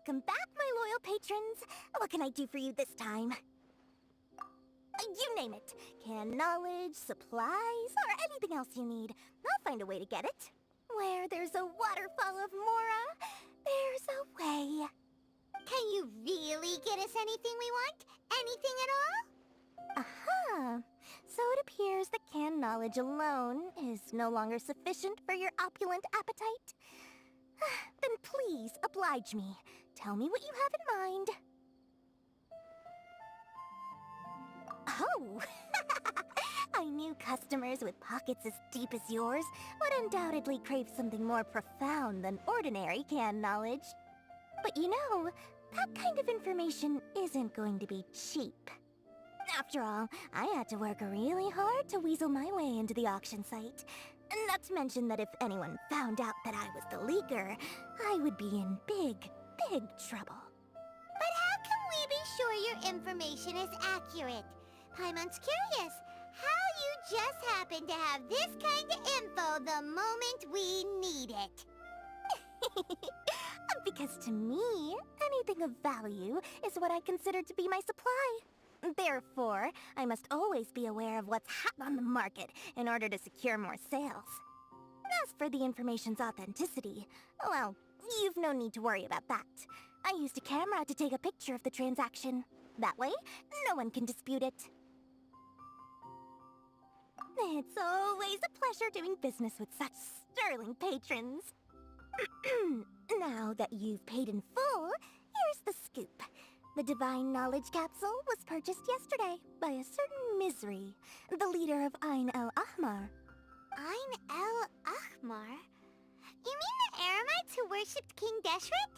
Welcome back, my loyal patrons. What can I do for you this time? You name it. Canned knowledge, supplies, or anything else you need. I'll find a way to get it. Where there's a waterfall of Mora, there's a way. Can you really get us anything we want? Anything at all? Aha! So it appears that canned knowledge alone is no longer sufficient for your opulent appetite. Then please, oblige me. Tell me what you have in mind. Oh! I knew customers with pockets as deep as yours would undoubtedly crave something more profound than ordinary canned knowledge. But you know, that kind of information isn't going to be cheap. After all, I had to work really hard to weasel my way into the auction site. Not to mention that if anyone found out that I was the leaker, I would be in big, big trouble. But how can we be sure your information is accurate? Paimon's curious how you just happen to have this kind of info the moment we need it. Because to me, anything of value is what I consider to be my supply. Therefore, I must always be aware of what's hot on the market in order to secure more sales. As for the information's authenticity, well, you've no need to worry about that. I used a camera to take a picture of the transaction. That way, no one can dispute it. It's always a pleasure doing business with such sterling patrons. Now that you've paid in full, here's the scoop. The Divine Knowledge Capsule was purchased yesterday by a certain Misery, the leader of Ain el-Ahmar. Ain el-Ahmar? You mean the Eremites who worshipped King Deshret?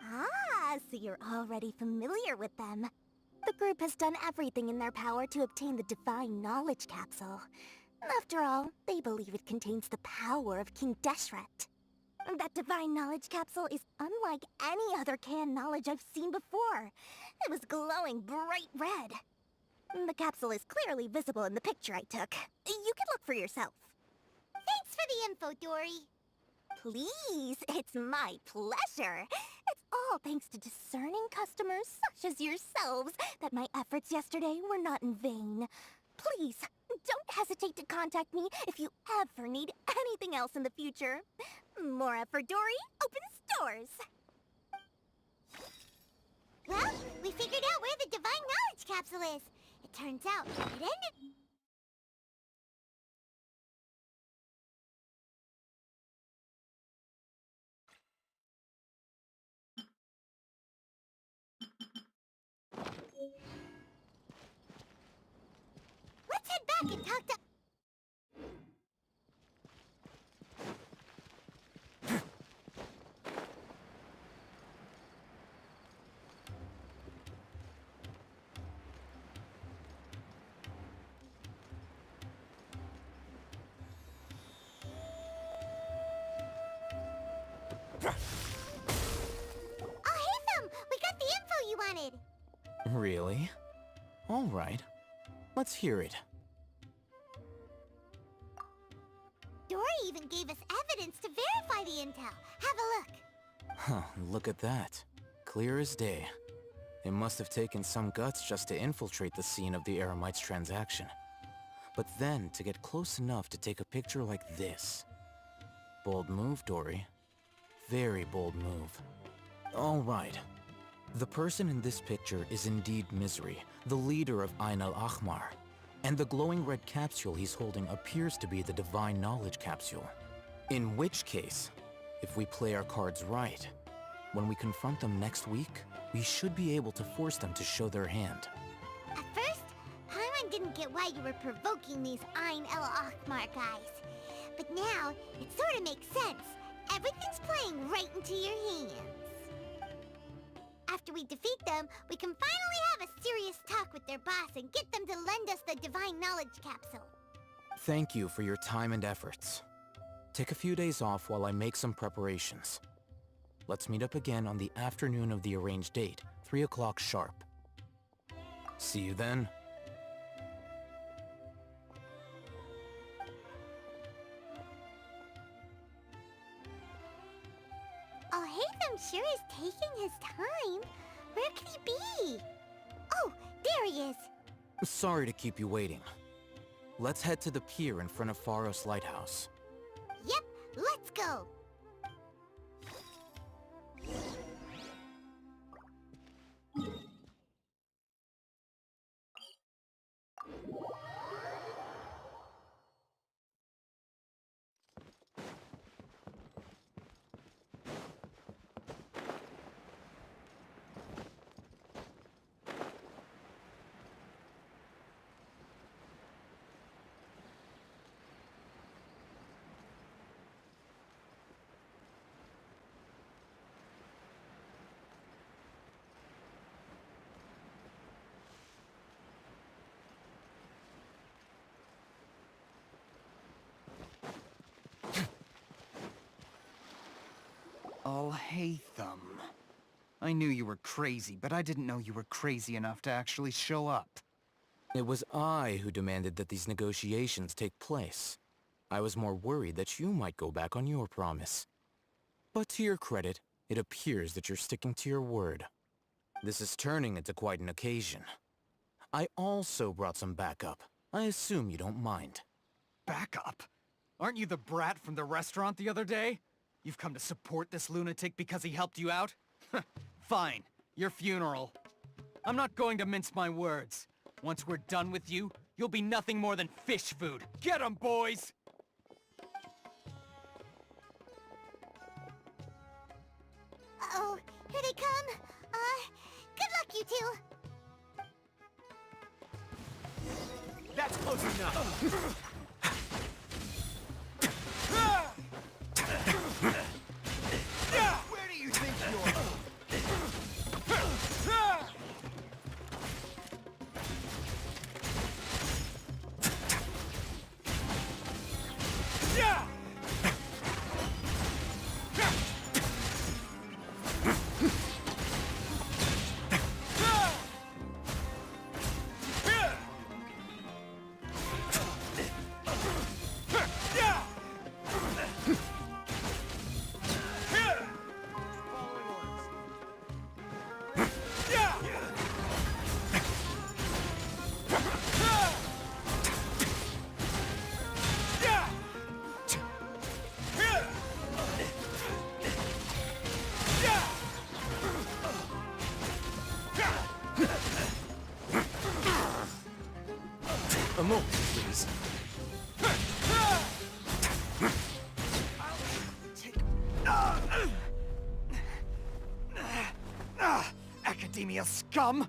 Ah, so you're already familiar with them. The group has done everything in their power to obtain the Divine Knowledge Capsule. After all, they believe it contains the power of King Deshret. That Divine Knowledge Capsule is unlike any other canned knowledge I've seen before. It was glowing bright red. The capsule is clearly visible in the picture I took. You can look for yourself. Thanks for the info, Dory. Please, it's my pleasure. It's all thanks to discerning customers such as yourselves that my efforts yesterday were not in vain. Please, don't hesitate to contact me if you ever need anything else in the future. Mora for Dory opens doors. Well, we figured out where the Divine Knowledge Capsule is. It turns out it ended... Let's head back and talk to... We got the info you wanted! Really? All right. Let's hear it. Dory even gave us evidence to verify the intel. Have a look. Huh, look at that. Clear as day. It must have taken some guts just to infiltrate the scene of the Eremites' transaction. But then, to get close enough to take a picture like this. Bold move, Dory. Very bold move. All right. The person in this picture is indeed Misery, the leader of Ain el-Ahmar. And the glowing red capsule he's holding appears to be the Divine Knowledge Capsule. In which case, if we play our cards right, when we confront them next week, we should be able to force them to show their hand. At first, Paimon didn't get why you were provoking these Ain el-Ahmar guys. But now, it sort of makes sense. Everything's playing right into your hands. After we defeat them, we can finally have a serious talk with their boss and get them to lend us the Divine Knowledge Capsule. Thank you for your time and efforts. Take a few days off while I make some preparations. Let's meet up again on the afternoon of the arranged date, 3 o'clock sharp. See you then. Alhaitham sure is taking his time. Where could he be? Oh, there he is. Sorry to keep you waiting. Let's head to the pier in front of Faros Lighthouse. Yep, let's go. Oh, Hatham. I knew you were crazy, but I didn't know you were crazy enough to actually show up. It was I who demanded that these negotiations take place. I was more worried that you might go back on your promise. But to your credit, it appears that you're sticking to your word. This is turning into quite an occasion. I also brought some backup. I assume you don't mind. Backup? Aren't you the brat from the restaurant the other day? You've come to support this lunatic because he helped you out? Fine. Your funeral. I'm not going to mince my words. Once we're done with you, you'll be nothing more than fish food. Get 'em, boys! Uh-oh, here they come. Good luck, you two. That's close enough. Where do you think you're... A moment, please. Academia scum!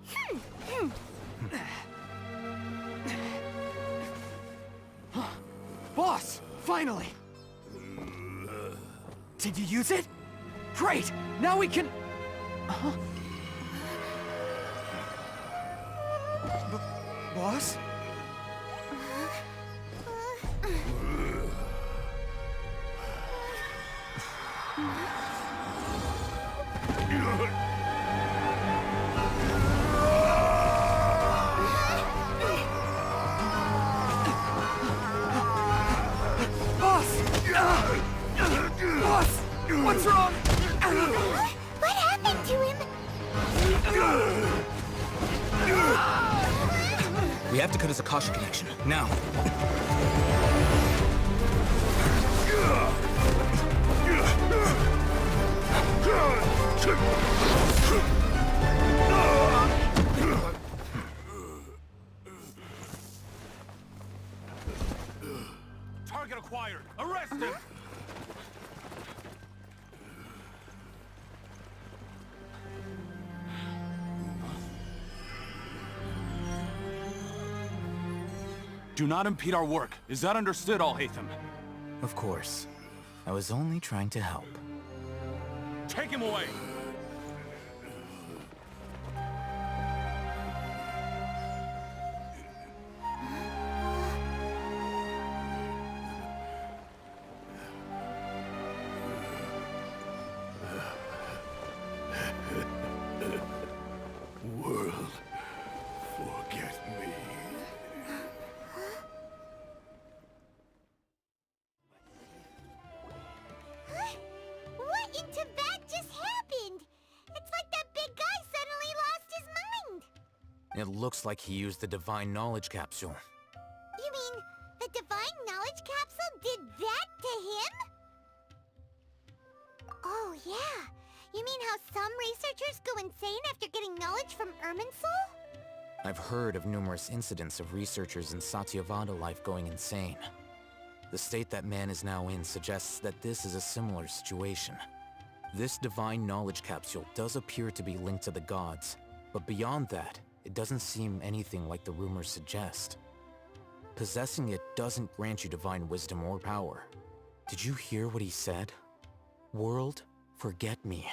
Boss! Finally! Did you use it? Great! Now we can... Huh? Boss? Boss! What's wrong? What happened to him? We have to cut his Akasha connection, now. Target acquired! Arrest him! Do not impede our work. Is that understood, Al-Haytham? Of course. I was only trying to help. Take him away! World, forget me. What in Tibet just happened? It looks like he used the Divine Knowledge Capsule. You mean the Divine Knowledge Capsule did that to him? Oh, yeah. You mean how some researchers go insane after getting knowledge from Irminsul? I've heard of numerous incidents of researchers in Satyavada life going insane. The state that man is now in suggests that this is a similar situation. This Divine Knowledge Capsule does appear to be linked to the gods, but beyond that, it doesn't seem anything like the rumors suggest. Possessing it doesn't grant you divine wisdom or power. Did you hear what he said? World, forget me.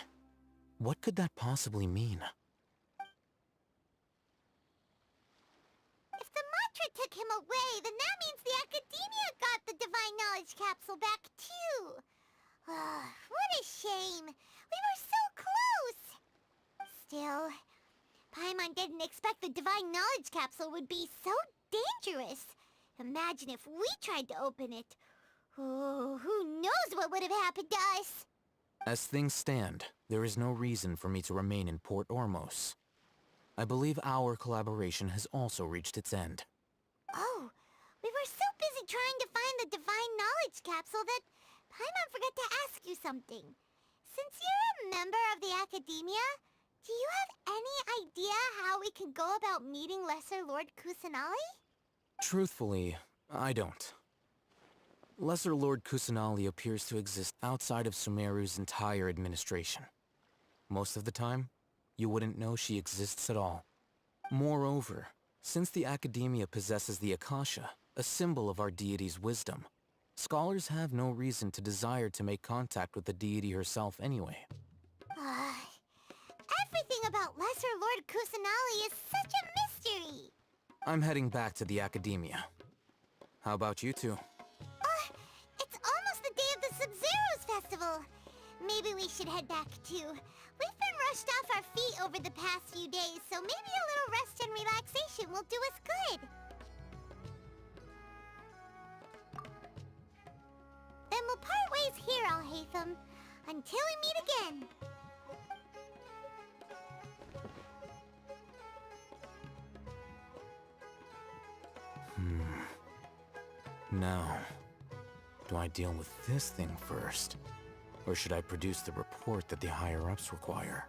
What could that possibly mean? If the mantra took him away, then that means the Academia got the Divine Knowledge Capsule back too. What a shame. We were so close. Still, Paimon didn't expect the Divine Knowledge Capsule would be so dangerous. Imagine if we tried to open it. Oh, who knows what would have happened to us? As things stand, there is no reason for me to remain in Port Ormos. I believe our collaboration has also reached its end. Oh, we were so busy trying to find the Divine Knowledge Capsule that Paimon forgot to ask you something. Since you're a member of the Academia, do you have any idea how we can go about meeting Lesser Lord Kusanali? Truthfully, I don't. Lesser Lord Kusanali appears to exist outside of Sumeru's entire administration. Most of the time, you wouldn't know she exists at all. Moreover, since the Academia possesses the Akasha, a symbol of our deity's wisdom, scholars have no reason to desire to make contact with the deity herself anyway. Everything about Lesser Lord Kusanali is such a mystery! I'm heading back to the Academia. How about you two? It's almost the day of the Sub-Zero's festival. Maybe we should head back too. We've been rushed off our feet over the past few days, so maybe a little rest and relaxation will do us good. Then we'll part ways here, Al-Haytham, until we meet again. Now, do I deal with this thing first? Or should I produce the report that the higher-ups require?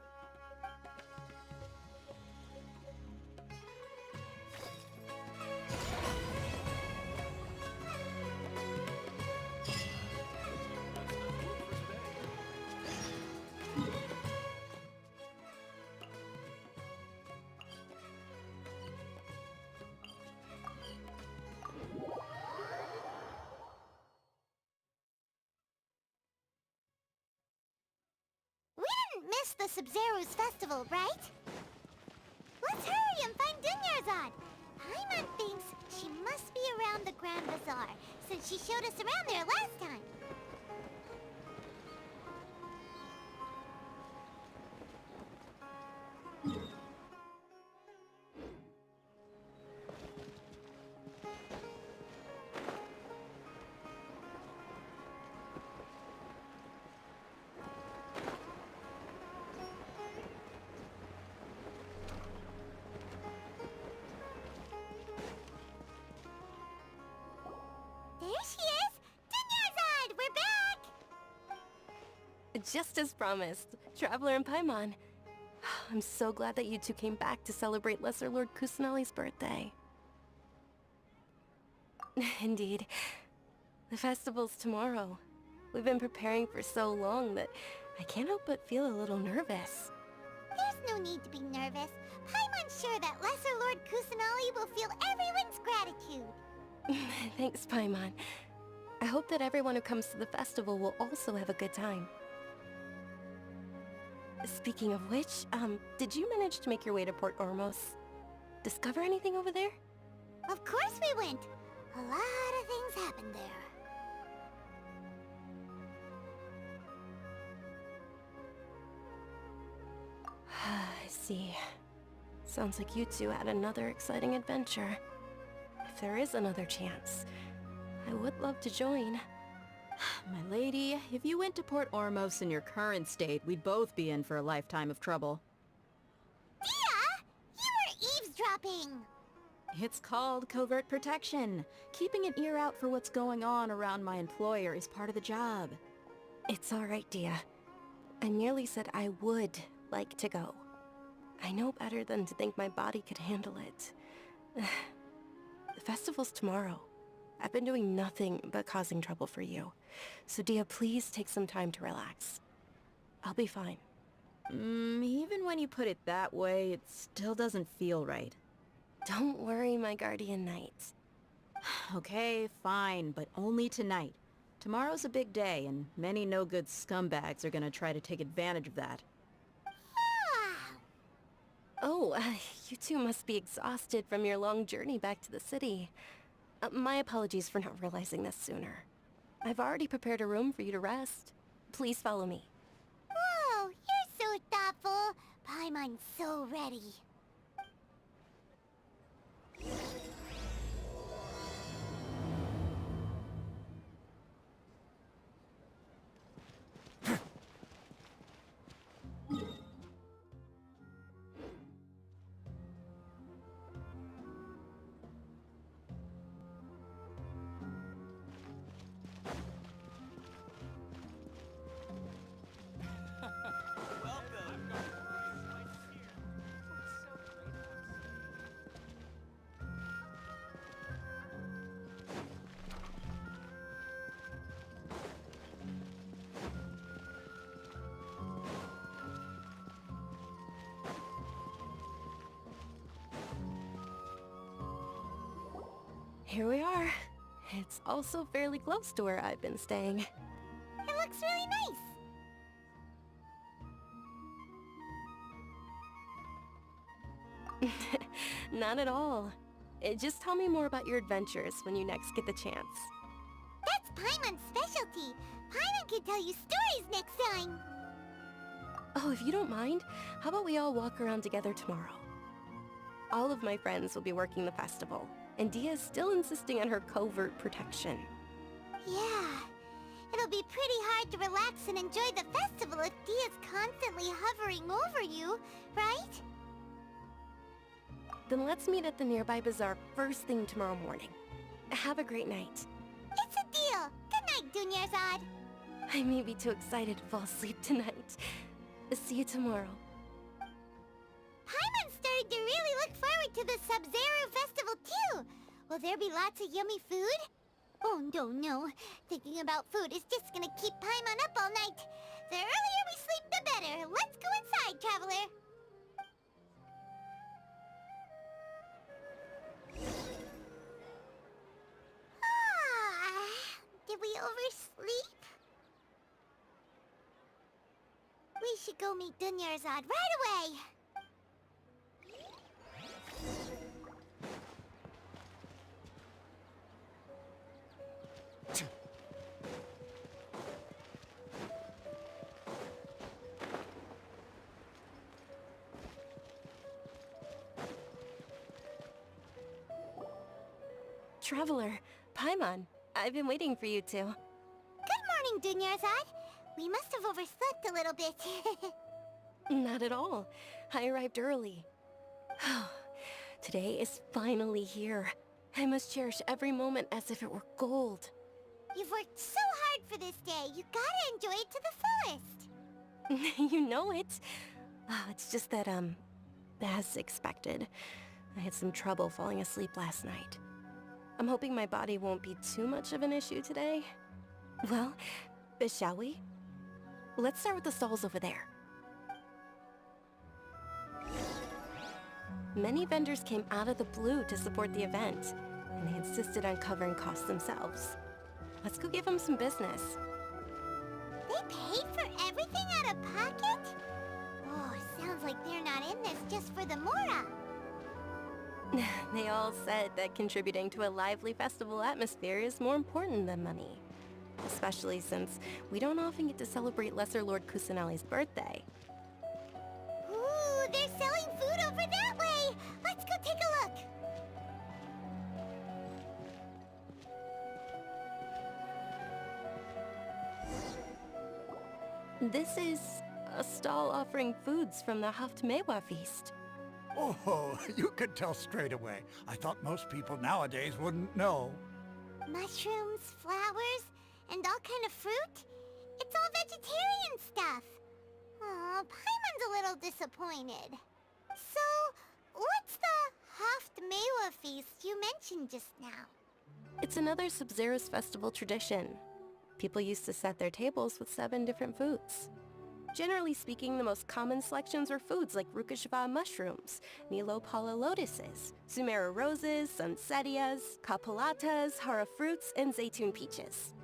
Miss the Sub-Zero's festival, right? Let's hurry and find Dunyarzad. Paimon thinks she must be around the Grand Bazaar, since she showed us around there last time. There she is! Dunyarzad, we're back! Just as promised, Traveler and Paimon. I'm so glad that you two came back to celebrate Lesser Lord Kusanali's birthday. Indeed. The festival's tomorrow. We've been preparing for so long that I can't help but feel a little nervous. There's no need to be nervous. Paimon's sure that Lesser Lord Kusanali will feel everyone's gratitude. Thanks, Paimon. I hope that everyone who comes to the festival will also have a good time. Speaking of which, did you manage to make your way to Port Ormos? Discover anything over there? Of course we went. A lot of things happened there. I see. Sounds like you two had another exciting adventure. If there is another chance, I would love to join. My lady, if you went to Port Ormos in your current state, we'd both be in for a lifetime of trouble. Dia! You were eavesdropping? It's called covert protection. Keeping an ear out for what's going on around my employer is part of the job. It's all right, Dia. I merely said I would like to go. I know better than to think my body could handle it. The festival's tomorrow. I've been doing nothing but causing trouble for you. So Dia, please take some time to relax. I'll be fine. Even when you put it that way, it still doesn't feel right. Don't worry, my guardian knight. Okay, fine, but only tonight. Tomorrow's a big day, and many no-good scumbags are gonna try to take advantage of that. Oh, you two must be exhausted from your long journey back to the city. My apologies for not realizing this sooner. I've already prepared a room for you to rest. Please follow me. Whoa, you're so thoughtful. Paimon's so ready. Here we are. It's also fairly close to where I've been staying. It looks really nice. Not at all. Just tell me more about your adventures when you next get the chance. That's Paimon's specialty. Paimon can tell you stories next time. Oh, if you don't mind, how about we all walk around together tomorrow? All of my friends will be working the festival, and Dia's still insisting on her covert protection. Yeah, it'll be pretty hard to relax and enjoy the festival if Dia's constantly hovering over you, right? Then let's meet at the nearby bazaar first thing tomorrow morning. Have a great night. It's a deal. Good night, Dunyarzad. I may be too excited to fall asleep tonight. See you tomorrow. Paimon's starting to really look forward to the Sub-Zero festival too. Will there be lots of yummy food? Oh no. Thinking about food is just gonna keep Paimon up all night. The earlier we sleep, the better. Let's go inside, traveler. Did we oversleep? We should go meet Dunyarzad right away. Traveler, Paimon, I've been waiting for you two. Good morning, Dunyarzad. We must have overslept a little bit. Not at all. I arrived early. Today is finally here. I must cherish every moment as if it were gold. You've worked so hard for this day. You gotta enjoy it to the fullest. You know it. It's just that, as expected, I had some trouble falling asleep last night. I'm hoping my body won't be too much of an issue today. Well, shall we? Let's start with the stalls over there. Many vendors came out of the blue to support the event, and they insisted on covering costs themselves. Let's go give them some business. They paid for everything out of pocket? Oh, sounds like they're not in this just for the Mora. They all said that contributing to a lively festival atmosphere is more important than money. Especially since we don't often get to celebrate Lesser Lord Kusanali's birthday. Ooh, they're selling food over that way! Let's go take a look! This is a stall offering foods from the Haft Mewa feast. Oh, you could tell straight away. I thought most people nowadays wouldn't know. Mushrooms, flowers, and all kind of fruit? It's all vegetarian stuff. Oh, Paimon's a little disappointed. So, what's the Haft feast you mentioned just now? It's another Sub-Zero's festival tradition. People used to set their tables with 7 different foods. Generally speaking, the most common selections were foods like Rukashva mushrooms, Nilopala lotuses, Sumera roses, Sunsettias, Kapalatas, Hara fruits, and Zaytun peaches.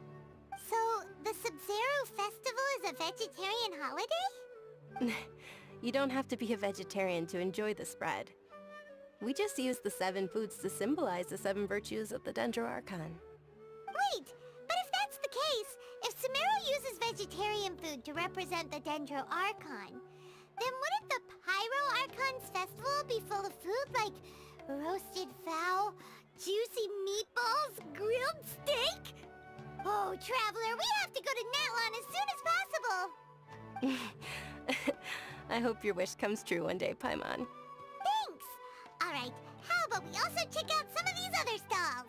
So, the Sub-Zero festival is a vegetarian holiday? You don't have to be a vegetarian to enjoy the spread. We just use the 7 foods to symbolize the 7 virtues of the Dendro Archon. Wait, but if that's the case, if Sumero uses vegetarian food to represent the Dendro Archon, then wouldn't the Pyro Archon's festival be full of food like roasted fowl, juicy meatballs, grilled steak? Oh, Traveler, we have to go to Natlan as soon as possible! I hope your wish comes true one day, Paimon. Thanks! Alright, how about we also check out some of these other stalls?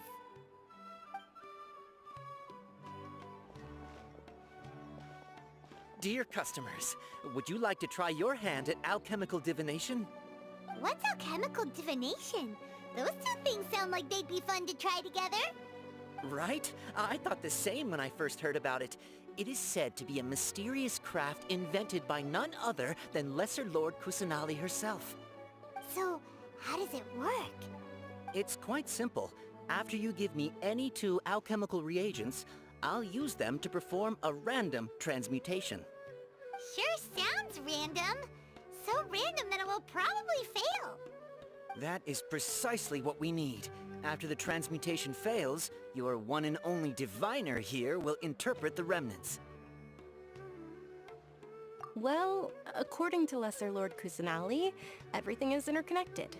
Dear customers, would you like to try your hand at alchemical divination? What's alchemical divination? Those two things sound like they'd be fun to try together. Right? I thought the same when I first heard about it. It is said to be a mysterious craft invented by none other than Lesser Lord Kusanali herself. So, how does it work? It's quite simple. After you give me any 2 alchemical reagents, I'll use them to perform a random transmutation. Sure sounds random. So random that it will probably fail. That is precisely what we need. After the transmutation fails, your one and only diviner here will interpret the remnants. Well, according to Lesser Lord Kusanali, everything is interconnected,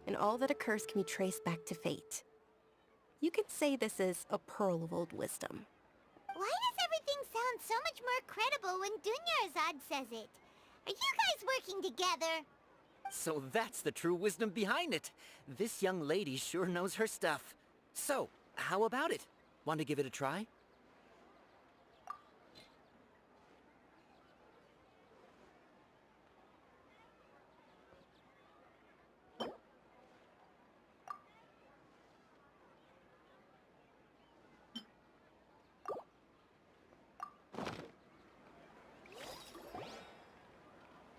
and all that occurs can be traced back to fate. You could say this is a pearl of old wisdom. Why does everything sound so much more credible when Dunyarzad says it? Are you guys working together? So that's the true wisdom behind it. This young lady sure knows her stuff. So, how about it? Want to give it a try?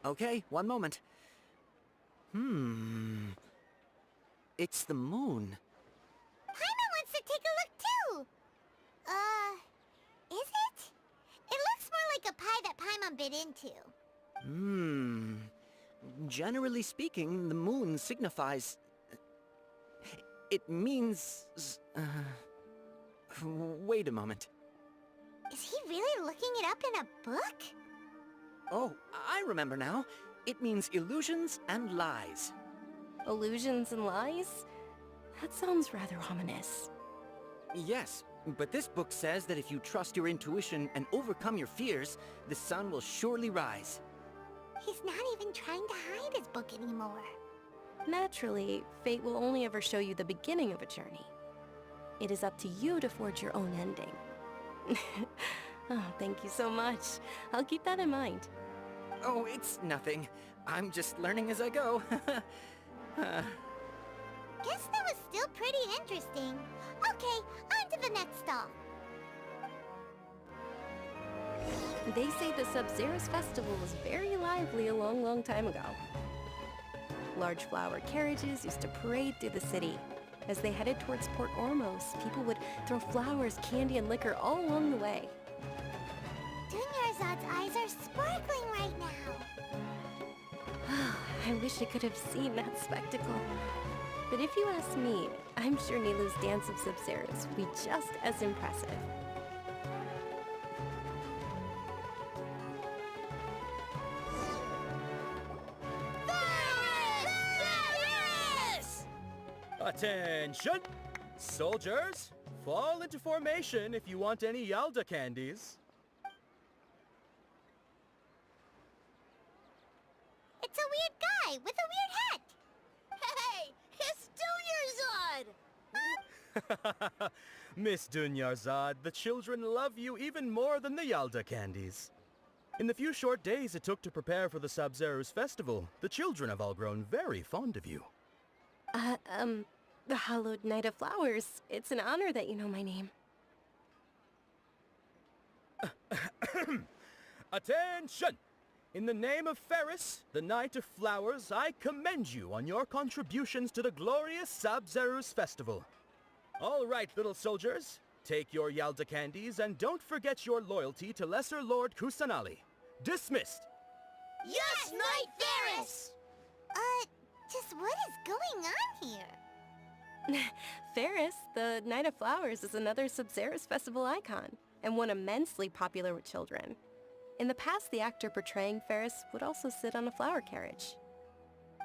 Okay, one moment. It's the moon. Paimon wants to take a look too! Is it? It looks more like a pie that Paimon bit into. Generally speaking, the moon signifies... It means... Wait a moment. Is he really looking it up in a book? Oh, I remember now. It means illusions and lies. Illusions and lies? That sounds rather ominous. Yes, but this book says that if you trust your intuition and overcome your fears, the sun will surely rise. He's not even trying to hide his book anymore. Naturally, fate will only ever show you the beginning of a journey. It is up to you to forge your own ending. Oh, thank you so much. I'll keep that in mind. Oh, it's nothing. I'm just learning as I go. Guess that was still pretty interesting. Okay, on to the next stall. They say the Sub-Zero's festival was very lively a long, long time ago. Large flower carriages used to parade through the city. As they headed towards Port Ormos, people would throw flowers, candy, and liquor all along the way. Dunyarzad's eyes are sparkling right now. I wish I could have seen that spectacle. But if you ask me, I'm sure Nilou's Dance of Sub-Zeros would be just as impressive. Attention! Soldiers, fall into formation if you want any Yalda candies. It's a weird guy with a weird hat. Miss Dunyarzad, the children love you even more than the Yalda candies. In the few short days it took to prepare for the Sabzeruz festival, the children have all grown very fond of you. The Hallowed Knight of Flowers. It's an honor that you know my name. Attention! In the name of Ferris, the Knight of Flowers, I commend you on your contributions to the glorious Sabzeruz festival. All right, little soldiers, take your Yalda candies and don't forget your loyalty to Lesser Lord Kusanali. Dismissed! Yes, Knight Ferris! Just what is going on here? Ferris, the Knight of Flowers, is another Sabzeruz festival icon, and one immensely popular with children. In the past, the actor portraying Ferris would also sit on a flower carriage.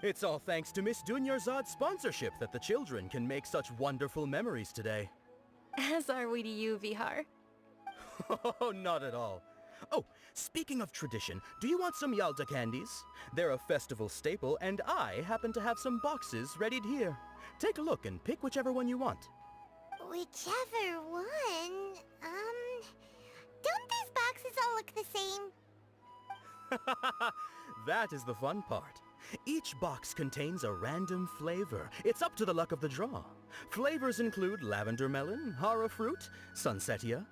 It's all thanks to Miss Dunyarzad's sponsorship that the children can make such wonderful memories today. As are we to you, Vihar. Oh, not at all. Oh, speaking of tradition, do you want some Yalda candies? They're a festival staple, and I happen to have some boxes readied here. Take a look and pick whichever one you want. Whichever one, don't these boxes all look the same? That is the fun part. Each box contains a random flavor. It's up to the luck of the draw. Flavors include lavender melon, hara fruit, sunsetia.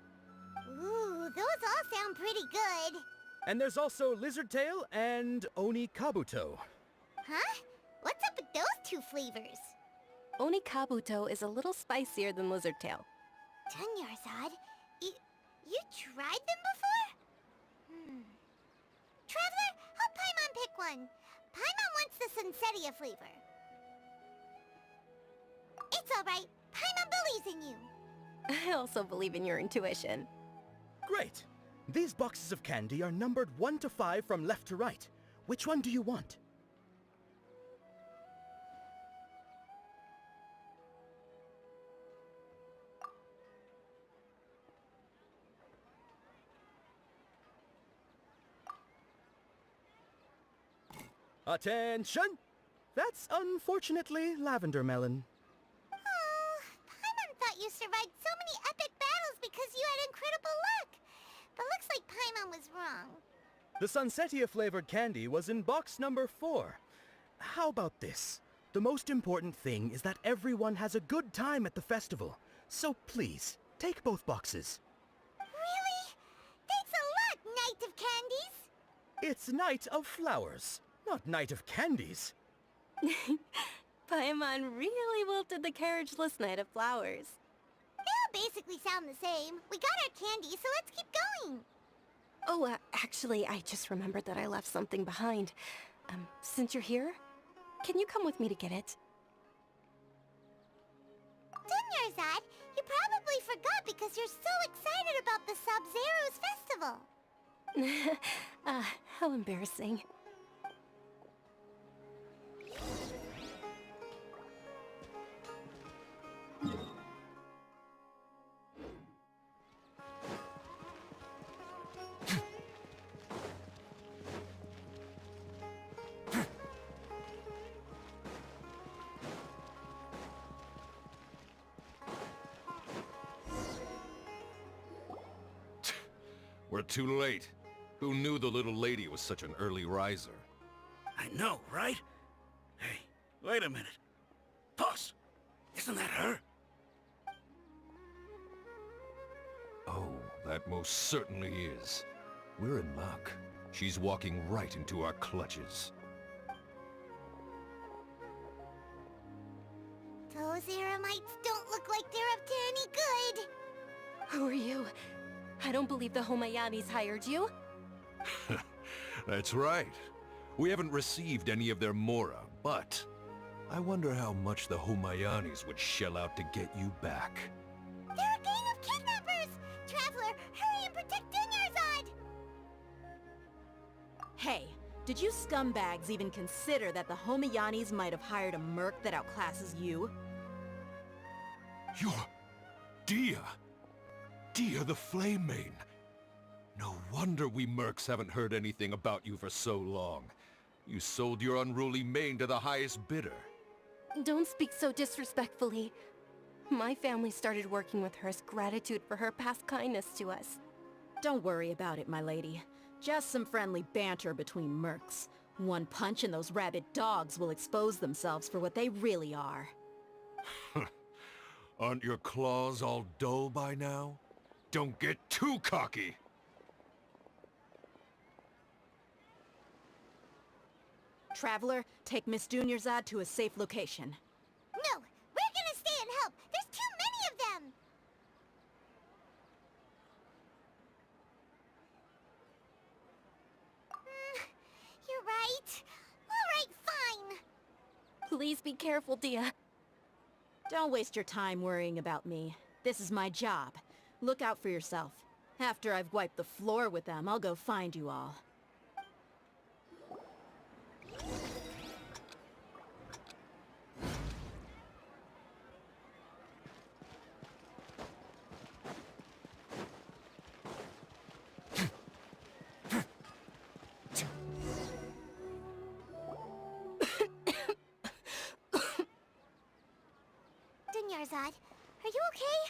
Ooh, those all sound pretty good. And there's also lizard tail and oni kabuto. Huh? What's up with those two flavors? Oni Kabuto is a little spicier than Lizard Tail. Dunyarzad, you tried them before? Traveler, help Paimon pick one. Paimon wants the Sunsetia flavor. It's alright. Paimon believes in you. I also believe in your intuition. Great! These boxes of candy are numbered 1 to 5 from left to right. Which one do you want? Attention! That's unfortunately lavender melon. Oh, Paimon thought you survived so many epic battles because you had incredible luck. But looks like Paimon was wrong. The Sunsetia flavored candy was in box number 4. How about this? The most important thing is that everyone has a good time at the festival. So please, take both boxes. Really? Thanks a lot, Knight of Candies! It's Knight of Flowers, not Knight of Candies. Paimon really wilted the carriageless Knight of Flowers. They all basically sound the same. We got our candy, so let's keep going. Oh, actually, I just remembered that I left something behind. Since you're here, can you come with me to get it? Dunyarzad, you probably forgot because you're so excited about the Sabzeruz festival. How embarrassing. We're too late. Who knew the little lady was such an early riser? I know, right? Hey, wait a minute. Boss, isn't that her? Oh, that most certainly is. We're in luck. She's walking right into our clutches. Those Eremites don't look like they're up to any good. Who are you? I don't believe the Homayanis hired you. That's right. We haven't received any of their mora, but I wonder how much the Homayanis would shell out to get you back. They're a gang of kidnappers! Traveler, hurry and protect Dunyarzad! Hey, did you scumbags even consider that the Homayanis might have hired a merc that outclasses you? You're... Dia! Dia the Flame Main! No wonder we mercs haven't heard anything about you for so long. You sold your unruly mane to the highest bidder. Don't speak so disrespectfully. My family started working with her as gratitude for her past kindness to us. Don't worry about it, my lady. Just some friendly banter between mercs. One punch and those rabid dogs will expose themselves for what they really are. Aren't your claws all dull by now? Don't get too cocky! Traveler, take Miss Dunyarzad to a safe location. No! We're gonna stay and help! There's too many of them! You're right. Alright, fine. Please be careful, Dia. Don't waste your time worrying about me. This is my job. Look out for yourself. After I've wiped the floor with them, I'll go find you all. Dunyarzad, are you okay?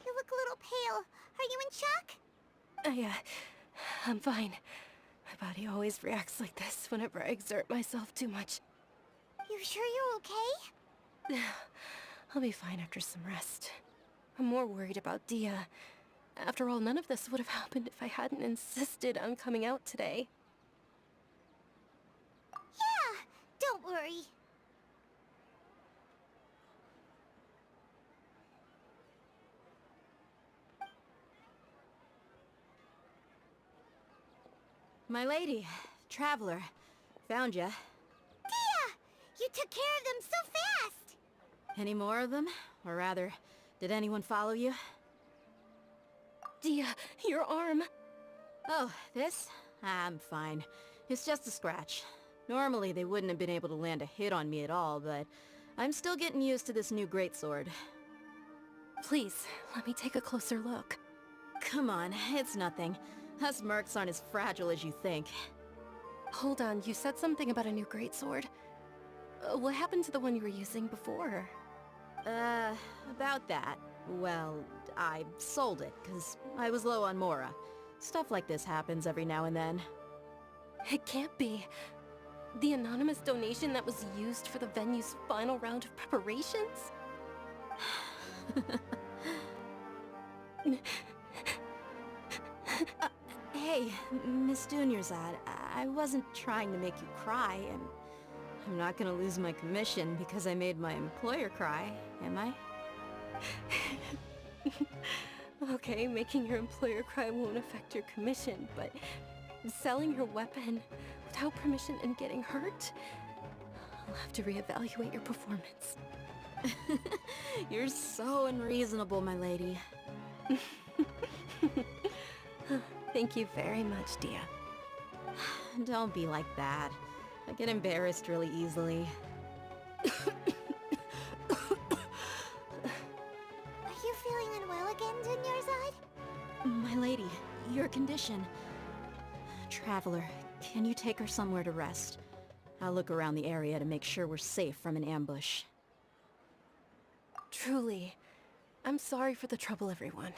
You look a little pale. Are you in shock? I'm fine. My body always reacts like this whenever I exert myself too much. You sure you're okay? I'll be fine after some rest. I'm more worried about Dia. After all, none of this would have happened if I hadn't insisted on coming out today. Yeah, don't worry. My lady, Traveler, found ya. Dia! You took care of them so fast! Any more of them? Or rather, did anyone follow you? Dia, your arm! Oh, this? I'm fine. It's just a scratch. Normally they wouldn't have been able to land a hit on me at all, but I'm still getting used to this new greatsword. Please, let me take a closer look. Come on, it's nothing. Us mercs aren't as fragile as you think. Hold on, you said something about a new greatsword. What happened to the one you were using before? About that. Well, I sold it, because I was low on Mora. Stuff like this happens every now and then. It can't be. The anonymous donation that was used for the venue's final round of preparations? Hey, Miss Dunyarzad, I wasn't trying to make you cry, and I'm not gonna lose my commission because I made my employer cry, am I? Okay, making your employer cry won't affect your commission, but selling your weapon without permission and getting hurt? I'll have to reevaluate your performance. You're so unreasonable, my lady. Thank you very much, Dia. Don't be like that. I get embarrassed really easily. Are you feeling unwell again, Dunyarzad? My lady, your condition. Traveler, can you take her somewhere to rest? I'll look around the area to make sure we're safe from an ambush. Truly, I'm sorry for the trouble, everyone.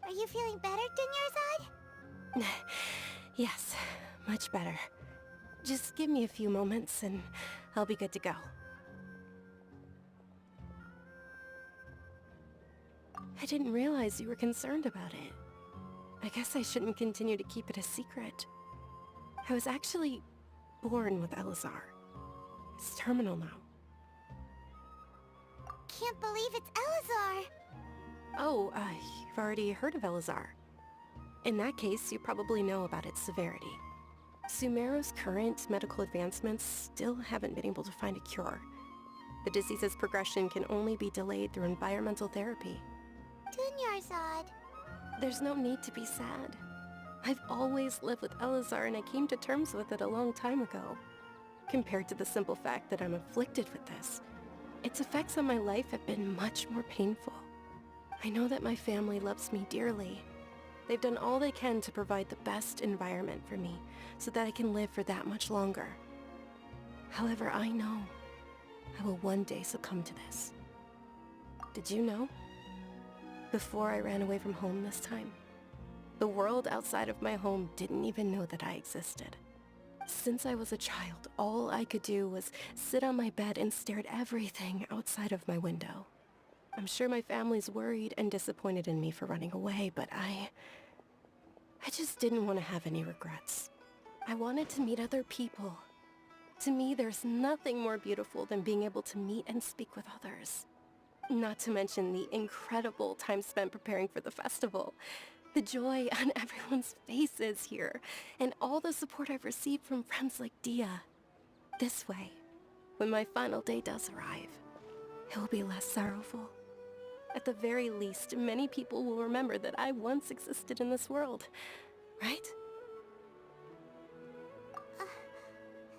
Are you feeling better, Dunyarzad? Yes, much better. Just give me a few moments and I'll be good to go. I didn't realize you were concerned about it. I guess I shouldn't continue to keep it a secret. I was actually born with Elazar. It's terminal now. Can't believe it's Elazar! Oh, you've already heard of Elazar. In that case, you probably know about its severity. Sumeru's current medical advancements still haven't been able to find a cure. The disease's progression can only be delayed through environmental therapy. Dunyarzad. There's no need to be sad. I've always lived with Elazar and I came to terms with it a long time ago. Compared to the simple fact that I'm afflicted with this, its effects on my life have been much more painful. I know that my family loves me dearly. They've done all they can to provide the best environment for me so that I can live for that much longer. However, I know I will one day succumb to this. Did you know? Before I ran away from home this time, the world outside of my home didn't even know that I existed. Since I was a child, all I could do was sit on my bed and stare at everything outside of my window. I'm sure my family's worried and disappointed in me for running away, but I just didn't want to have any regrets. I wanted to meet other people. To me, there's nothing more beautiful than being able to meet and speak with others. Not to mention the incredible time spent preparing for the festival. The joy on everyone's faces here, and all the support I've received from friends like Dia. This way, when my final day does arrive, it will be less sorrowful. At the very least, many people will remember that I once existed in this world, right?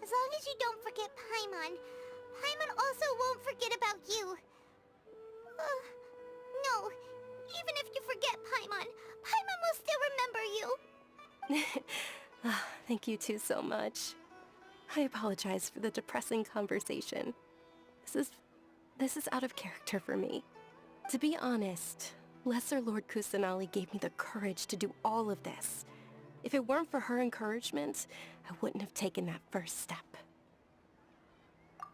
As long as you don't forget Paimon, Paimon also won't forget about you. No, even if you forget Paimon, Paimon will still remember you. Thank you two so much. I apologize for the depressing conversation. This is out of character for me. To be honest, Lesser Lord Kusanali gave me the courage to do all of this. If it weren't for her encouragement, I wouldn't have taken that first step.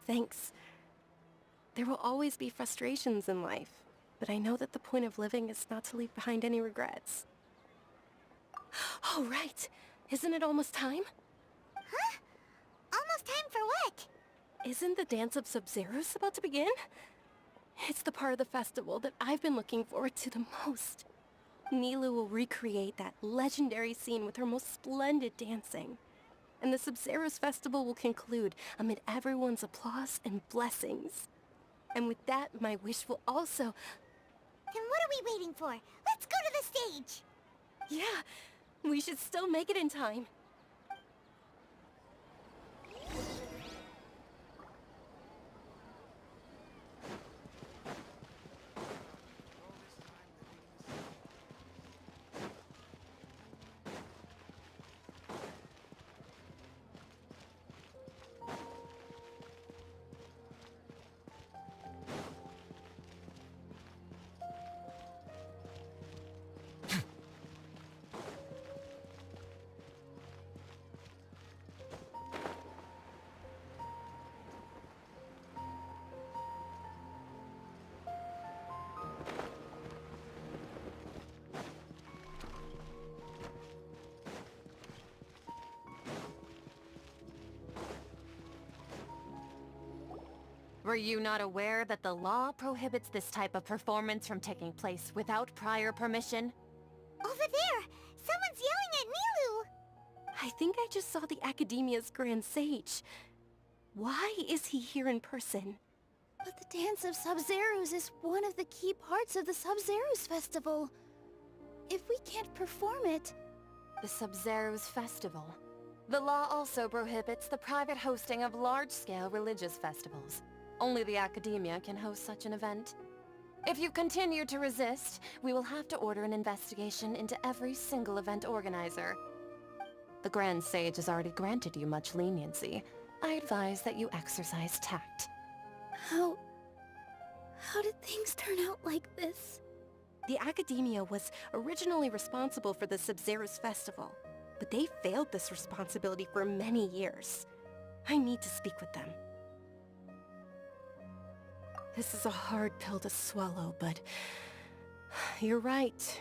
Thanks. There will always be frustrations in life, but I know that the point of living is not to leave behind any regrets. Oh, right. Isn't it almost time? Huh? Almost time for what? Isn't the Dance of Sub-Zeros about to begin? It's the part of the festival that I've been looking forward to the most. Nilu will recreate that legendary scene with her most splendid dancing. And the Sub-Zeros festival will conclude amid everyone's applause and blessings. And with that, my wish will also... Then what are we waiting for? Let's go to the stage! Yeah, we should still make it in time. Were you not aware that the law prohibits this type of performance from taking place without prior permission? Over there! Someone's yelling at Nilu! I think I just saw the Academia's Grand Sage. Why is he here in person? But the Dance of Sub-Zeros is one of the key parts of the Sub-Zeros festival. If we can't perform it... The Sub-Zeros Festival. The law also prohibits the private hosting of large-scale religious festivals. Only the Academia can host such an event. If you continue to resist, we will have to order an investigation into every single event organizer. The Grand Sage has already granted you much leniency. I advise that you exercise tact. How did things turn out like this? The Academia was originally responsible for the Sub-Zeros festival, but they failed this responsibility for many years. I need to speak with them. This is a hard pill to swallow, but you're right.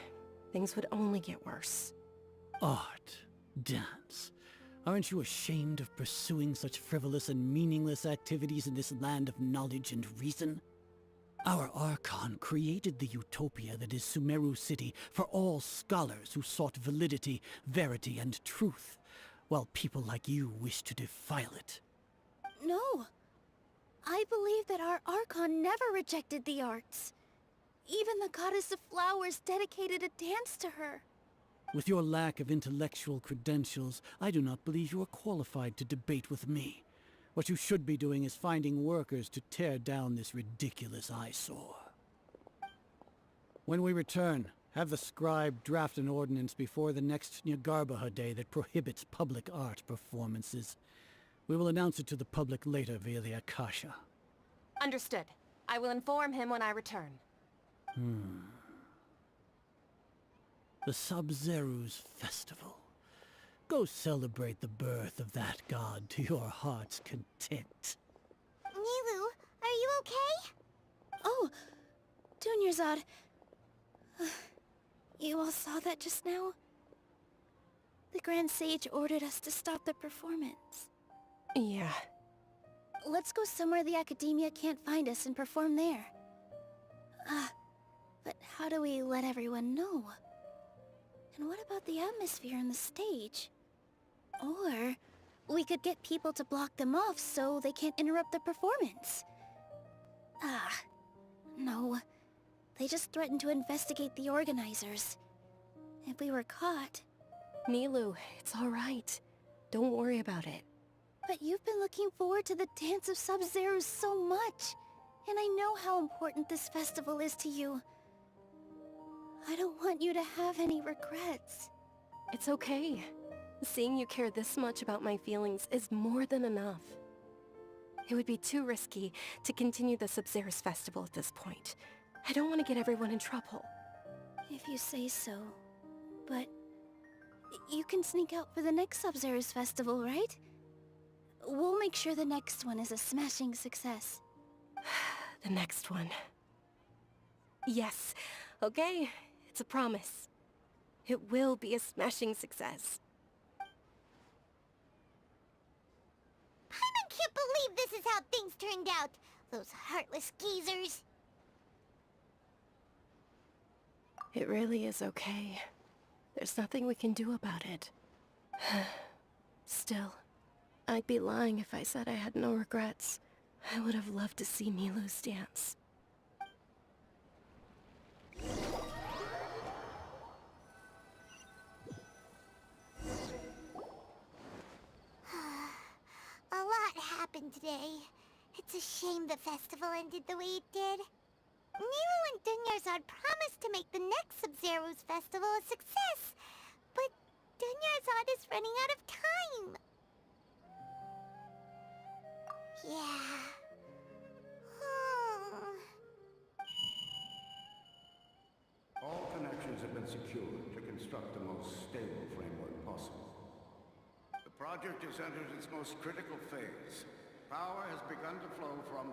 Things would only get worse. Art. Dance. Aren't you ashamed of pursuing such frivolous and meaningless activities in this land of knowledge and reason? Our Archon created the utopia that is Sumeru City for all scholars who sought validity, verity, and truth, while people like you wish to defile it. No. I believe that our Archon never rejected the arts. Even the Goddess of Flowers dedicated a dance to her. With your lack of intellectual credentials, I do not believe you are qualified to debate with me. What you should be doing is finding workers to tear down this ridiculous eyesore. When we return, have the scribe draft an ordinance before the next Nyagarbha day that prohibits public art performances. We will announce it to the public later via the Akasha. Understood. I will inform him when I return. The Sub-Zeru's festival. Go celebrate the birth of that god to your heart's content. Nilu, are you okay? Oh, Dunyarzad. You all saw that just now? The Grand Sage ordered us to stop the performance. Yeah. Let's go somewhere the Academia can't find us and perform there. But how do we let everyone know? And what about the atmosphere and the stage? Or we could get people to block them off so they can't interrupt the performance. No. They just threatened to investigate the organizers. If we were caught... Nilu, it's alright. Don't worry about it. But you've been looking forward to the Dance of Sub-Zero so much. And I know how important this festival is to you. I don't want you to have any regrets. It's okay. Seeing you care this much about my feelings is more than enough. It would be too risky to continue the Sub-Zero's festival at this point. I don't want to get everyone in trouble. If you say so. But... you can sneak out for the next Sub-Zero's festival, right? We'll make sure the next one is a smashing success. The next one. Yes. Okay. It's a promise. It will be a smashing success. Paimon can't believe this is how things turned out. Those heartless geezers. It really is okay. There's nothing we can do about it. Still, I'd be lying if I said I had no regrets. I would have loved to see Nilu's dance. A lot happened today. It's a shame the festival ended the way it did. Nilu and Dunyarzad promised to make the next Sub-Zero's festival a success, but Dunyarzad is running out of time. Yeah. All connections have been secured to construct the most stable framework possible. The project has entered its most critical phase. Power has begun to flow from...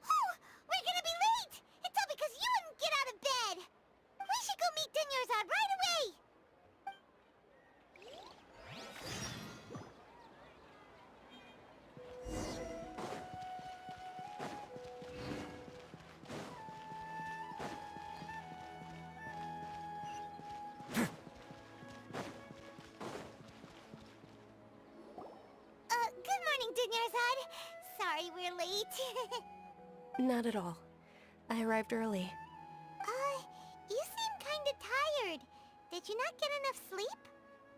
Oh, we're gonna be late! It's all because you wouldn't get out of bed! We should go meet Dunyarzad right away! Good morning, Dunyarzad. Sorry we're late. Not at all. I arrived early. You seem kinda tired. Did you not get enough sleep?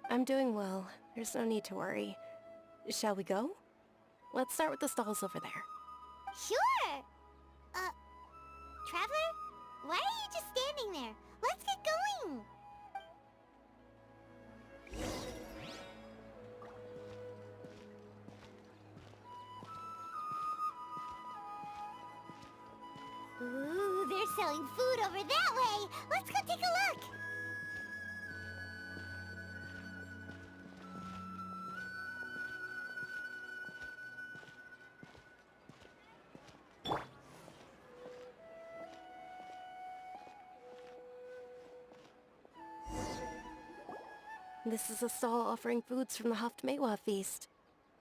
I'm doing well. There's no need to worry. Shall we go? Let's start with the stalls over there. Sure! Traveler? Why are you just standing there? Let's get going! Ooh, they're selling food over that way! Let's go take a look! This is a stall offering foods from the Haftmewa feast.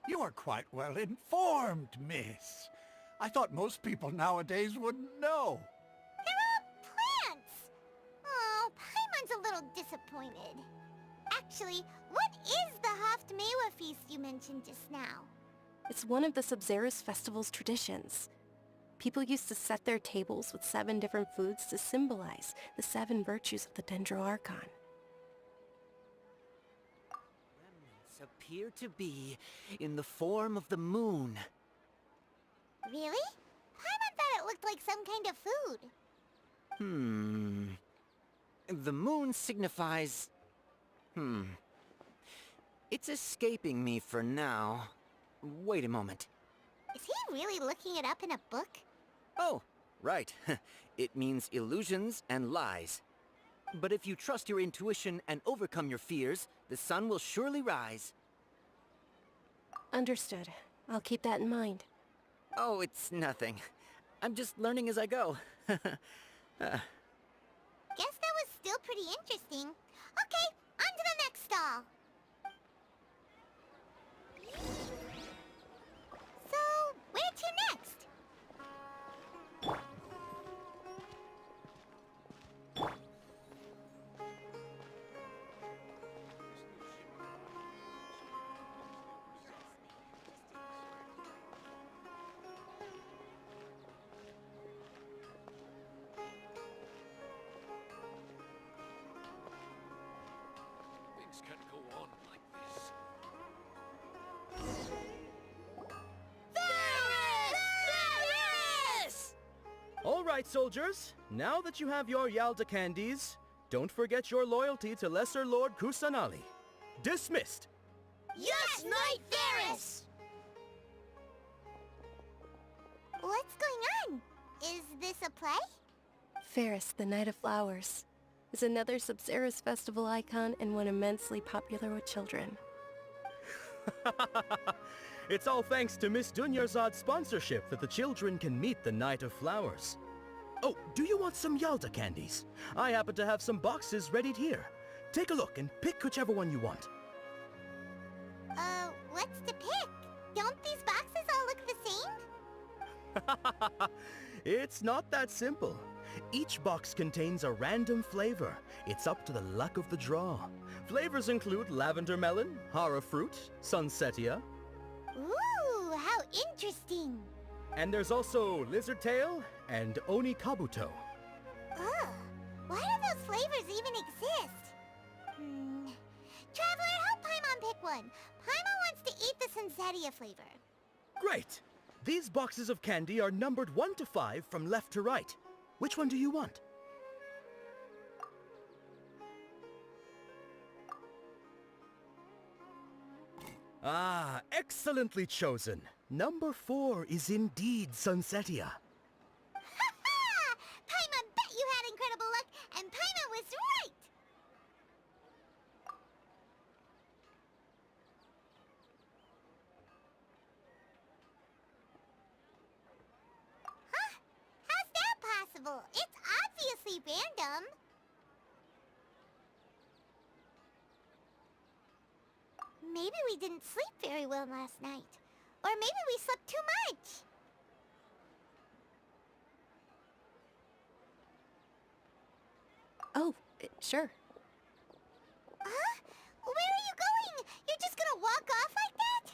You are quite well informed, miss. I thought most people nowadays wouldn't know. They're all plants! Oh, Paimon's a little disappointed. Actually, what is the Haftmewa feast you mentioned just now? It's one of the Sub-Zerus Festival's traditions. People used to set their tables with 7 different foods to symbolize the 7 virtues of the Dendroarchon. Remnants appear to be in the form of the moon. Really? Paimon thought it looked like some kind of food. The moon signifies... It's escaping me for now. Wait a moment. Is he really looking it up in a book? Oh, right. It means illusions and lies. But if you trust your intuition and overcome your fears, the sun will surely rise. Understood. I'll keep that in mind. Oh, it's nothing. I'm just learning as I go. Guess that was still pretty interesting. Okay, on to the next stall. So, where to next? Things can't go on like this. All right, soldiers. Now that you have your Yalda candies, don't forget your loyalty to Lesser Lord Kusanali. Dismissed! Yes, Knight Varus! What's going on? Is this a play? Ferris, the Knight of Flowers, is another Sub-Zerus Festival icon and one immensely popular with children. It's all thanks to Miss Dunyarzad's sponsorship that the children can meet the Knight of Flowers. Oh, do you want some Yalda candies? I happen to have some boxes readied here. Take a look and pick whichever one you want. What's to pick? Don't these boxes all look the same? It's not that simple. Each box contains a random flavor. It's up to the luck of the draw. Flavors include lavender melon, hara fruit, sunsetia. Ooh, how interesting. And there's also lizard tail and oni kabuto. Ugh, why do those flavors even exist? Traveler, help Paimon pick one. Paimon wants to eat the sunsetia flavor. Great! These boxes of candy are numbered 1 to 5 from left to right. Which one do you want? Ah, excellently chosen. Number 4 is indeed sunsetia. Ha-ha! Paimon bet you had incredible luck, and Paimon was right! Huh? How's that possible? It's obviously random. Maybe we didn't sleep very well last night. Or maybe we slept too much. Oh, sure. Huh? Where are you going? You're just gonna walk off like that?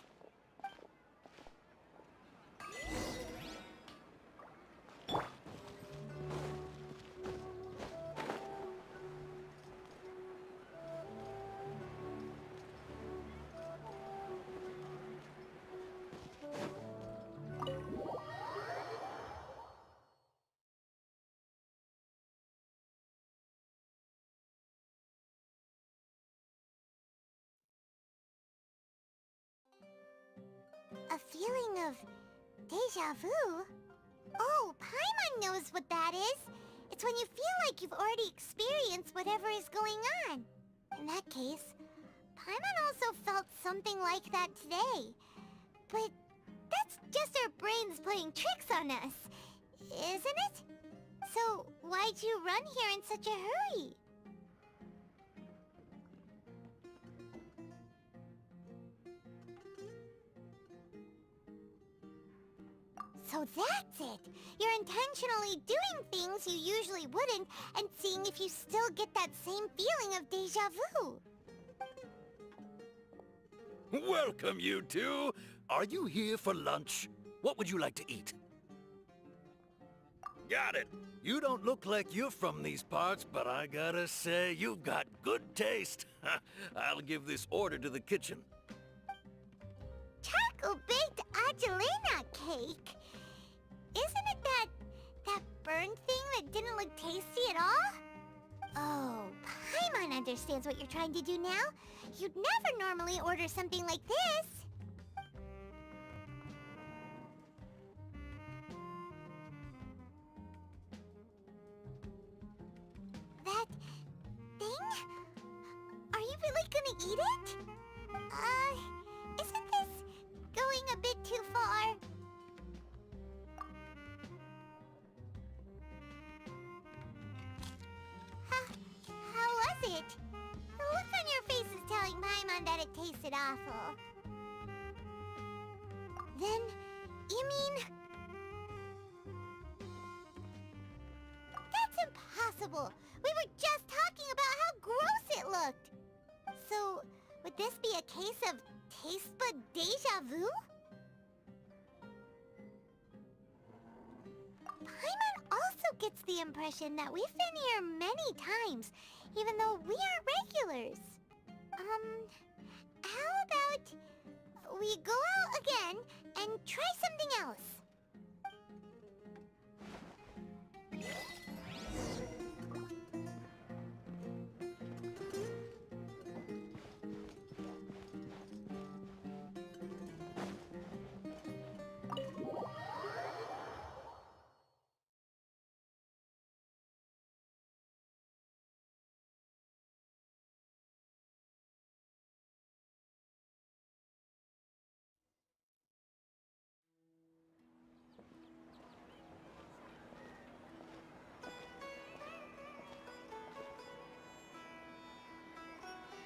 A feeling of deja vu? Oh, Paimon knows what that is. It's when you feel like you've already experienced whatever is going on. In that case, Paimon also felt something like that today. But that's just our brains playing tricks on us, isn't it? So why'd you run here in such a hurry? So that's it! You're intentionally doing things you usually wouldn't and seeing if you still get that same feeling of deja vu. Welcome, you two! are you here for lunch? What would you like to eat? Got it. You don't look like you're from these parts, but I gotta say, you've got good taste. I'll give this order to the kitchen. Charcoal-baked Angelina cake? Isn't it that burned thing that didn't look tasty at all? Oh, Paimon understands what you're trying to do now. You'd never normally order something like this. That thing? Are you really gonna eat it? Isn't this going a bit too far? How was it? The look on your face is telling Paimon that it tasted awful. Then, you mean... That's impossible! We were just talking about how gross it looked! So, would this be a case of taste bud deja vu? Paimon also gets the impression that we've been here many times, even though we aren't regulars. How about we go out again and try something else?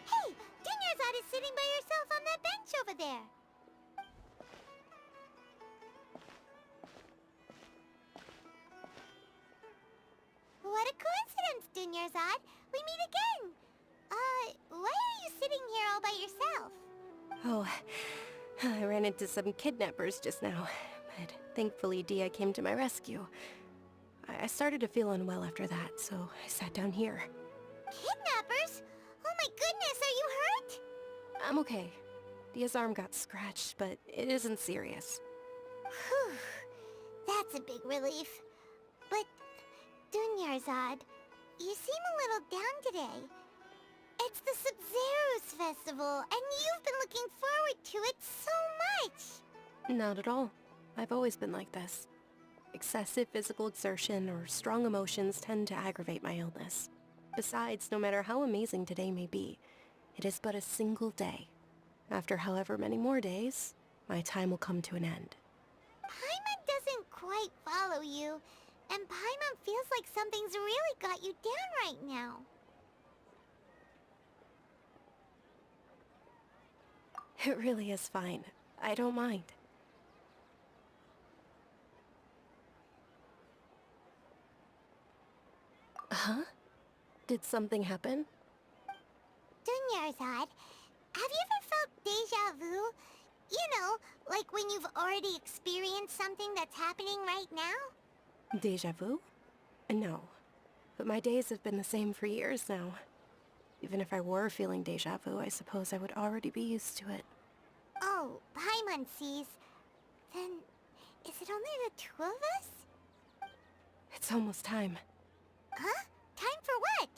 Hey! Dinyarzad is sitting by herself on that bench over there. What a coincidence, Dinyarzad. We meet again. Why are you sitting here all by yourself? Oh, I ran into some kidnappers just now, but thankfully Dia came to my rescue. I started to feel unwell after that, so I sat down here. Kidnappers? Oh my goodness, are you hurt? I'm okay. Dia's arm got scratched, but it isn't serious. Whew. That's a big relief. But, Dunyarzad, you seem a little down today. It's the Sub-Zero's festival, and you've been looking forward to it so much! Not at all. I've always been like this. Excessive physical exertion or strong emotions tend to aggravate my illness. Besides, no matter how amazing today may be, it is but a single day. After however many more days, my time will come to an end. Paimon doesn't quite follow you, and Paimon feels like something's really got you down right now. It really is fine. I don't mind. Huh? Did something happen? Dunyarzad, have you ever felt deja vu? You know, like when you've already experienced something that's happening right now? Deja vu? No. But my days have been the same for years now. Even if I were feeling deja vu, I suppose I would already be used to it. Oh, Paimon sees. Then, is it only the two of us? It's almost time. Huh? Time for what?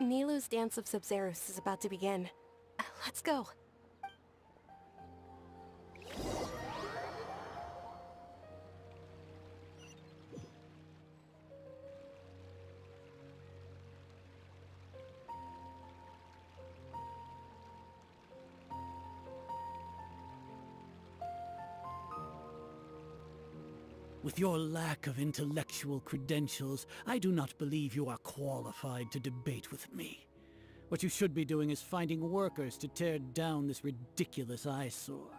Nilou's Dance of Sub-Zeros is about to begin. Let's go. With your lack of intellectual credentials, I do not believe you are qualified to debate with me. What you should be doing is finding workers to tear down this ridiculous eyesore.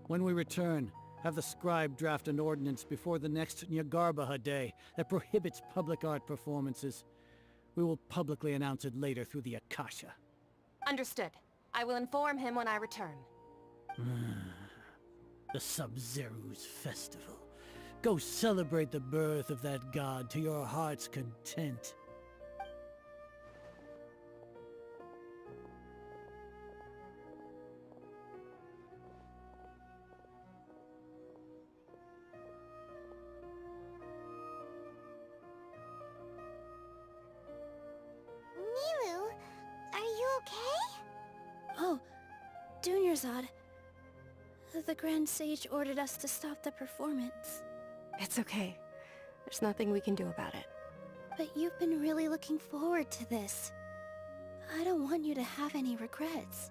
When we return, have the scribe draft an ordinance before the next Nyagarbha Day that prohibits public art performances. We will publicly announce it later through the Akasha. Understood. I will inform him when I return. The Sub-Zeru's festival. Go celebrate the birth of that god to your heart's content. Milu, are you okay? Oh, Dunyarzad. The Grand Sage ordered us to stop the performance. It's okay. There's nothing we can do about it. But you've been really looking forward to this. I don't want you to have any regrets.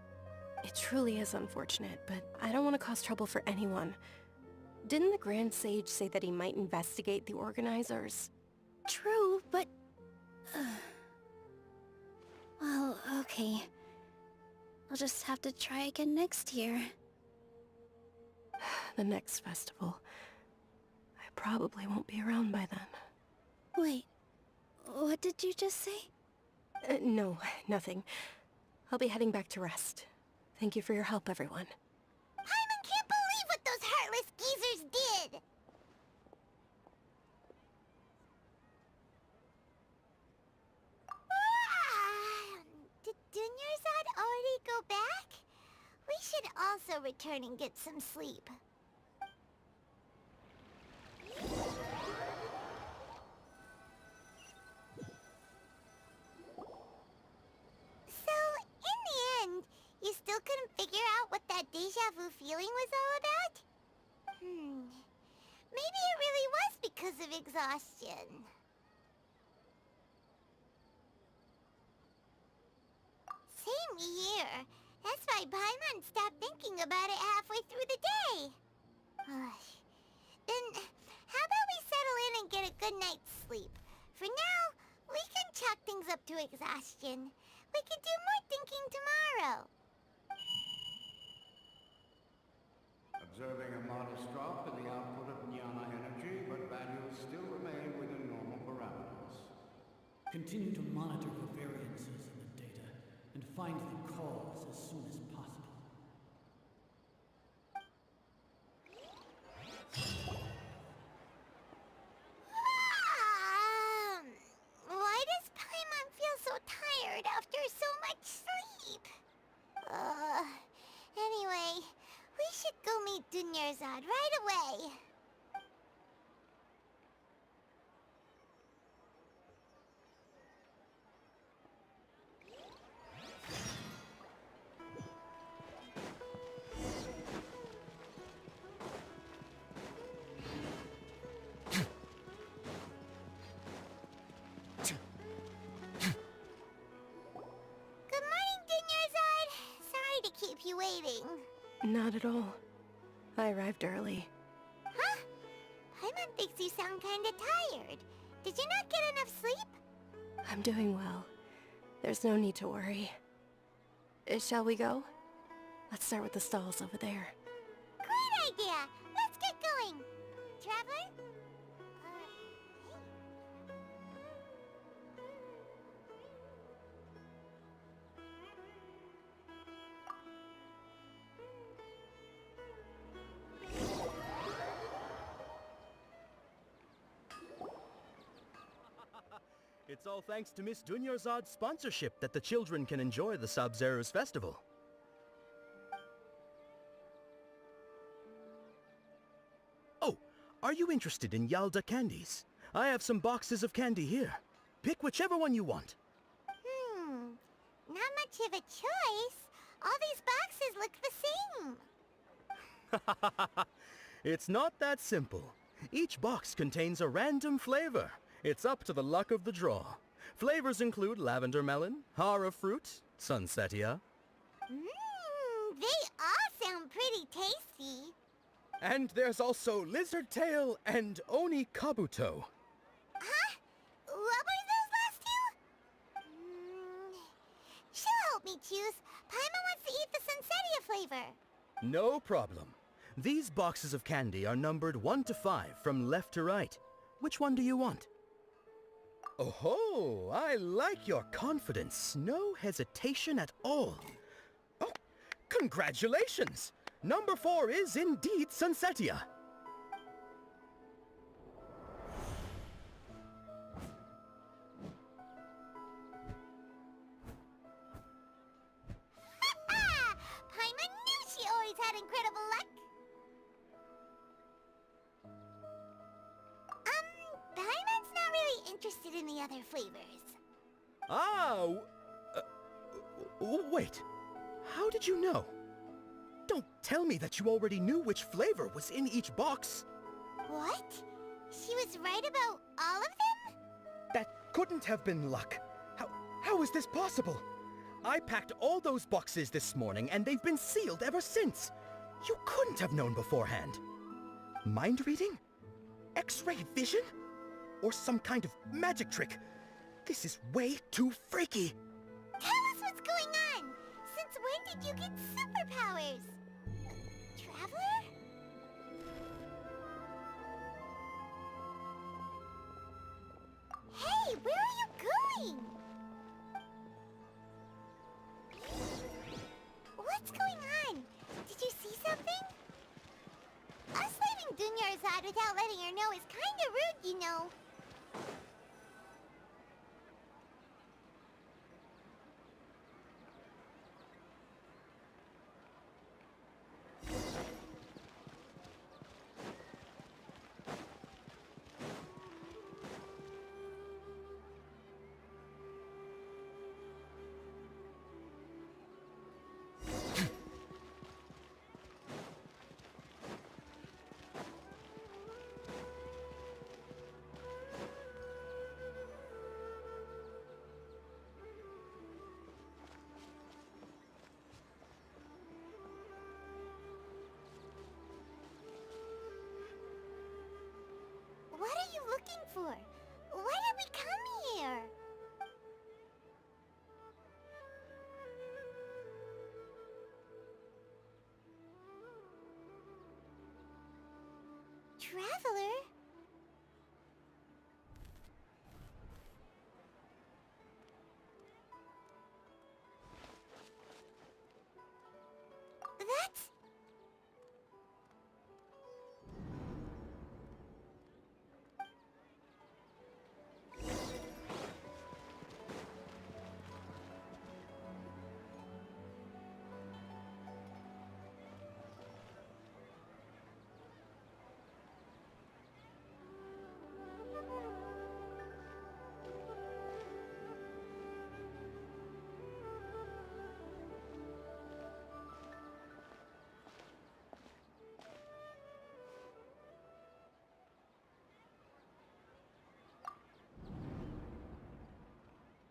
It truly is unfortunate, but I don't want to cause trouble for anyone. Didn't the Grand Sage say that he might investigate the organizers? True, but... Well, okay. I'll just have to try again next year. The next festival. I probably won't be around by then. Wait, what did you just say? No, nothing. I'll be heading back to rest. Thank you for your help, everyone. Paimon can't believe what those heartless geezers did! Did Dunyarzad already go back? We should also return and get some sleep. So, in the end, you still couldn't figure out what that deja vu feeling was all about? Maybe it really was because of exhaustion. Same here. That's why Paimon stopped thinking about it halfway through the day. Then, how about we settle in and get a good night's sleep? For now, we can chalk things up to exhaustion. We can do more thinking tomorrow. Observing a modest drop in the output of Jnana energy, but values still remain within normal parameters. Continue to monitor for variances in the data and find the cause as soon as possible. Why does Paimon feel so tired after so much sleep? Anyway, we should go meet Dunyarzad right away. Good morning, Dunyarzad. Sorry to keep you waiting. Not at all. I arrived early. Huh? Paimon thinks you sound kinda tired. Did you not get enough sleep? I'm doing well. There's no need to worry. Shall we go? Let's start with the stalls over there. Great idea! Let's get going! Traveler? It's all thanks to Miss Dunyarzad's sponsorship that the children can enjoy the Sub-Zeru's festival. Oh, are you interested in Yalda candies? I have some boxes of candy here. Pick whichever one you want. Not much of a choice. All these boxes look the same. It's not that simple. Each box contains a random flavor. It's up to the luck of the draw. Flavors include lavender melon, hara fruit, sunsetia. They all sound pretty tasty. And there's also lizard tail and oni kabuto. Huh? What were those last two? She'll help me choose. Paimon wants to eat the sunsetia flavor. No problem. These boxes of candy are numbered 1 to 5 from left to right. Which one do you want? Oh, I like your confidence. No hesitation at all. Oh, congratulations! Number 4 is indeed Sunsetia. Paimon knew she always had incredible luck. Paimon's not really interested in the other flavors. Ah, wait. How did you know? Don't tell me that you already knew which flavor was in each box. What? She was right about all of them? That couldn't have been luck. How is this possible? I packed all those boxes this morning and they've been sealed ever since. You couldn't have known beforehand. Mind reading? X-ray vision? Or some kind of magic trick? This is way too freaky. Tell us what's going on! Since when did you get superpowers? Traveler? Hey, where are you going? What's going on? Did you see something? Us leaving Dunyarzad without letting her know is kinda rude, you know. What are you looking for? Why did we come here? Traveler? That's...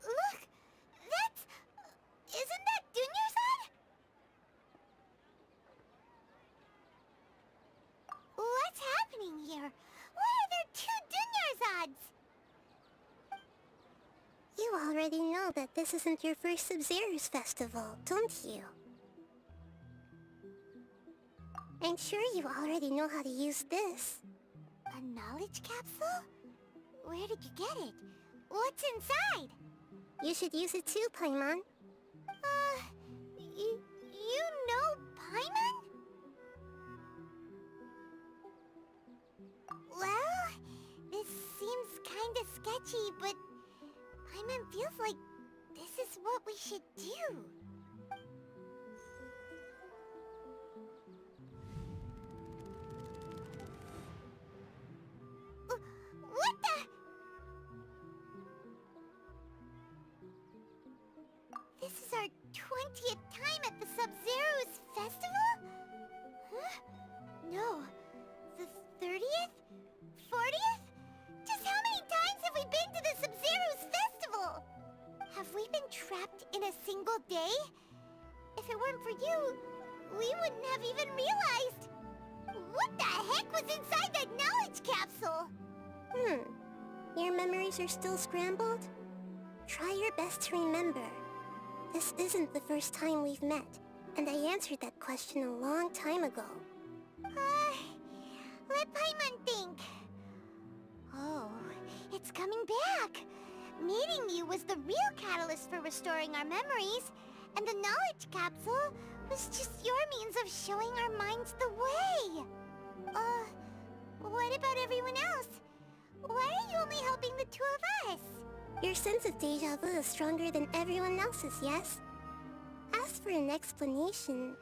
Look! That's... Isn't that Dunyarzad? What's happening here? Why are there 2 Dunyarzads? You already know that this isn't your first Sub-Zero's festival, don't you? I'm sure you already know how to use this. A knowledge capsule? Where did you get it? What's inside? You should use it too, Paimon. You know Paimon? Well, this seems kinda sketchy, but Paimon feels like this is what we should do. What the? This is our 20th time at the Sub-Zero's festival? Huh? No. The 30th? 40th? Just how many times have we been to the Sub-Zero's festival? Have we been trapped in a single day? If it weren't for you, we wouldn't have even realized. What the heck was inside that knowledge capsule? Your memories are still scrambled? Try your best to remember. This isn't the first time we've met, and I answered that question a long time ago. Let Paimon think. Oh, it's coming back. Meeting you was the real catalyst for restoring our memories, and the knowledge capsule was just your means of showing our minds the way. What about everyone else? Why are you only helping the two of us? Your sense of deja vu is stronger than everyone else's, yes? As for an explanation,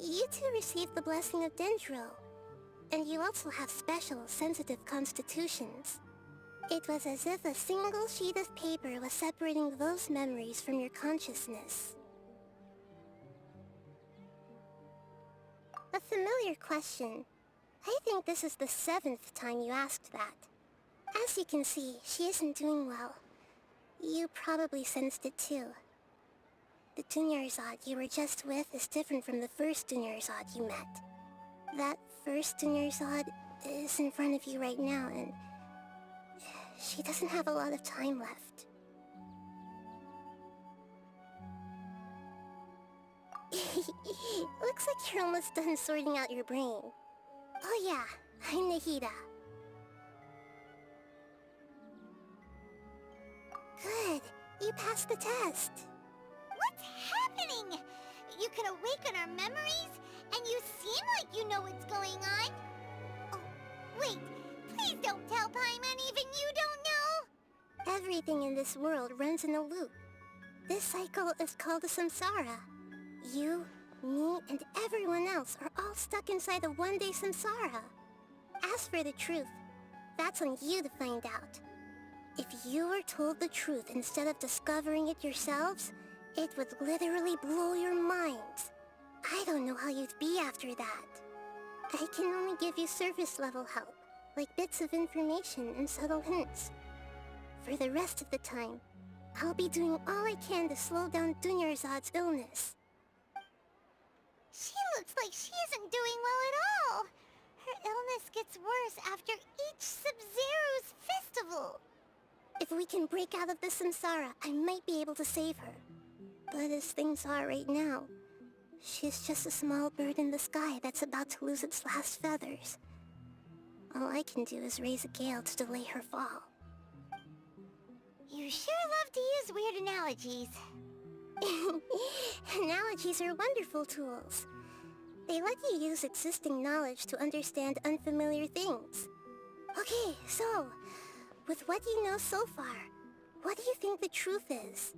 you two received the blessing of Dendro, and you also have special, sensitive constitutions. It was as if a single sheet of paper was separating those memories from your consciousness. A familiar question. I think this is the 7th time you asked that. As you can see, she isn't doing well. You probably sensed it too. The Dunyarzad you were just with is different from the first Dunyarzad you met. That first Dunyarzad is in front of you right now, and she doesn't have a lot of time left. Looks like you're almost done sorting out your brain. Oh yeah, I'm Nahida. Good, you passed the test. What's happening? You can awaken our memories, and you seem like you know what's going on. Oh, wait, please don't tell Paimon even you don't know. Everything in this world runs in a loop. This cycle is called a samsara. You, me, and everyone else are all stuck inside a one-day samsara. As for the truth, that's on you to find out. If you were told the truth instead of discovering it yourselves, it would literally blow your minds. I don't know how you'd be after that. I can only give you surface-level help, like bits of information and subtle hints. For the rest of the time, I'll be doing all I can to slow down Dunyarzad's illness. She looks like she isn't doing well at all. Her illness gets worse after each Sub-Zero's festival. If we can break out of the samsara, I might be able to save her. But as things are right now, she's just a small bird in the sky that's about to lose its last feathers. All I can do is raise a gale to delay her fall. You sure love to use weird analogies. Analogies are wonderful tools. They let you use existing knowledge to understand unfamiliar things. Okay, so, with what you know so far, what do you think the truth is?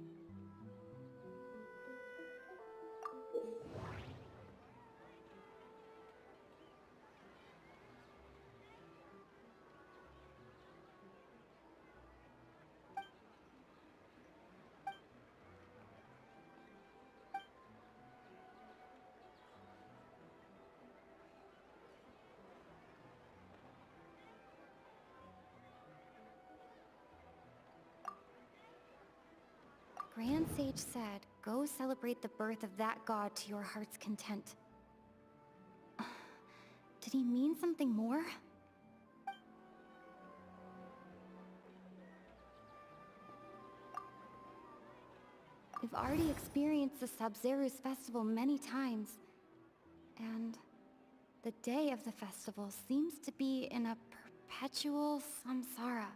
Grand Sage said, go celebrate the birth of that god to your heart's content. Did he mean something more? We've already experienced the Sub-Zero's festival many times, and the day of the festival seems to be in a perpetual samsara.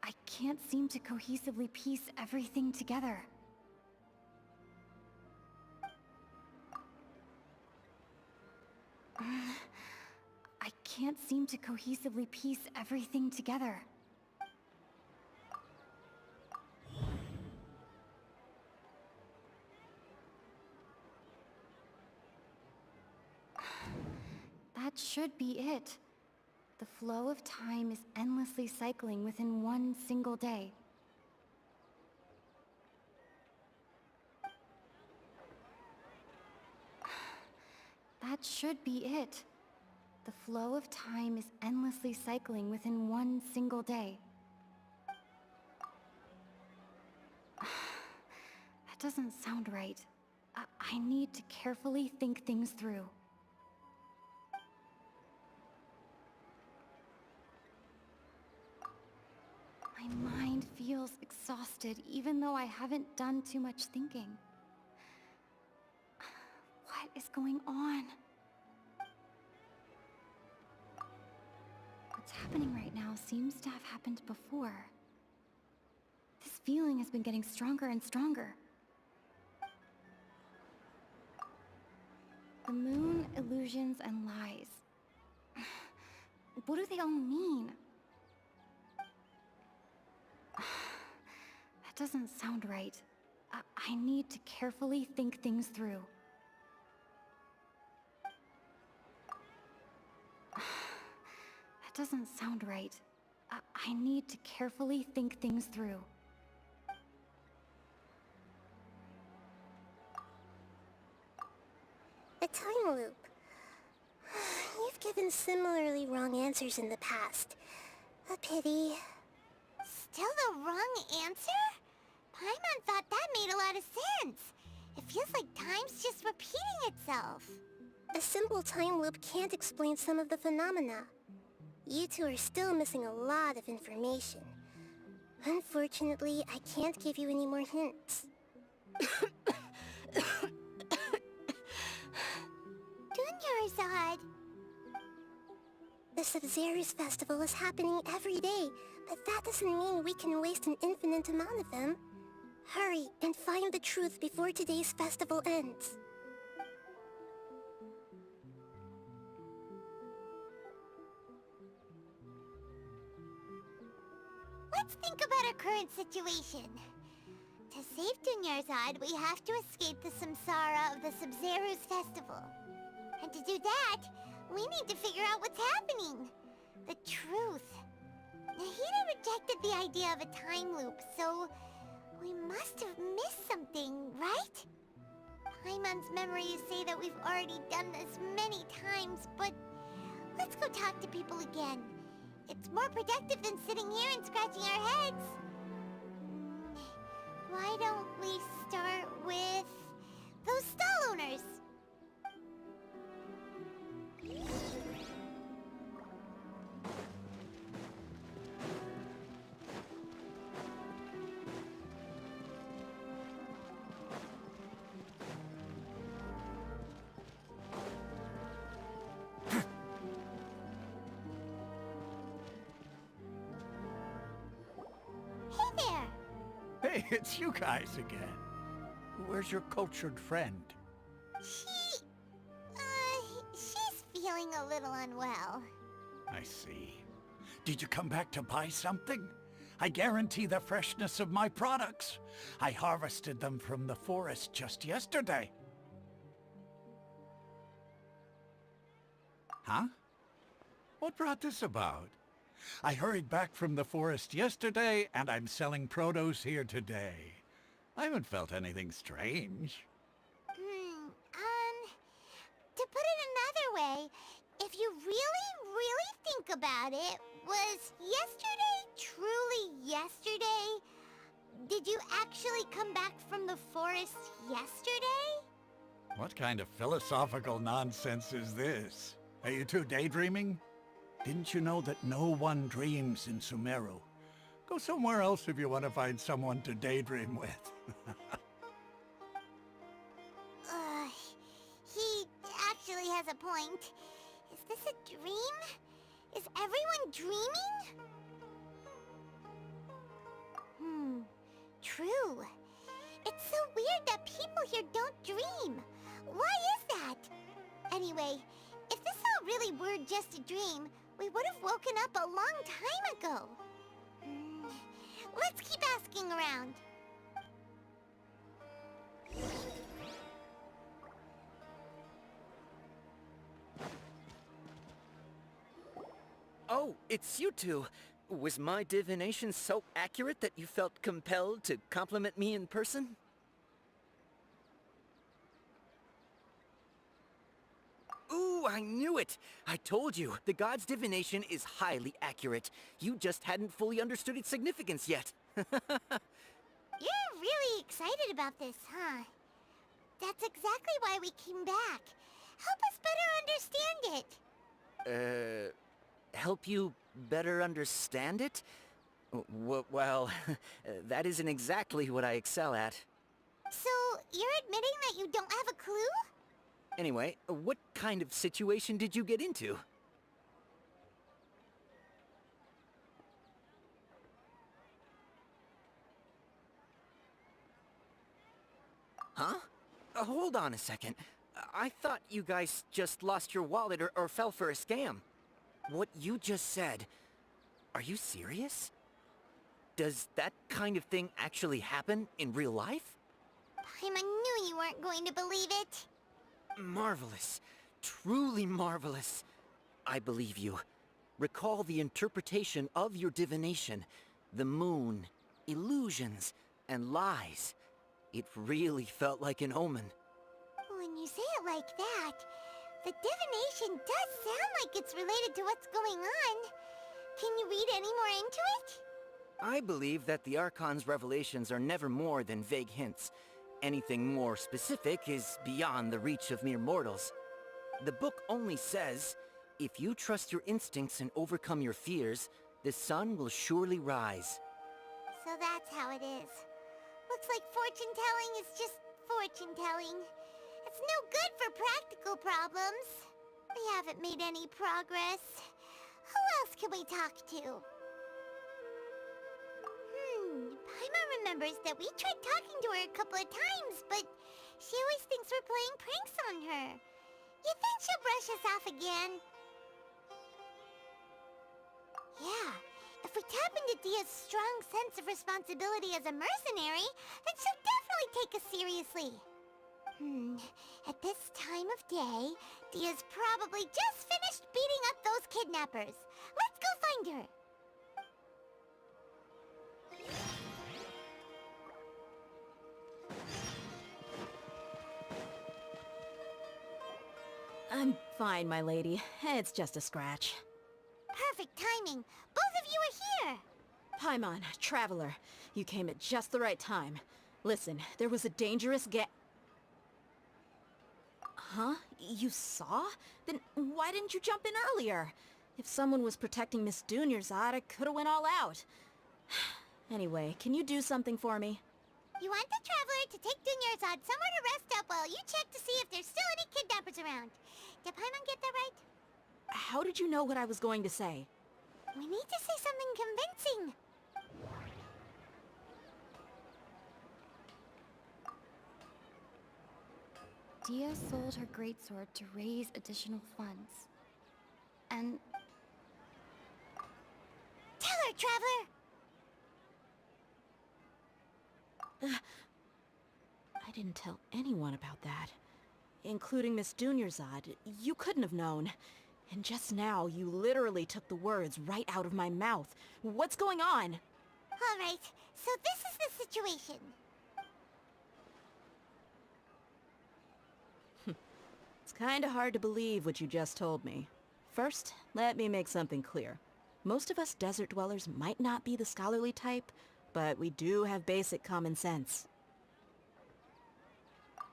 I can't seem to cohesively piece everything together. I can't seem to cohesively piece everything together. That should be it. The flow of time is endlessly cycling within one single day. That should be it. The flow of time is endlessly cycling within one single day. That doesn't sound right. I need to carefully think things through. My mind feels exhausted, even though I haven't done too much thinking. What is going on? What's happening right now seems to have happened before. This feeling has been getting stronger and stronger. The moon, illusions, and lies. What do they all mean? That doesn't sound right. I need to carefully think things through. That doesn't sound right. I need to carefully think things through. A time loop. You've given similarly wrong answers in the past. A pity. Still the wrong answer? Paimon thought that made a lot of sense. It feels like time's just repeating itself. A simple time loop can't explain some of the phenomena. You two are still missing a lot of information. Unfortunately, I can't give you any more hints. Dunyarzad. The Sub-Zero's festival is happening every day, but that doesn't mean we can waste an infinite amount of them. Hurry and find the truth before today's festival ends. Let's think about our current situation. To save Dunyarzad, we have to escape the samsara of the Sub-Zero's festival. And to do that, we need to figure out what's happening. The truth. Nahida rejected the idea of a time loop, so we must have missed something, right? Paimon's memories say that we've already done this many times, but let's go talk to people again. It's more productive than sitting here and scratching our heads. Why don't we start with those stall owners? Hey, it's you guys again. Where's your cultured friend? She's feeling a little unwell. I see. Did you come back to buy something? I guarantee the freshness of my products. I harvested them from the forest just yesterday. Huh? What brought this about? I hurried back from the forest yesterday, and I'm selling produce here today. I haven't felt anything strange. To put it another way, if you really think about it, was yesterday truly yesterday? Did you actually come back from the forest yesterday? What kind of philosophical nonsense is this? Are you two daydreaming? Didn't you know that no one dreams in Sumeru? Go somewhere else if you want to find someone to daydream with. He actually has a point. Is this a dream? Is everyone dreaming? True. It's so weird that people here don't dream. Why is that? Anyway, if this all really were just a dream, we would have woken up a long time ago. Let's keep asking around. Oh, it's you two. Was my divination so accurate that you felt compelled to compliment me in person? Ooh, I knew it! I told you, the god's divination is highly accurate. You just hadn't fully understood its significance yet. You're really excited about this, huh? That's exactly why we came back. Help us better understand it. Help you better understand it? Well, that isn't exactly what I excel at. So, you're admitting that you don't have a clue? Anyway, what kind of situation did you get into? Huh? Hold on a second. I thought you guys just lost your wallet or fell for a scam. What you just said, are you serious? Does that kind of thing actually happen in real life? Paimon knew you weren't going to believe it. Marvelous. Truly marvelous. I believe you. Recall the interpretation of your divination. The moon, illusions, and lies. It really felt like an omen. When you say it like that, the divination does sound like it's related to what's going on. Can you read any more into it? I believe that the Archon's revelations are never more than vague hints. Anything more specific is beyond the reach of mere mortals. The book only says, if you trust your instincts and overcome your fears, the sun will surely rise. So that's how it is. Looks like fortune-telling is just fortune-telling. It's no good for practical problems. We haven't made any progress. Who else can we talk to? Paimon remembers that we tried talking to her a couple of times, but she always thinks we're playing pranks on her. You think she'll brush us off again? Yeah, if we tap into Dia's strong sense of responsibility as a mercenary, then she'll definitely take us seriously. At this time of day, Dia's probably just finished beating up those kidnappers. Let's go find her. I'm fine, my lady. It's just a scratch. Perfect timing. Both of you are here. Paimon, Traveler, you came at just the right time. Listen, there was a dangerous Huh? You saw? Then why didn't you jump in earlier? If someone was protecting Miss Dunyarzad, I could've went all out. Anyway, can you do something for me? You want the Traveler to take Dunyarzad somewhere to rest up while you check to see if there's still any kidnappers around. Did Paimon get that right? How did you know what I was going to say? We need to say something convincing. Dia sold her greatsword to raise additional funds. And... Tell her, Traveler! I didn't tell anyone about that. Including Miss Dunyarzad. You couldn't have known. And just now, you literally took the words right out of my mouth. What's going on? All right, so this is the situation. It's kinda hard to believe what you just told me. First, let me make something clear. Most of us desert dwellers might not be the scholarly type, but we do have basic common sense.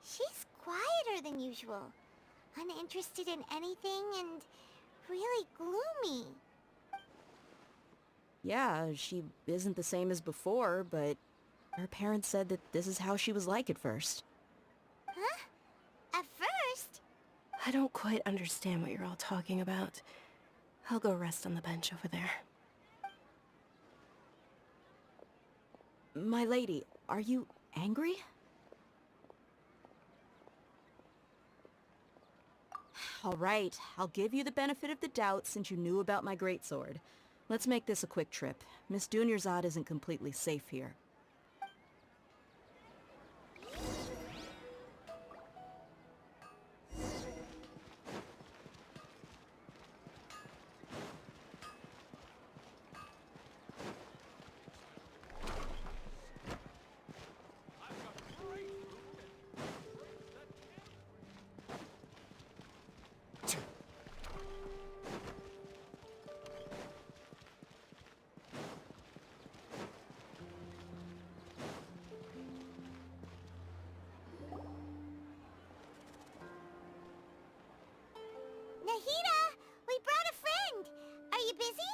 She's quieter than usual. Uninterested in anything and really gloomy. Yeah, she isn't the same as before, but her parents said that this is how she was like at first. Huh? At first? I don't quite understand what you're all talking about. I'll go rest on the bench over there. My lady, are you angry? All right, I'll give you the benefit of the doubt since you knew about my greatsword. Let's make this a quick trip. Miss Dunyarzad isn't completely safe here. Nahida! We brought a friend! Are you busy?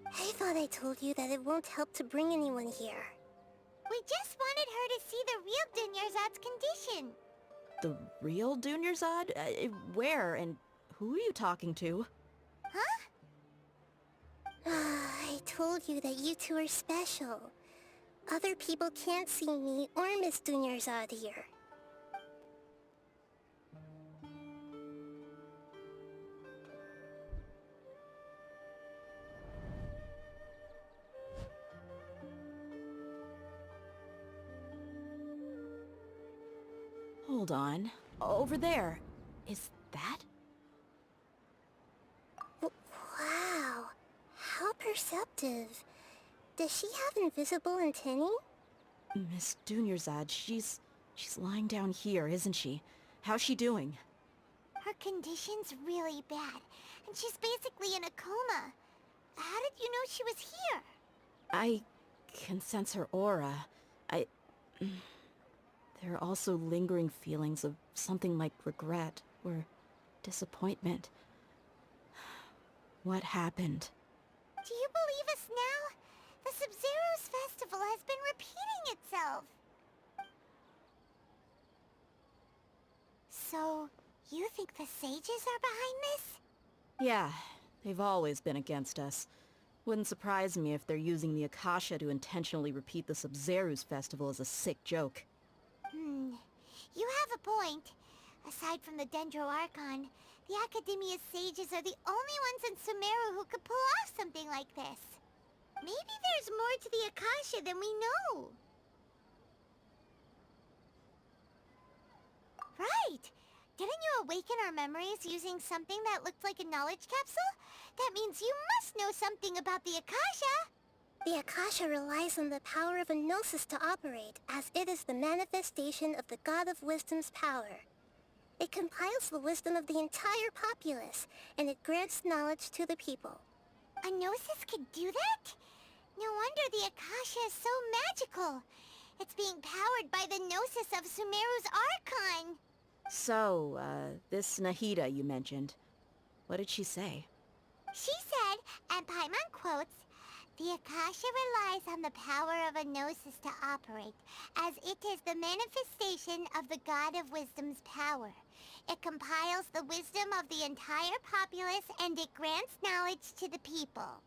I thought I told you that it won't help to bring anyone here. We just wanted her to see the real Dunyarzad's condition. The real Dunyarzad? Where and who are you talking to? Huh? I told you that you two are special. Other people can't see me or Miss Dunyarzad here. Hold on. Over there. Is that? Wow. How perceptive. Does she have invisible antennae? Miss Dunyarzad, she's lying down here, isn't she? How's she doing? Her condition's really bad, and she's basically in a coma. How did you know she was here? I can sense her aura. There are also lingering feelings of something like regret or disappointment. What happened? Do you believe us now? The Sub-Zero's festival has been repeating itself. So, you think the sages are behind this? Yeah, they've always been against us. Wouldn't surprise me if they're using the Akasha to intentionally repeat the Sub-Zero's festival as a sick joke. You have a point. Aside from the Dendro Archon, the Academia's sages are the only ones in Sumeru who could pull off something like this. Maybe there's more to the Akasha than we know. Right! Didn't you awaken our memories using something that looked like a knowledge capsule? That means you must know something about the Akasha! The Akasha relies on the power of a gnosis to operate, as it is the manifestation of the God of Wisdom's power. It compiles the wisdom of the entire populace, and it grants knowledge to the people. A gnosis could do that? No wonder the Akasha is so magical. It's being powered by the gnosis of Sumeru's Archon. So, this Nahida you mentioned, what did she say? She said, and Paimon quotes, "The Akasha relies on the power of a gnosis to operate, as it is the manifestation of the God of Wisdom's power. It compiles the wisdom of the entire populace and it grants knowledge to the people."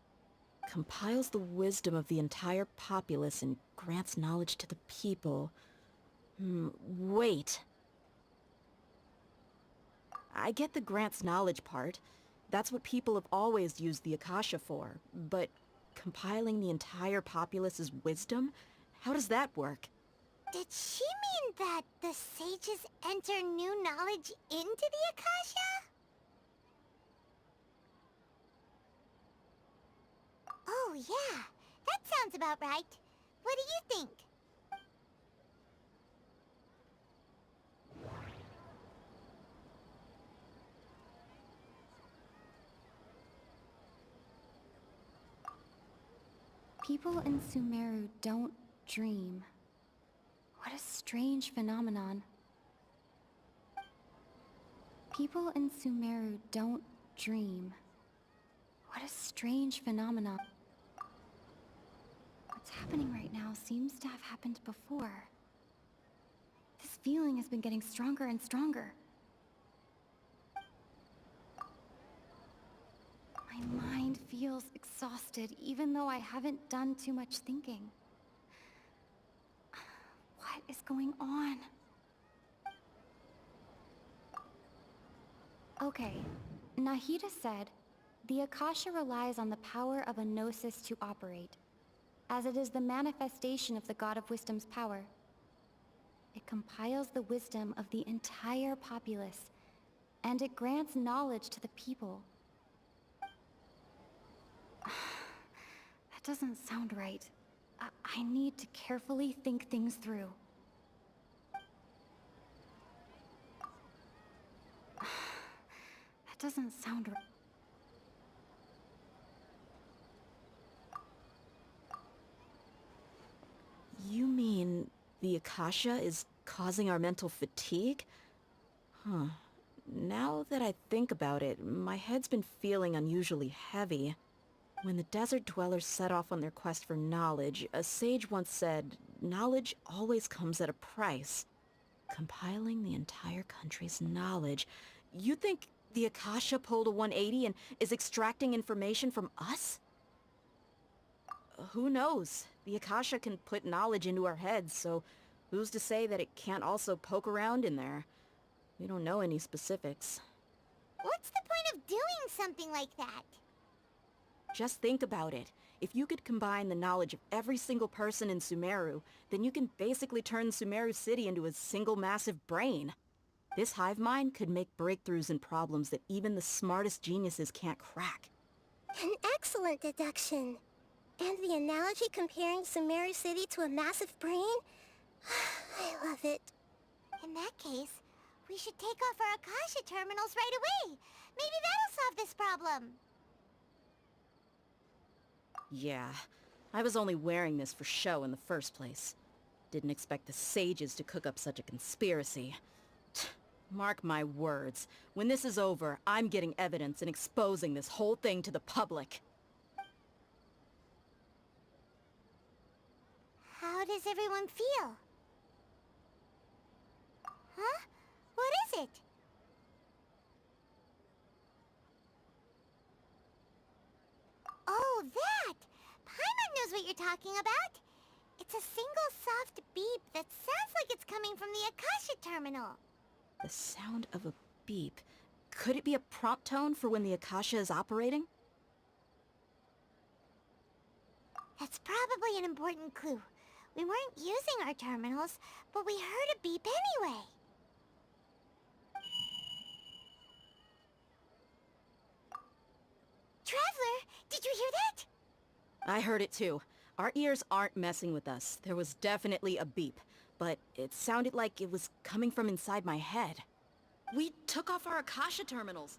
Compiles the wisdom of the entire populace and grants knowledge to the people. Wait. I get the grants knowledge part. That's what people have always used the Akasha for. But compiling the entire populace's wisdom? How does that work? Did she mean that the sages enter new knowledge into the Akasha? Oh yeah, that sounds about right. What do you think? People in Sumeru don't dream. What a strange phenomenon. People in Sumeru don't dream. What a strange phenomenon. What's happening right now seems to have happened before. This feeling has been getting stronger and stronger. My mind feels exhausted, even though I haven't done too much thinking. What is going on? Okay, Nahida said, the Akasha relies on the power of a gnosis to operate, as it is the manifestation of the God of Wisdom's power. It compiles the wisdom of the entire populace, and it grants knowledge to the people. That doesn't sound right. I need to carefully think things through. That doesn't sound right. You mean the Akasha is causing our mental fatigue? Huh. Now that I think about it, my head's been feeling unusually heavy. When the desert dwellers set off on their quest for knowledge, a sage once said, knowledge always comes at a price. Compiling the entire country's knowledge. You think the Akasha pulled a 180 and is extracting information from us? Who knows? The Akasha can put knowledge into our heads, so who's to say that it can't also poke around in there? We don't know any specifics. What's the point of doing something like that? Just think about it. If you could combine the knowledge of every single person in Sumeru, then you can basically turn Sumeru City into a single massive brain. This hive mind could make breakthroughs in problems that even the smartest geniuses can't crack. An excellent deduction. And the analogy comparing Sumeru City to a massive brain? I love it. In that case, we should take off our Akasha terminals right away. Maybe that'll solve this problem. Yeah, I was only wearing this for show in the first place. Didn't expect the sages to cook up such a conspiracy. Mark my words, when this is over, I'm getting evidence and exposing this whole thing to the public. How does everyone feel? Huh? What is it? Oh, that! Paimon knows what you're talking about. It's a single soft beep that sounds like it's coming from the Akasha terminal. The sound of a beep. Could it be a prompt tone for when the Akasha is operating? That's probably an important clue. We weren't using our terminals, but we heard a beep anyway. Traveler, did you hear that? I heard it too. Our ears aren't messing with us. There was definitely a beep, but it sounded like it was coming from inside my head. We took off our Akasha terminals.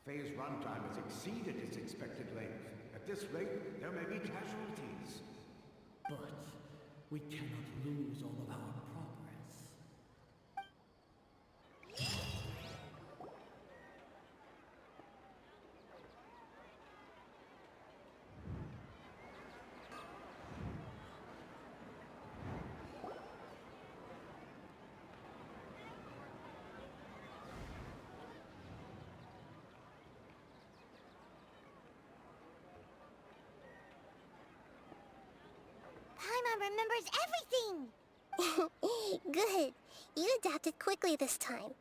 Phase runtime has exceeded its expected length. At this rate, there may be casualties. But we cannot lose all of our progress. Paimon remembers everything! Good. You adapted quickly this time.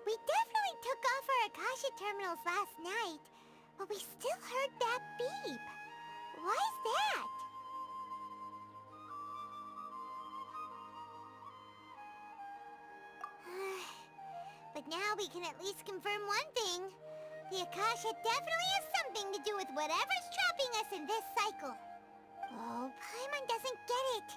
We definitely took off our Akasha terminals last night, but we still heard that beep. Why is that? But now we can at least confirm one thing. The Akasha definitely has something to do with whatever's trapping us in this cycle. Oh, Paimon doesn't get it.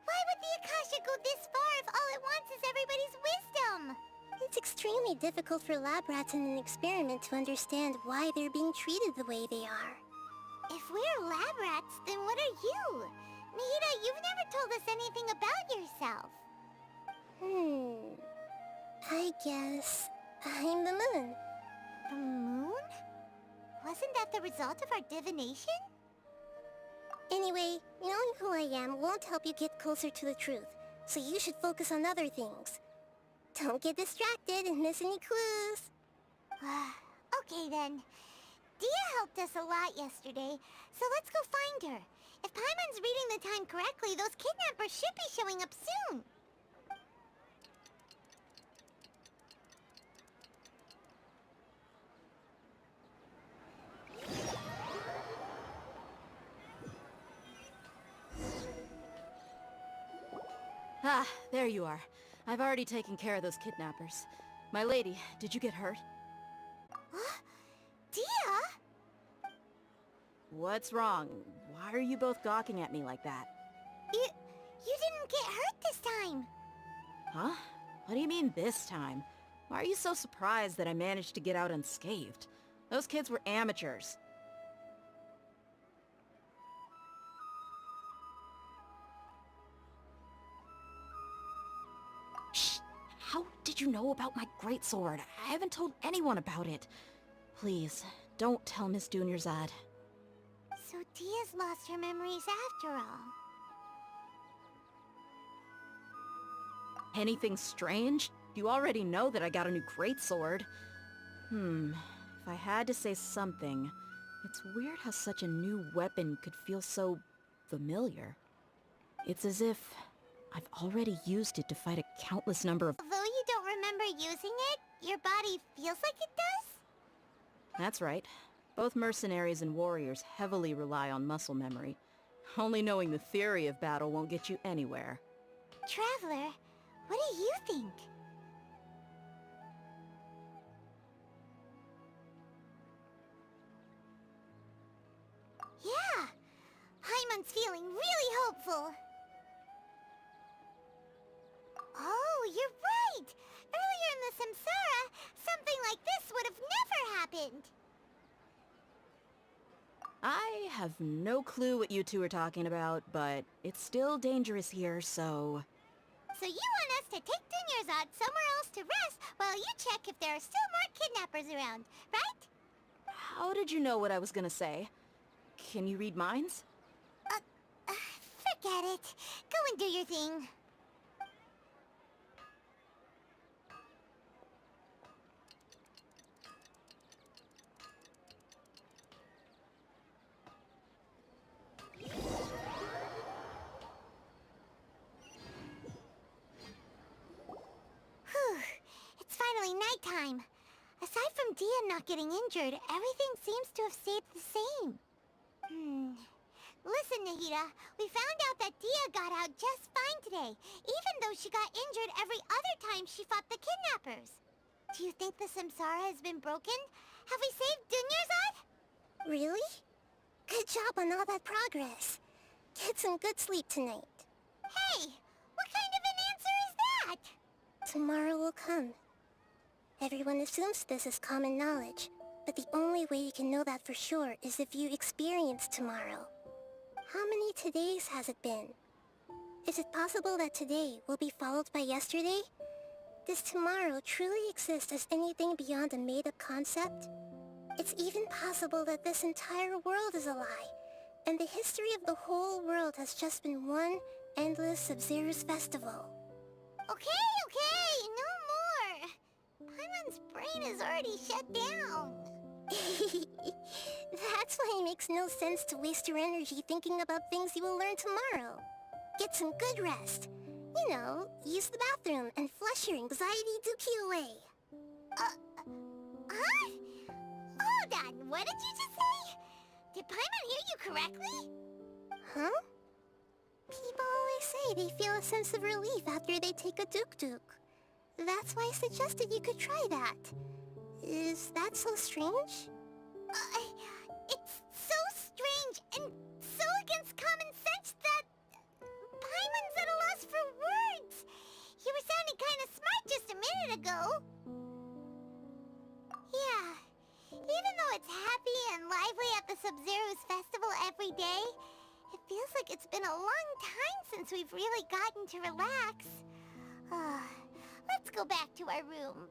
Why would the Akasha go this far if all it wants is everybody's wisdom? It's extremely difficult for lab rats in an experiment to understand why they're being treated the way they are. If we're lab rats, then what are you? Nihida, you've never told us anything about yourself. I guess I'm the moon. The moon? Wasn't that the result of our divination? Anyway, knowing who I am won't help you get closer to the truth, so you should focus on other things. Don't get distracted and miss any clues. Okay then. Dia helped us a lot yesterday, so let's go find her. If Paimon's reading the time correctly, those kidnappers should be showing up soon. Ah, there you are. I've already taken care of those kidnappers. My lady, did you get hurt? Dia? What's wrong? Why are you both gawking at me like that? You didn't get hurt this time. Huh? What do you mean this time? Why are you so surprised that I managed to get out unscathed? Those kids were amateurs. Shh! How did you know about my greatsword? I haven't told anyone about it. Please, don't tell Miss Dunyarzad. So Dia's lost her memories after all. Anything strange? You already know that I got a new greatsword. If I had to say something, it's weird how such a new weapon could feel so familiar. It's as if I've already used it to fight a countless number of... Although you don't remember using it, your body feels like it does? That's right. Both mercenaries and warriors heavily rely on muscle memory. Only knowing the theory of battle won't get you anywhere. Traveler, what do you think? Yeah, Paimon's feeling really hopeful. Oh, you're right! Earlier in the Samsara, something like this would have never happened. I have no clue what you two are talking about, but it's still dangerous here, so... So you want us to take Dunyarzad somewhere else to rest while you check if there are still more kidnappers around, right? How did you know what I was gonna say? Can you read minds? Forget it. Go and do your thing. Whew. It's finally nighttime. Aside from Dia not getting injured, everything seems to have stayed the same. Listen, Nahida, we found out that Dia got out just fine today, even though she got injured every other time she fought the kidnappers. Do you think the Samsara has been broken? Have we saved Dunyarzad? Really? Good job on all that progress. Get some good sleep tonight. Hey, what kind of an answer is that? Tomorrow will come. Everyone assumes this is common knowledge, but the only way you can know that for sure is if you experience tomorrow. How many todays has it been? Is it possible that today will be followed by yesterday? Does tomorrow truly exist as anything beyond a made-up concept? It's even possible that this entire world is a lie, and the history of the whole world has just been one endless Sub-Zero's festival. Okay, no more. Paimon's brain is already shut down. That's why it makes no sense to waste your energy thinking about things you will learn tomorrow. Get some good rest. You know, use the bathroom and flush your anxiety dookie away. Huh? Hold on, what did you just say? Did Paimon hear you correctly? Huh? People always say they feel a sense of relief after they take a duk-duk. That's why I suggested you could try that. Is that so strange? It's so strange and so against common sense that... Paimon's at a loss for words. You were sounding kind of smart just a minute ago. Yeah, even though it's happy and lively at the Sub-Zero's festival every day, it feels like it's been a long time since we've really gotten to relax. Let's go back to our room.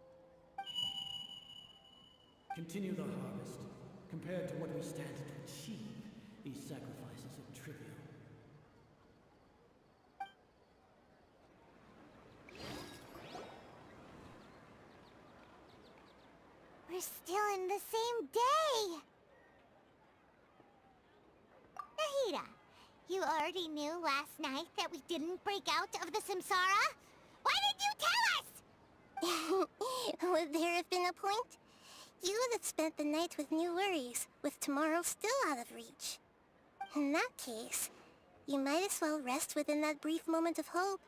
Continue the harvest. Compared to what we stand to achieve, these sacrifices are trivial. We're still in the same day! Nahida, you already knew last night that we didn't break out of the Samsara? Why did you tell us? Would there have been a point? You would have spent the night with new worries, with tomorrow still out of reach. In that case, you might as well rest within that brief moment of hope.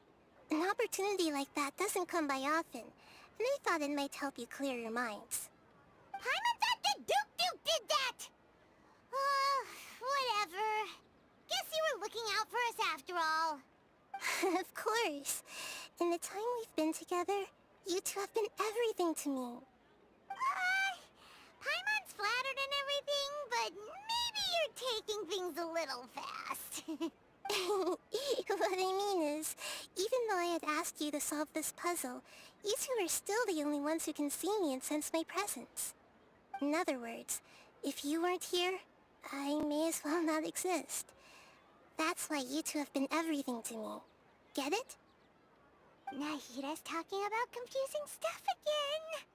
An opportunity like that doesn't come by often, and I thought it might help you clear your minds. Paimon thought the Duke did that! Whatever. Guess you were looking out for us after all. Of course. In the time we've been together, you two have been everything to me. Paimon's flattered and everything, but maybe you're taking things a little fast. What I mean is, even though I had asked you to solve this puzzle, you two are still the only ones who can see me and sense my presence. In other words, if you weren't here, I may as well not exist. That's why you two have been everything to me. Get it? Nahida's talking about confusing stuff again.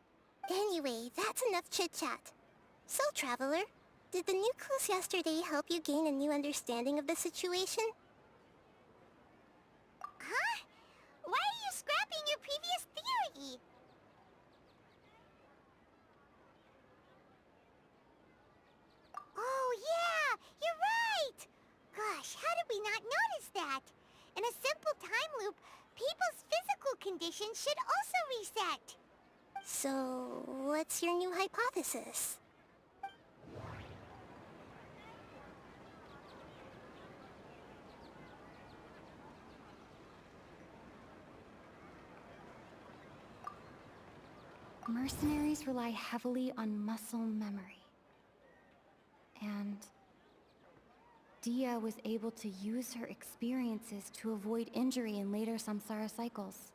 Anyway, that's enough chit-chat. So, Traveler, did the new clues yesterday help you gain a new understanding of the situation? Huh? that. In a simple time loop, people's physical conditions should also reset. So, what's your new hypothesis? Mercenaries rely heavily on muscle memory. And Dia was able to use her experiences to avoid injury in later samsara cycles.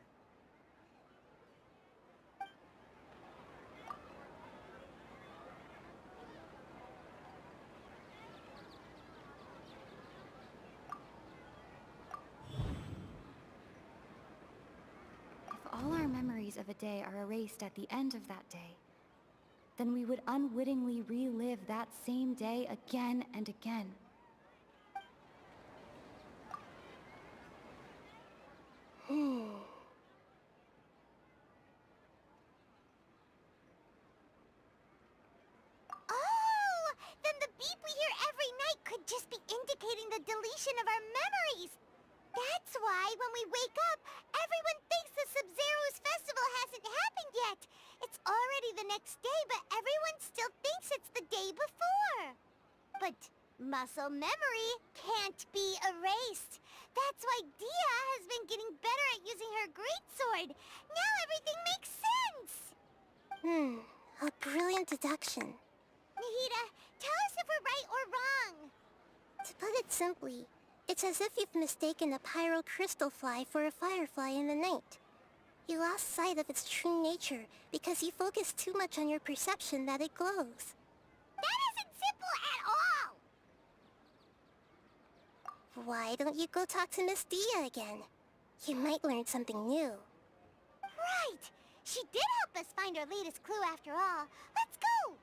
All our memories of a day are erased at the end of that day, then we would unwittingly relive that same day again and again. Oh! Then the beep we hear every night could just be indicating the deletion of our memories! That's why, when we wake up, everyone thinks the Sub-Zero's festival hasn't happened yet. It's already the next day, but everyone still thinks it's the day before. But muscle memory can't be erased. That's why Dia has been getting better at using her greatsword. Now everything makes sense. A brilliant deduction. Nahida, tell us if we're right or wrong. To put it simply, it's as if you've mistaken a pyro crystal fly for a firefly in the night. You lost sight of its true nature because you focused too much on your perception that it glows. That isn't simple at all! Why don't you go talk to Miss Dia again? You might learn something new. Right! She did help us find our latest clue after all. Let's go!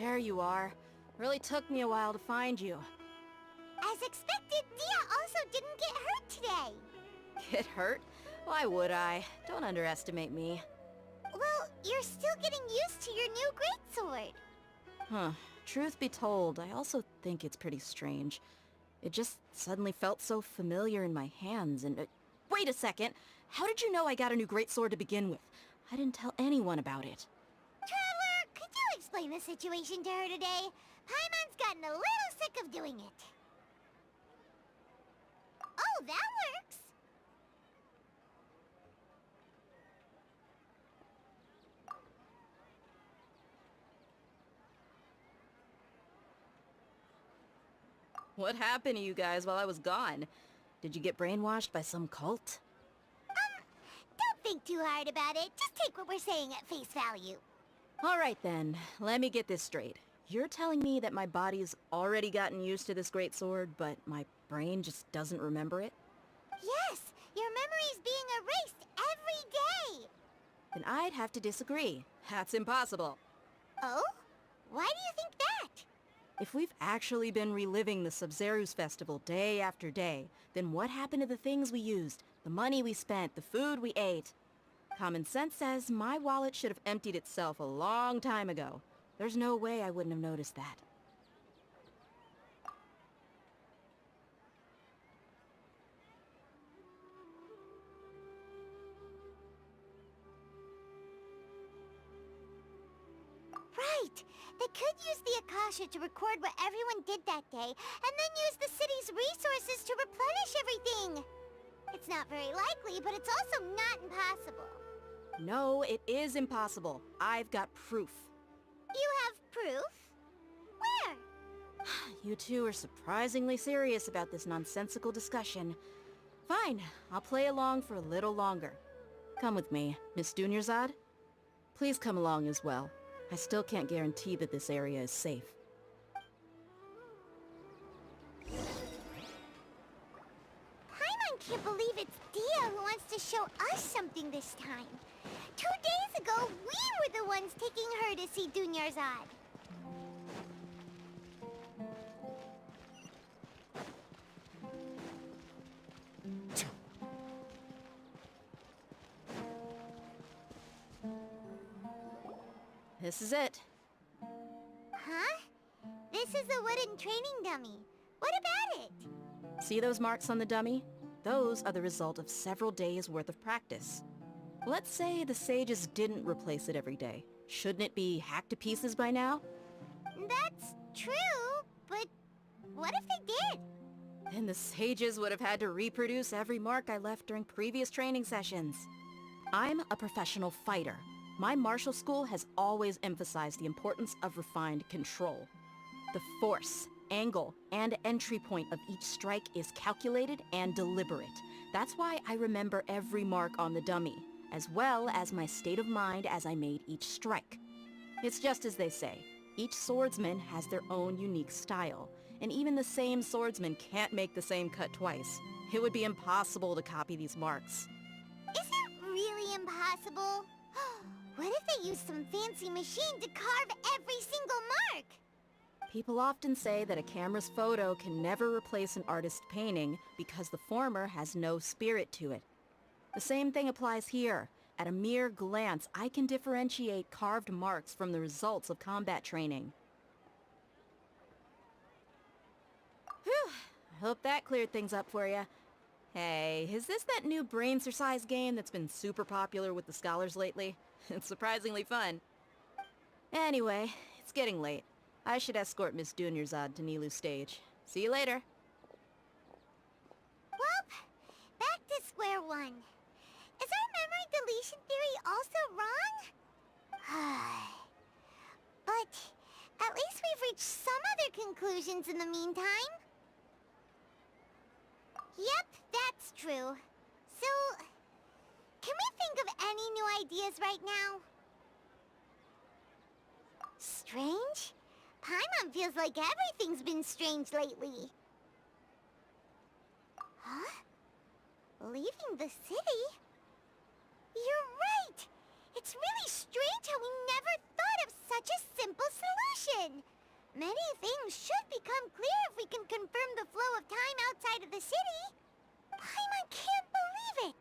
There you are. Really took me a while to find you. As expected, Dia also didn't get hurt today. Get hurt? Why would I? Don't underestimate me. Well, you're still getting used to your new greatsword. Huh. Truth be told, I also think it's pretty strange. It just suddenly felt so familiar in my hands and... wait a second! How did you know I got a new greatsword to begin with? I didn't tell anyone about it. Traveler, could you explain the situation to her today? Paimon's gotten a little sick of doing it. Oh, that works! What happened to you guys while I was gone? Did you get brainwashed by some cult? Don't think too hard about it. Just take what we're saying at face value. Alright then, let me get this straight. You're telling me that my body's already gotten used to this greatsword, but my brain just doesn't remember it? Yes, your memory's being erased every day. Then I'd have to disagree. That's impossible. Oh? Why do you think that? If we've actually been reliving the Sub-Zeru's festival day after day, then what happened to the things we used, the money we spent, the food we ate? Common sense says my wallet should have emptied itself a long time ago. There's no way I wouldn't have noticed that. Right! They could use the Akasha to record what everyone did that day, and then use the city's resources to replenish everything! It's not very likely, but it's also not impossible. No, it is impossible. I've got proof. You have proof? Where? You two are surprisingly serious about this nonsensical discussion. Fine, I'll play along for a little longer. Come with me, Miss Dunyarzad. Please come along as well. I still can't guarantee that this area is safe. Paimon can't believe it's Dia who wants to show us something this time. 2 days ago, we were the ones taking her to see Dunyarzad. This is it. Huh? This is a wooden training dummy. What about it? See those marks on the dummy? Those are the result of several days' worth of practice. Let's say the sages didn't replace it every day. Shouldn't it be hacked to pieces by now? That's true, but what if they did? Then the sages would have had to reproduce every mark I left during previous training sessions. I'm a professional fighter. My martial school has always emphasized the importance of refined control. The force, angle, and entry point of each strike is calculated and deliberate. That's why I remember every mark on the dummy, as well as my state of mind as I made each strike. It's just as they say, each swordsman has their own unique style, and even the same swordsman can't make the same cut twice. It would be impossible to copy these marks. Is it really impossible? What if they used some fancy machine to carve every single mark? People often say that a camera's photo can never replace an artist's painting because the former has no spirit to it. The same thing applies here. At a mere glance, I can differentiate carved marks from the results of combat training. Whew, I hope that cleared things up for you. Hey, is this that new brain exercise game that's been super popular with the scholars lately? It's surprisingly fun. Anyway, it's getting late. I should escort Miss Dunyarzad to Nilu's stage. See you later. Well, back to square one. Is our memory deletion theory also wrong? But at least we've reached some other conclusions in the meantime. Yep, that's true. So, can we think of any new ideas right now? Strange? Paimon feels like everything's been strange lately. Huh? Leaving the city? You're right! It's really strange how we never thought of such a simple solution! Many things should become clear if we can confirm the flow of time outside of the city. Paimon can't believe it!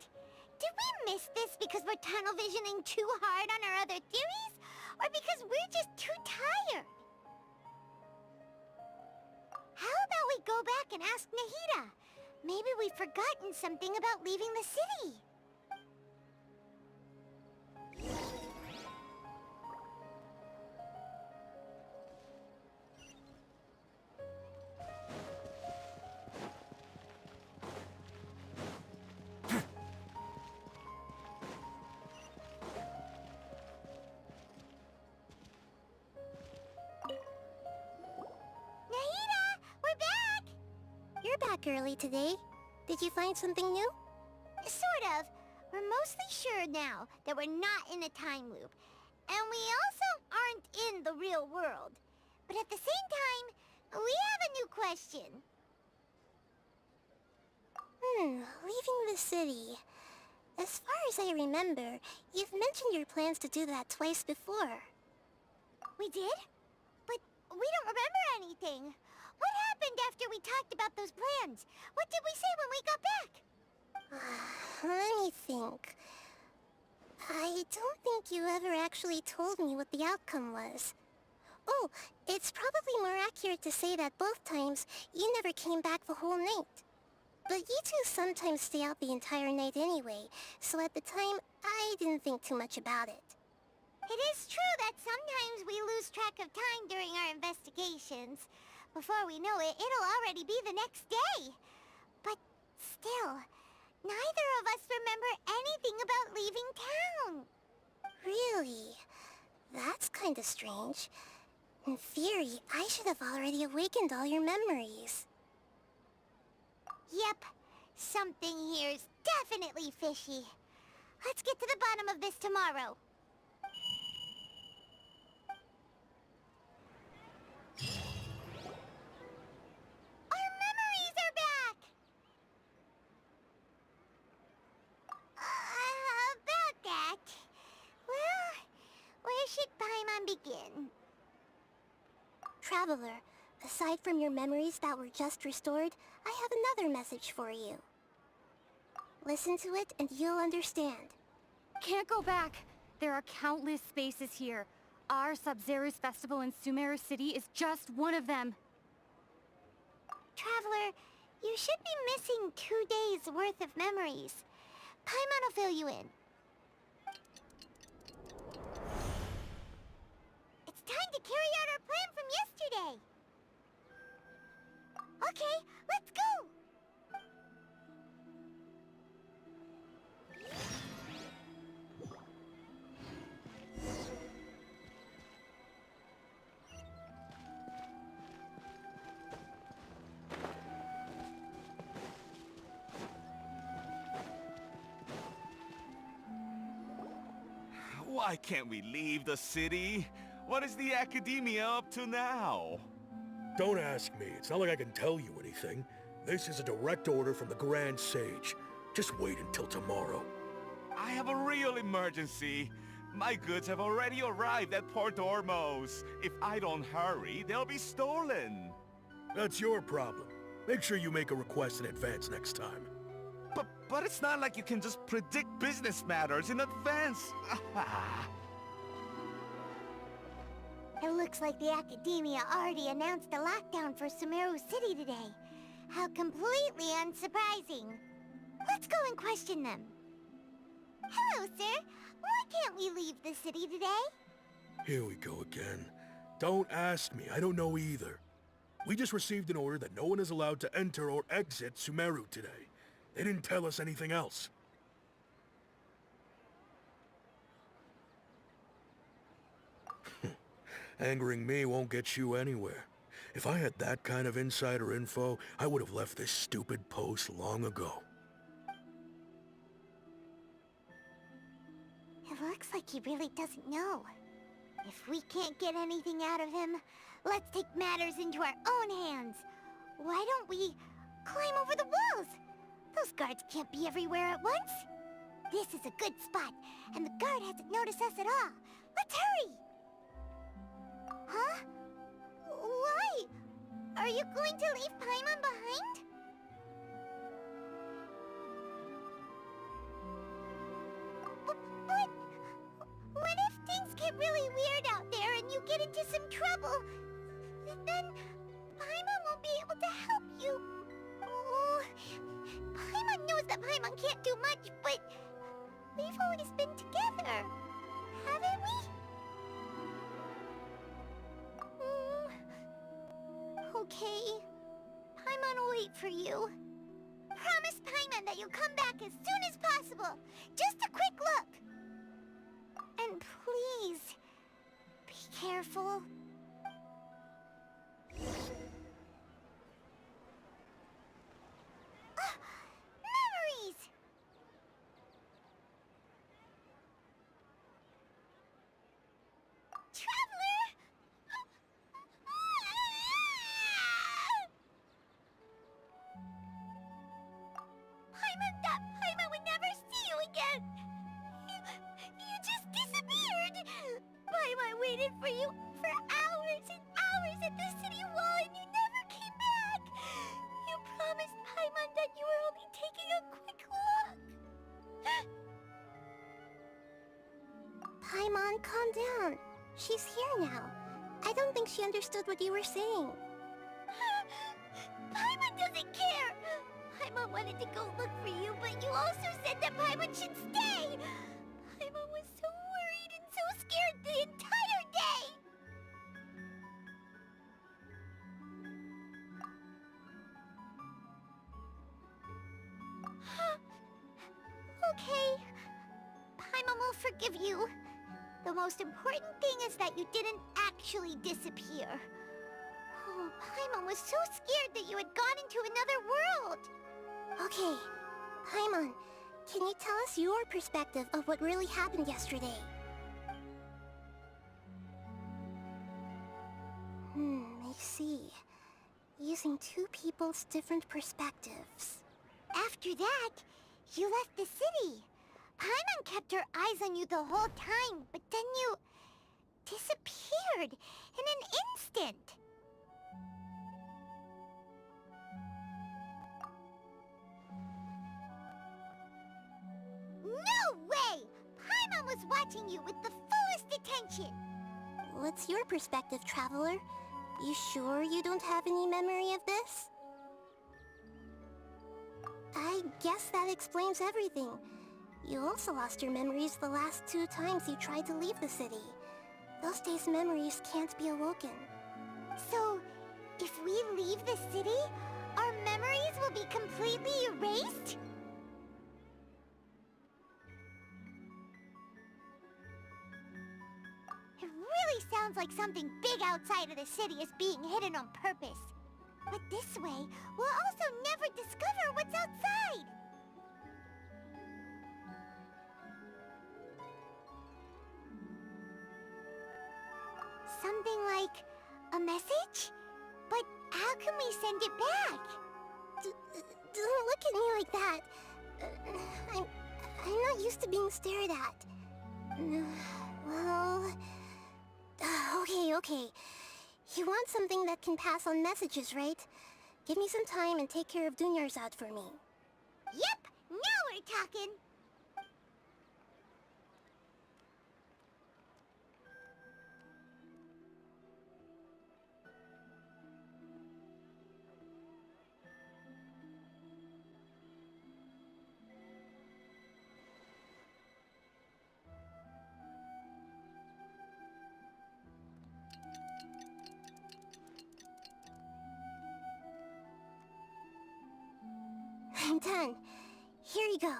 Did we miss this because we're tunnel visioning too hard on our other theories? Or because we're just too tired? How about we go back and ask Nahida? Maybe we've forgotten something about leaving the city. Early today. Did you find something new? Sort of. We're mostly sure now that we're not in a time loop. And we also aren't in the real world. But at the same time, we have a new question. Leaving the city. As far as I remember, you've mentioned your plans to do that twice before. We did? But we don't remember anything. What happened after we talked about those plans? What did we say when we got back? Let me think. I don't think you ever actually told me what the outcome was. Oh, it's probably more accurate to say that both times you never came back the whole night. But you two sometimes stay out the entire night anyway, so at the time, I didn't think too much about it. It is true that sometimes we lose track of time during our investigations. Before we know it, it'll already be the next day. But still, neither of us remember anything about leaving town. Really? That's kinda strange. In theory, I should have already awakened all your memories. Yep. Something here's definitely fishy. Let's get to the bottom of this tomorrow. Our memories are back! About that... Well, where should Paimon begin? Traveler, aside from your memories that were just restored, I have another message for you. Listen to it and you'll understand. Can't go back. There are countless spaces here. Our Sub-Zero's festival in Sumeru City is just one of them. Traveler, you should be missing 2 days worth of memories. Paimon will fill you in. It's time to carry out our plan from yesterday. Okay, let's go! Why can't we leave the city? What is the academia up to now? Don't ask me. It's not like I can tell you anything. This is a direct order from the Grand Sage. Just wait until tomorrow. I have a real emergency. My goods have already arrived at Port Ormos. If I don't hurry, they'll be stolen. That's your problem. Make sure you make a request in advance next time. But it's not like you can just predict business matters in advance. It looks like the Academia already announced a lockdown for Sumeru City today. How completely unsurprising. Let's go and question them. Hello, sir. Why can't we leave the city today? Here we go again. Don't ask me. I don't know either. We just received an order that no one is allowed to enter or exit Sumeru today. They didn't tell us anything else. Angering me won't get you anywhere. If I had that kind of insider info, I would have left this stupid post long ago. It looks like he really doesn't know. If we can't get anything out of him, let's take matters into our own hands. Why don't we climb over the walls? Those guards can't be everywhere at once. This is a good spot, and the guard hasn't noticed us at all. Let's hurry! Huh? Why? Are you going to leave Paimon behind? But what if things get really weird out there and you get into some trouble? Then Paimon won't be able to help you. Oh, Paimon knows that Paimon can't do much, but we've always been together, haven't we? Okay. Paimon will wait for you. Promise Paimon that you'll come back as soon as possible. Just a quick look. And please, be careful. Memories! Traveler! Paimon thought Paimon would never see you again! You just disappeared! Paimon waited for you for hours and hours at the city wall and you never came back! You promised Paimon that you were only taking a quick look! Paimon, calm down. She's here now. I don't think she understood what you were saying. Paimon doesn't care! Paimon wanted to go look for you, but you also said that Paimon should stay! Paimon was so worried and so scared the entire day! Okay. Paimon will forgive you. The most important thing is that you didn't actually disappear. Oh, Paimon was so scared that you had gone into another world. Okay, Paimon, can you tell us your perspective of what really happened yesterday? I see. Using two people's different perspectives. After that, you left the city. Paimon kept her eyes on you the whole time, but then you disappeared in an instant. No way! Paimon was watching you with the fullest attention. What's your perspective, Traveler? You sure you don't have any memory of this? I guess that explains everything. You also lost your memories the last 2 times you tried to leave the city. Those days' memories can't be awoken. So, if we leave the city, our memories will be completely erased? It really sounds like something big outside of the city is being hidden on purpose. But this way, we'll also never discover what's outside! Something like a message? But how can we send it back? Don't look at me like that. I'm not used to being stared at. Well... Okay. You want something that can pass on messages, right? Give me some time and take care of Dunyarzad for me. Yep! Now we're talking! I'm done. Here you go.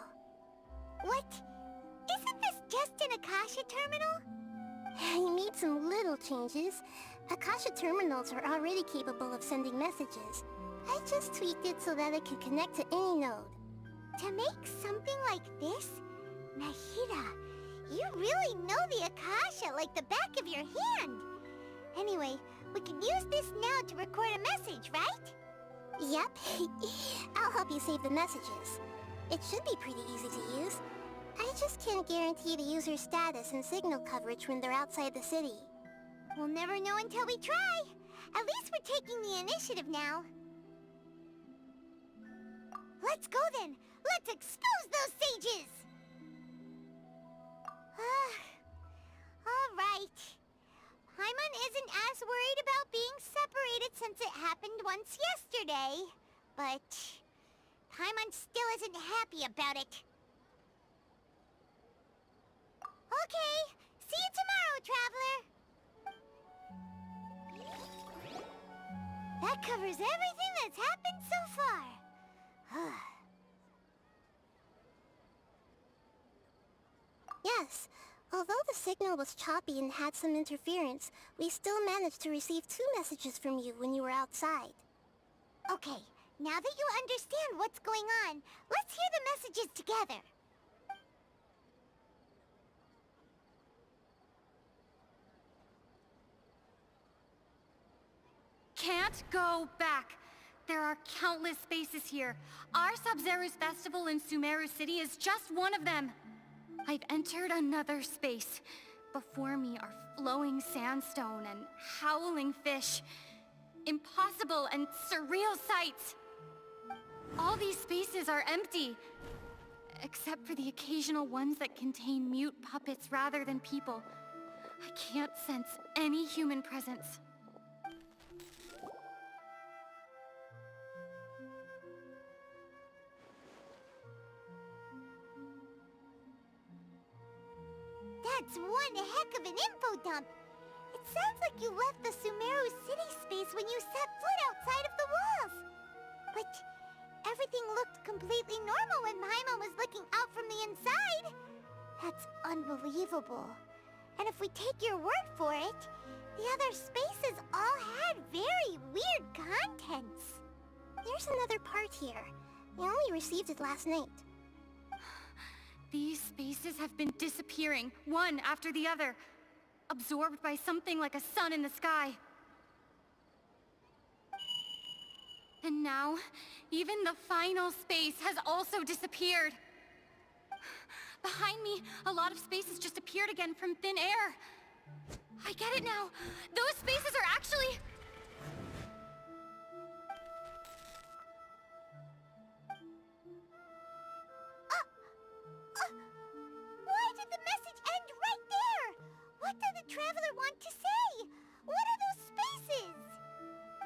What? Isn't this just an Akasha terminal? You made some little changes. Akasha terminals are already capable of sending messages. I just tweaked it so that it could connect to any node. To make something like this? Nahida, you really know the Akasha like the back of your hand. Anyway, we can use this now to record a message, right? Yep. I'll help you save the messages. It should be pretty easy to use. I just can't guarantee the user's status and signal coverage when they're outside the city. We'll never know until we try. At least we're taking the initiative now. Let's go then. Let's expose those sages! All right. Paimon isn't as worried about being separated since it happened once yesterday. But Paimon still isn't happy about it. Okay, see you tomorrow, Traveler! That covers everything that's happened so far. Yes. Although the signal was choppy and had some interference, we still managed to receive 2 messages from you when you were outside. Okay, now that you understand what's going on, let's hear the messages together. Can't go back. There are countless spaces here. Our Sub-Zero's festival in Sumeru City is just one of them. I've entered another space. Before me are flowing sandstone and howling fish. Impossible and surreal sights. All these spaces are empty, except for the occasional ones that contain mute puppets rather than people. I can't sense any human presence. That's one heck of an info dump. It sounds like you left the Sumeru City space when you set foot outside of the walls. But everything looked completely normal when Paimon was looking out from the inside. That's unbelievable. And if we take your word for it, the other spaces all had very weird contents. There's another part here. We only received it last night. These spaces have been disappearing, one after the other, absorbed by something like a sun in the sky. And now, even the final space has also disappeared. Behind me, a lot of spaces just appeared again from thin air. I get it now. Those spaces are actually... Why did the message end right there? What did the Traveler want to say? What are those spaces?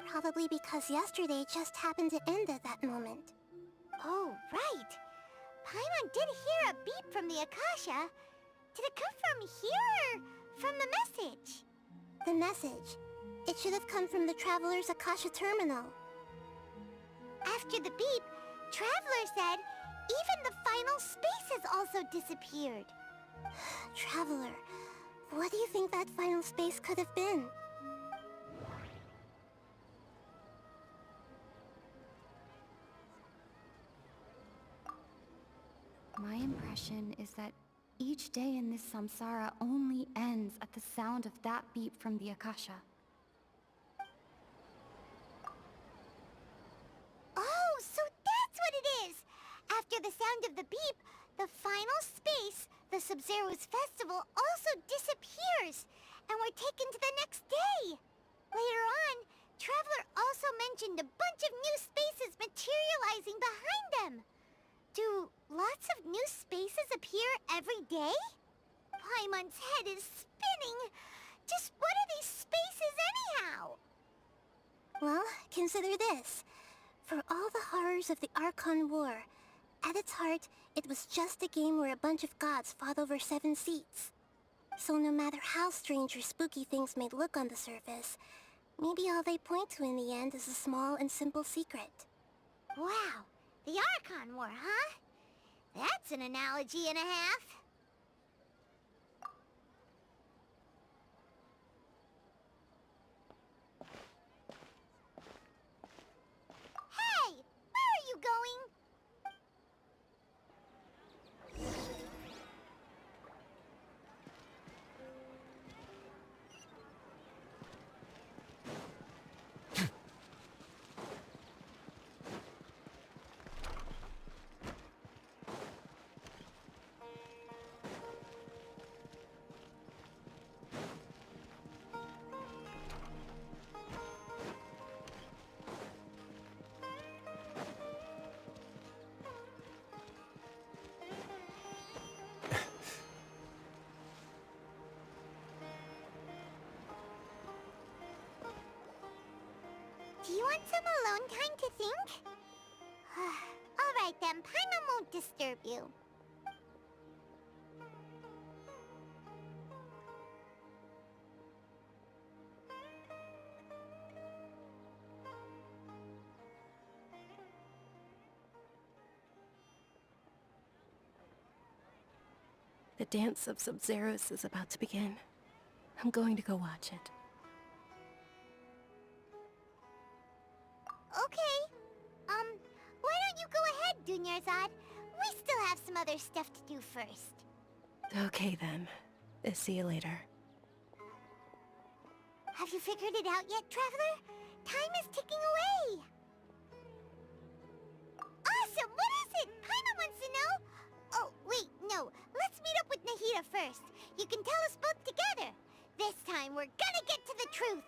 Probably because yesterday just happened to end at that moment. Oh, right. Paimon did hear a beep from the Akasha. Did it come from here or from the message? The message. It should have come from the Traveler's Akasha terminal. After the beep, Traveler said even the final spaces also disappeared. Traveler, what do you think that final space could have been? My impression is that each day in this samsara only ends at the sound of that beep from the Akasha. Oh, so that's what it is! After the sound of the beep, the final space, the Sub-Zero's festival, also disappears, and we're taken to the next day. Later on, Traveler also mentioned a bunch of new spaces materializing behind them. Do lots of new spaces appear every day? Paimon's head is spinning. Just what are these spaces anyhow? Well, consider this. For all the horrors of the Archon War, at its heart, it was just a game where a bunch of gods fought over 7 seats. So no matter how strange or spooky things may look on the surface, maybe all they point to in the end is a small and simple secret. Wow, the Archon War, huh? That's an analogy and a half. Hey, where are you going? Do you want some alone time to think? All right then, Paimon won't disturb you. The dance of Sub-Zeros is about to begin. I'm going to go watch it. Okay. Why don't you go ahead, Dunyarzad? We still have some other stuff to do first. Okay then. See you later. Have you figured it out yet, Traveler? Time is ticking away. Awesome! What is it? Paimon wants to know. Oh, wait, no. Let's meet up with Nahida first. You can tell us both together. This time, we're gonna get to the truth.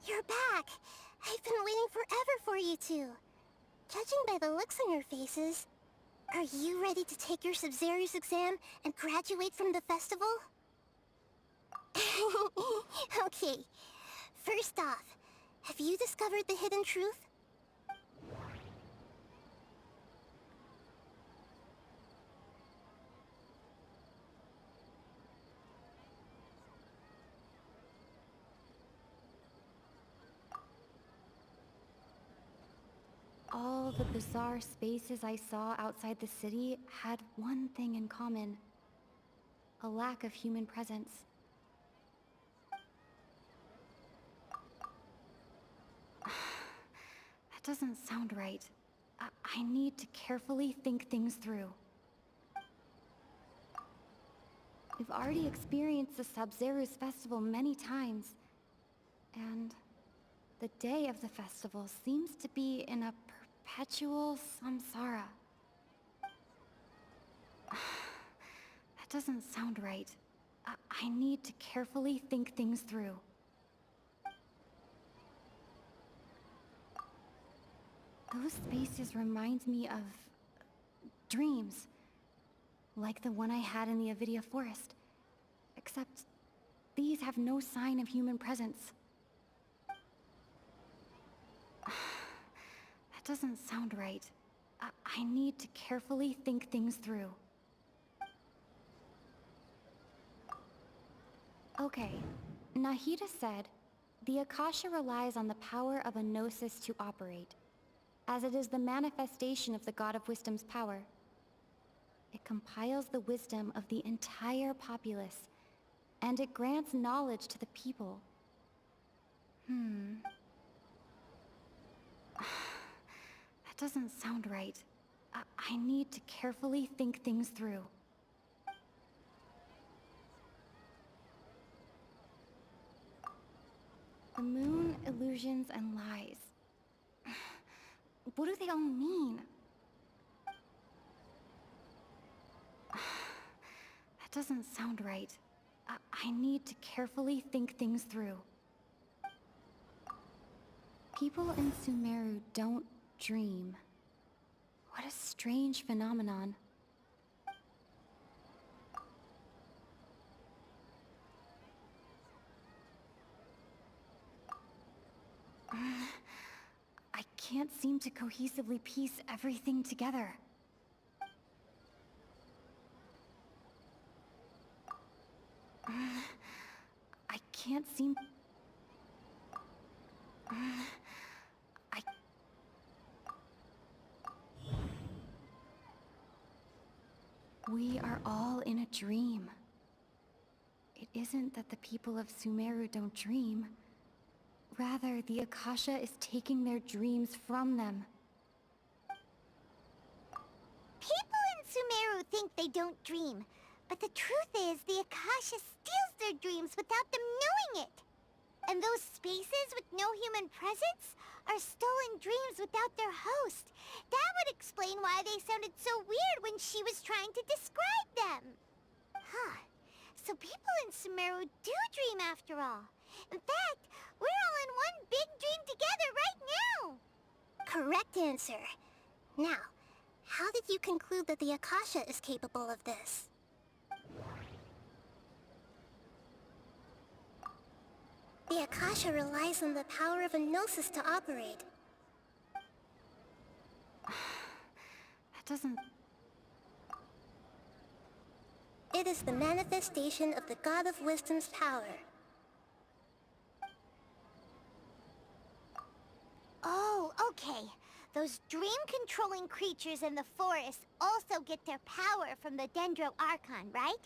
You're back! I've been waiting forever for you two. Judging by the looks on your faces, are you ready to take your Sub-Zero's exam and graduate from the festival? Okay, first off, have you discovered the hidden truth? All the bizarre spaces I saw outside the city had one thing in common. A lack of human presence. That doesn't sound right. I need to carefully think things through. We've already experienced the Sub-Zero's festival many times, and the day of the festival seems to be in a perpetual samsara. That doesn't sound right. I need to carefully think things through. Those spaces remind me of dreams, like the one I had in the NVIDIA forest. Except these have no sign of human presence. That doesn't sound right. I need to carefully think things through. Okay, Nahida said, the Akasha relies on the power of a gnosis to operate, as it is the manifestation of the God of Wisdom's power. It compiles the wisdom of the entire populace, and it grants knowledge to the people. That doesn't sound right. I need to carefully think things through. The moon, illusions, and lies. What do they all mean? That doesn't sound right. I need to carefully think things through. People in Sumeru don't dream. What a strange phenomenon. I can't seem to cohesively piece everything together. I can't seem... We are all in a dream. It isn't that the people of Sumeru don't dream. Rather, the Akasha is taking their dreams from them. People in Sumeru think they don't dream, but the truth is the Akasha steals their dreams without them knowing it. And those spaces with no human presence are stolen dreams without their host. That would explain why they sounded so weird when she was trying to describe them. Huh. So people in Sumeru do dream after all. In fact, we're all in one big dream together right now. Correct answer. Now, how did you conclude that the Akasha is capable of this? The Akasha relies on the power of a gnosis to operate. That doesn't... It is the manifestation of the God of Wisdom's power. Oh, okay. Those dream-controlling creatures in the forest also get their power from the Dendro Archon, right?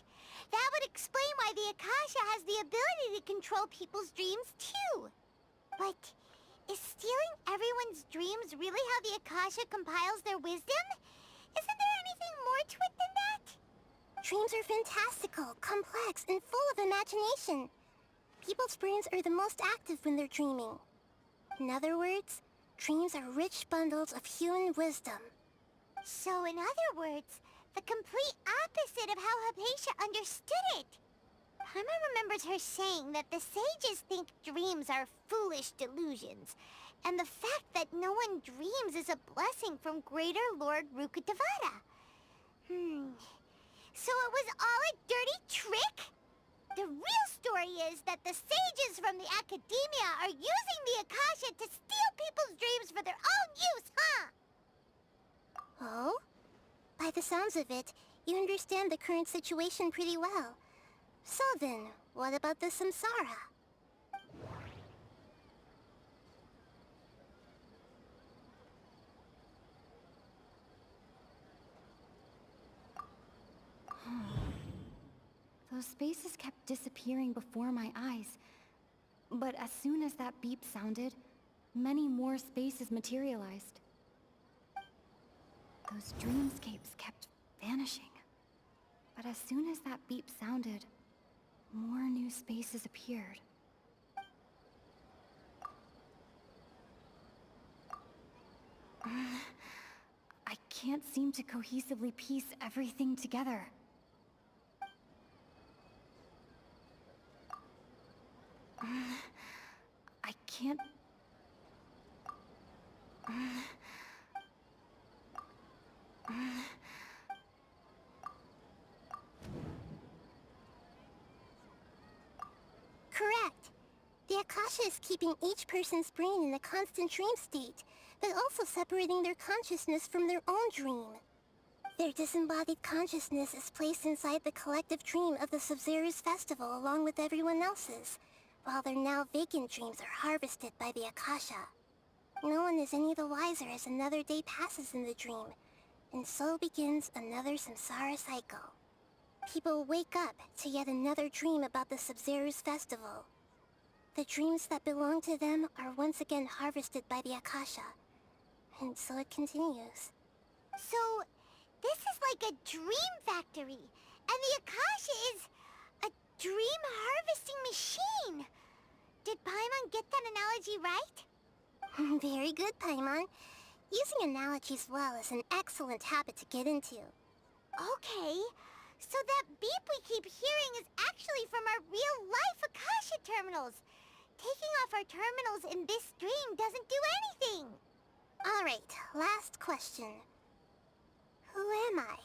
That would explain why the Akasha has the ability to control people's dreams, too. But is stealing everyone's dreams really how the Akasha compiles their wisdom? Isn't there anything more to it than that? Dreams are fantastical, complex, and full of imagination. People's brains are the most active when they're dreaming. In other words, dreams are rich bundles of human wisdom. So in other words, the complete opposite of how Hypatia understood it. Paimon remembers her saying that the sages think dreams are foolish delusions, And the fact that no one dreams is a blessing from Greater Lord Rukkhadevata. So it was all a dirty trick? The real story is that the sages from the Academia are using the Akasha to steal people's dreams for their own use, huh? Oh? By the sounds of it, you understand the current situation pretty well. So then, what about the samsara? Those spaces kept disappearing before my eyes. But as soon as that beep sounded, many more spaces materialized. Those dreamscapes kept vanishing. But as soon as that beep sounded, more new spaces appeared. I can't seem to cohesively piece everything together. I can't... Correct. The Akasha is keeping each person's brain in a constant dream state, but also separating their consciousness from their own dream. Their disembodied consciousness is placed inside the collective dream of the Sub-Zero's festival along with everyone else's, while their now vacant dreams are harvested by the Akasha. No one is any the wiser as another day passes in the dream, and so begins another samsara cycle. People wake up to yet another dream about the Sub-Zero's festival. The dreams that belong to them are once again harvested by the Akasha, and so it continues. So, this is like a dream factory, and the Akasha is a dream harvesting machine. Did Paimon get that analogy right? Very good, Paimon. Using analogies well is an excellent habit to get into. Okay, so that beep we keep hearing is actually from our real-life Akasha terminals. Taking off our terminals in this dream doesn't do anything. Alright, last question. Who am I?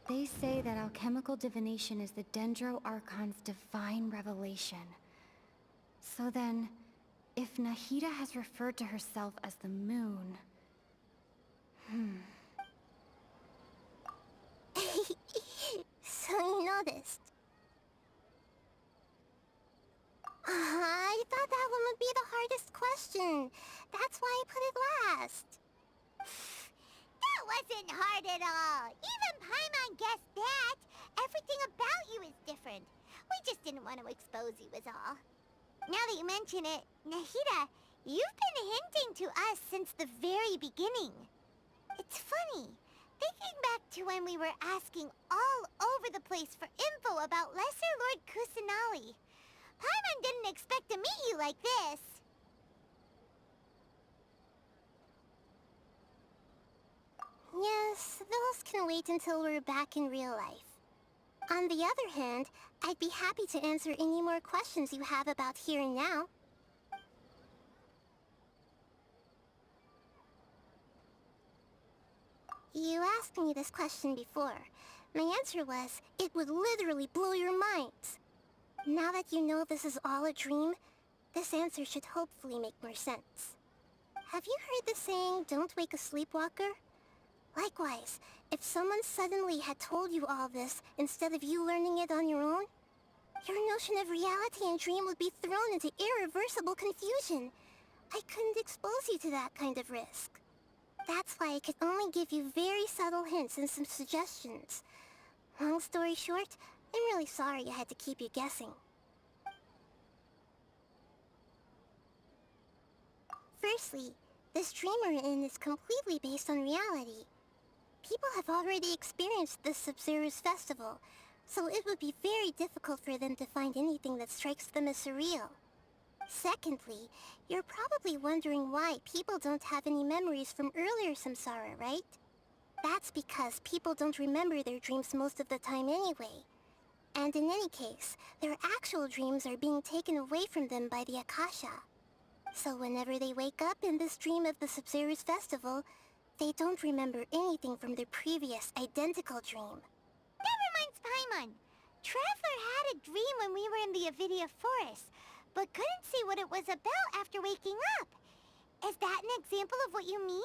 They say that alchemical divination is the Dendro Archon's divine revelation. So then, if Nahida has referred to herself as the moon... So you noticed. I thought that one would be the hardest question. That's why I put it last. That wasn't hard at all. Even Paimon guessed that. Everything about you is different. We just didn't want to expose you is all. Now that you mention it, Nahida, you've been hinting to us since the very beginning. It's funny. Thinking back to when we were asking all over the place for info about Lesser Lord Kusanali, Paimon didn't expect to meet you like this. Yes, those can wait until we're back in real life. On the other hand, I'd be happy to answer any more questions you have about here and now. You asked me this question before. My answer was, it would literally blow your minds. Now that you know this is all a dream, this answer should hopefully make more sense. Have you heard the saying, don't wake a sleepwalker? Likewise, if someone suddenly had told you all this instead of you learning it on your own, your notion of reality and dream would be thrown into irreversible confusion. I couldn't expose you to that kind of risk. That's why I could only give you very subtle hints and some suggestions. Long story short, I'm really sorry I had to keep you guessing. Firstly, this dream we're in is completely based on reality. People have already experienced this Sub-Zero's festival, so it would be very difficult for them to find anything that strikes them as surreal. Secondly, you're probably wondering why people don't have any memories from earlier samsara, right? That's because people don't remember their dreams most of the time anyway. And in any case, their actual dreams are being taken away from them by the Akasha. So whenever they wake up in this dream of the Sub-Zero's festival, they don't remember anything from their previous identical dream. That reminds Paimon. Traveler had a dream when we were in the NVIDIA forest, but couldn't see what it was about after waking up. Is that an example of what you mean?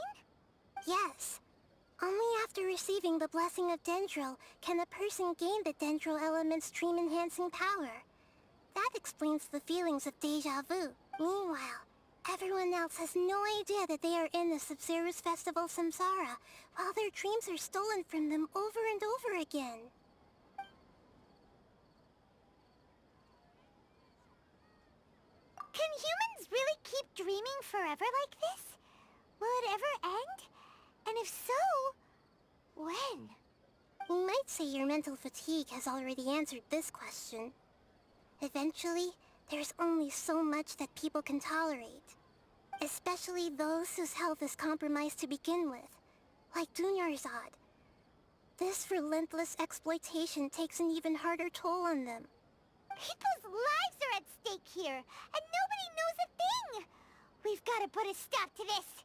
Yes. Only after receiving the blessing of Dendril can a person gain the Dendril element's dream-enhancing power. That explains the feelings of deja vu. Meanwhile, everyone else has no idea that they are in the Sub-Zero's festival Samsara, while their dreams are stolen from them over and over again. Can humans really keep dreaming forever like this? Will it ever end? And if so, when? You might say your mental fatigue has already answered this question. Eventually, there's only so much that people can tolerate. Especially those whose health is compromised to begin with, like Dunyarzad. This relentless exploitation takes an even harder toll on them. People's lives are at stake here, and nobody knows a thing! We've got to put a stop to this!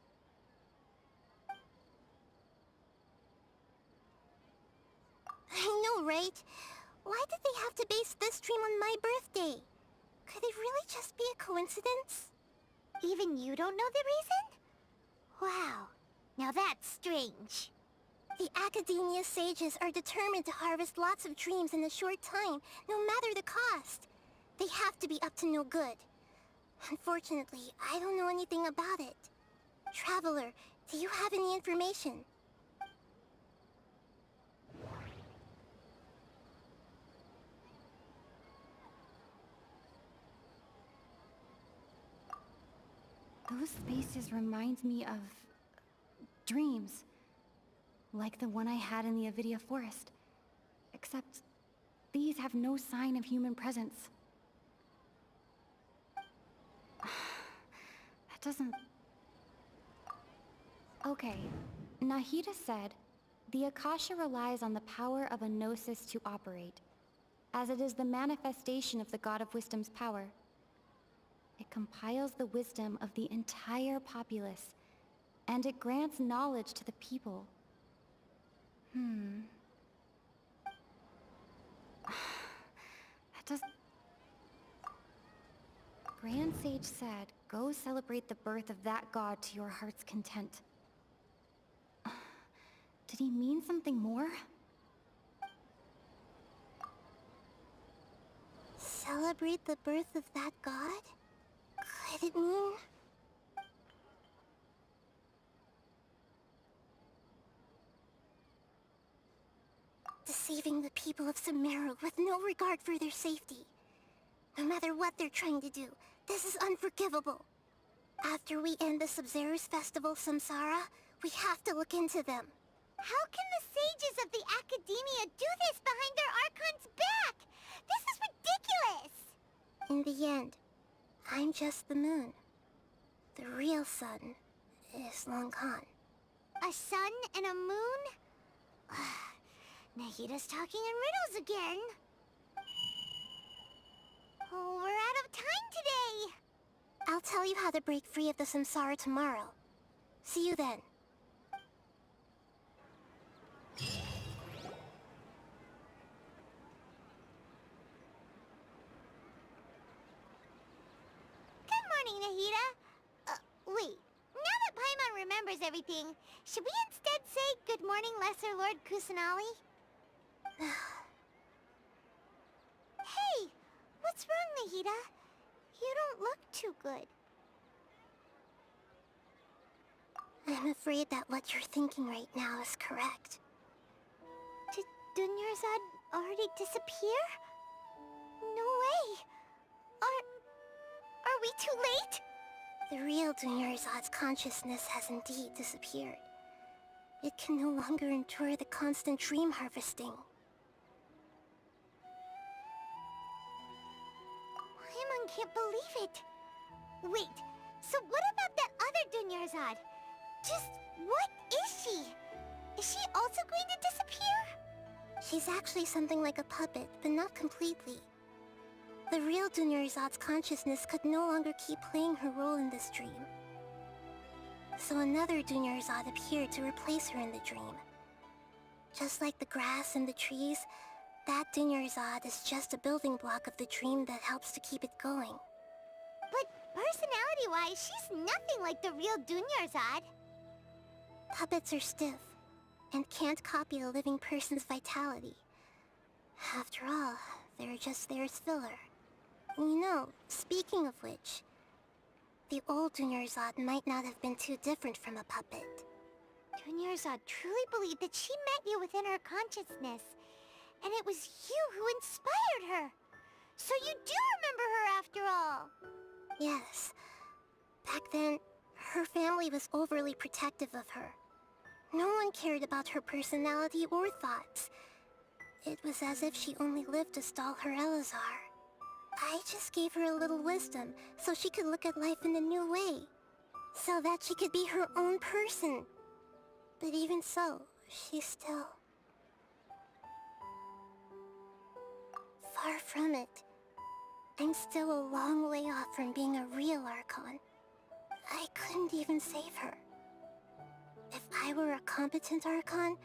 I know, right? Why did they have to base this dream on my birthday? Could it really just be a coincidence? Even you don't know the reason? Wow, now that's strange. The Academia sages are determined to harvest lots of dreams in a short time, no matter the cost. They have to be up to no good. Unfortunately, I don't know anything about it. Traveler, do you have any information? Those spaces remind me of dreams. Like the one I had in the NVIDIA forest. Except these have no sign of human presence. That doesn't... Okay, Nahida said, the Akasha relies on the power of a gnosis to operate, as it is the manifestation of the God of Wisdom's power. It compiles the wisdom of the entire populace, and it grants knowledge to the people. That does... Grand Sage said, go celebrate the birth of that god to your heart's content. Did he mean something more? Celebrate the birth of that god? Could it mean... deceiving the people of Sumeru with no regard for their safety? No matter what they're trying to do, this is unforgivable. After we end the Sub-Zero's festival Samsara, we have to look into them. How can the sages of the Academia do this behind their Archon's back? This is ridiculous! In the end, I'm just the moon. The real sun is long gone. A sun and a moon? Nahida's talking in riddles again. Oh, we're out of time today! I'll tell you how to break free of the Samsara tomorrow. See you then. Good morning, Nahida. Wait. Now that Paimon remembers everything, should we instead say good morning, Lesser Lord Kusanali? Hey! What's wrong, Nahida? You don't look too good. I'm afraid that what you're thinking right now is correct. Did Dunyarzad already disappear? No way! Are we too late? The real Dunyarzad's consciousness has indeed disappeared. It can no longer endure the constant dream harvesting. Paimon can't believe it. Wait, so what about that other Dunyarzad? Just what is she? Is she also going to disappear? She's actually something like a puppet, but not completely. The real Dunyarzad's consciousness could no longer keep playing her role in this dream. So another Dunyarzad appeared to replace her in the dream. Just like the grass and the trees, that Dunyarzad is just a building block of the dream that helps to keep it going. But personality-wise, she's nothing like the real Dunyarzad. Puppets are stiff, and can't copy a living person's vitality. After all, they're just there as filler. You know, speaking of which, the old Dunyarzad might not have been too different from a puppet. Dunyarzad truly believed that she met you within her consciousness, and it was you who inspired her. So you do remember her after all. Yes. Back then, her family was overly protective of her. No one cared about her personality or thoughts. It was as if she only lived to stall her Elazar. I just gave her a little wisdom so she could look at life in a new way. So that she could be her own person. But even so, she's still... far from it. I'm still a long way off from being a real Archon. I couldn't even save her. If I were a competent Archon,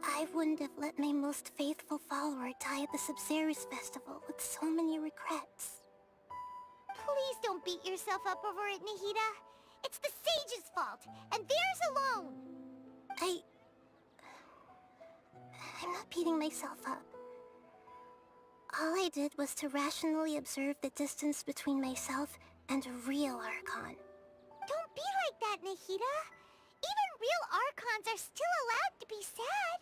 I wouldn't have let my most faithful follower die at the Sabzeruz Festival with so many regrets. Please don't beat yourself up over it, Nahida. It's the Sage's fault, and theirs alone. I'm not beating myself up. All I did was to rationally observe the distance between myself and a real Archon. Don't be like that, Nahida. Even real Archons are still allowed to be sad.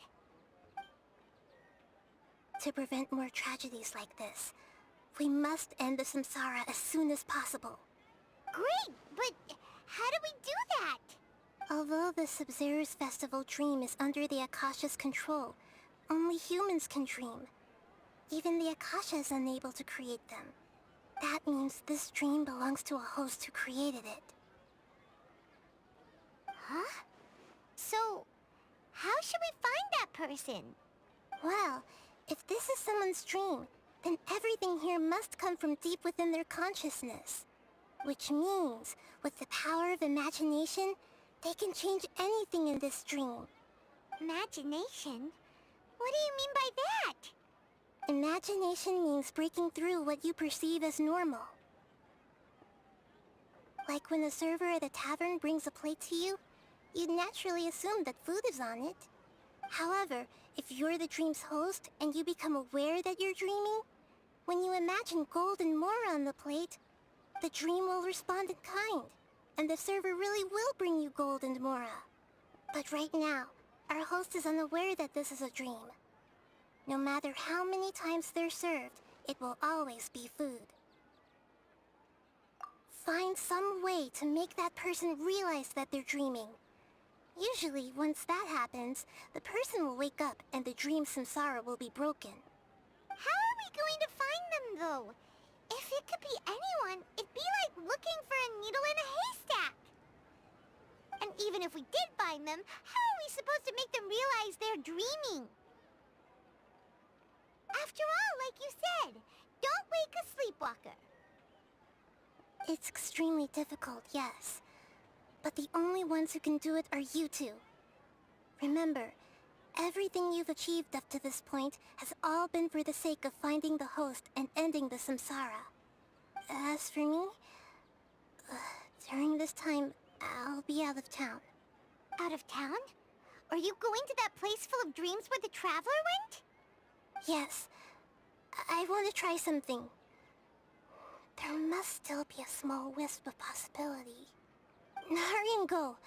To prevent more tragedies like this, we must end the Samsara as soon as possible. Great, but how do we do that? Although the Sabzeruz Festival dream is under the Akasha's control, only humans can dream. Even the Akasha is unable to create them. That means this dream belongs to a host who created it. Huh? So, how should we find that person? Well, if this is someone's dream, then everything here must come from deep within their consciousness. Which means, with the power of imagination, they can change anything in this dream. Imagination? What do you mean by that? Imagination means breaking through what you perceive as normal. Like when a server at a tavern brings a plate to you, you'd naturally assume that food is on it. However, if you're the dream's host and you become aware that you're dreaming, when you imagine gold and more on the plate, the dream will respond in kind, and the server really will bring you gold and mora. But right now, our host is unaware that this is a dream. No matter how many times they're served, it will always be food. Find some way to make that person realize that they're dreaming. Usually, once that happens, the person will wake up and the dream samsara will be broken. How are we going to find them, though? If it could be anyone, it'd be like looking for a needle in a haystack. And even if we did find them, how are we supposed to make them realize they're dreaming? After all, like you said, don't wake a sleepwalker. It's extremely difficult, yes. But the only ones who can do it are you two. Remember, everything you've achieved up to this point has all been for the sake of finding the host and ending the samsara. As for me, during this time, I'll be out of town. Out of town? Are you going to that place full of dreams where the Traveler went? Yes. I want to try something. There must still be a small wisp of possibility. Hurry and go.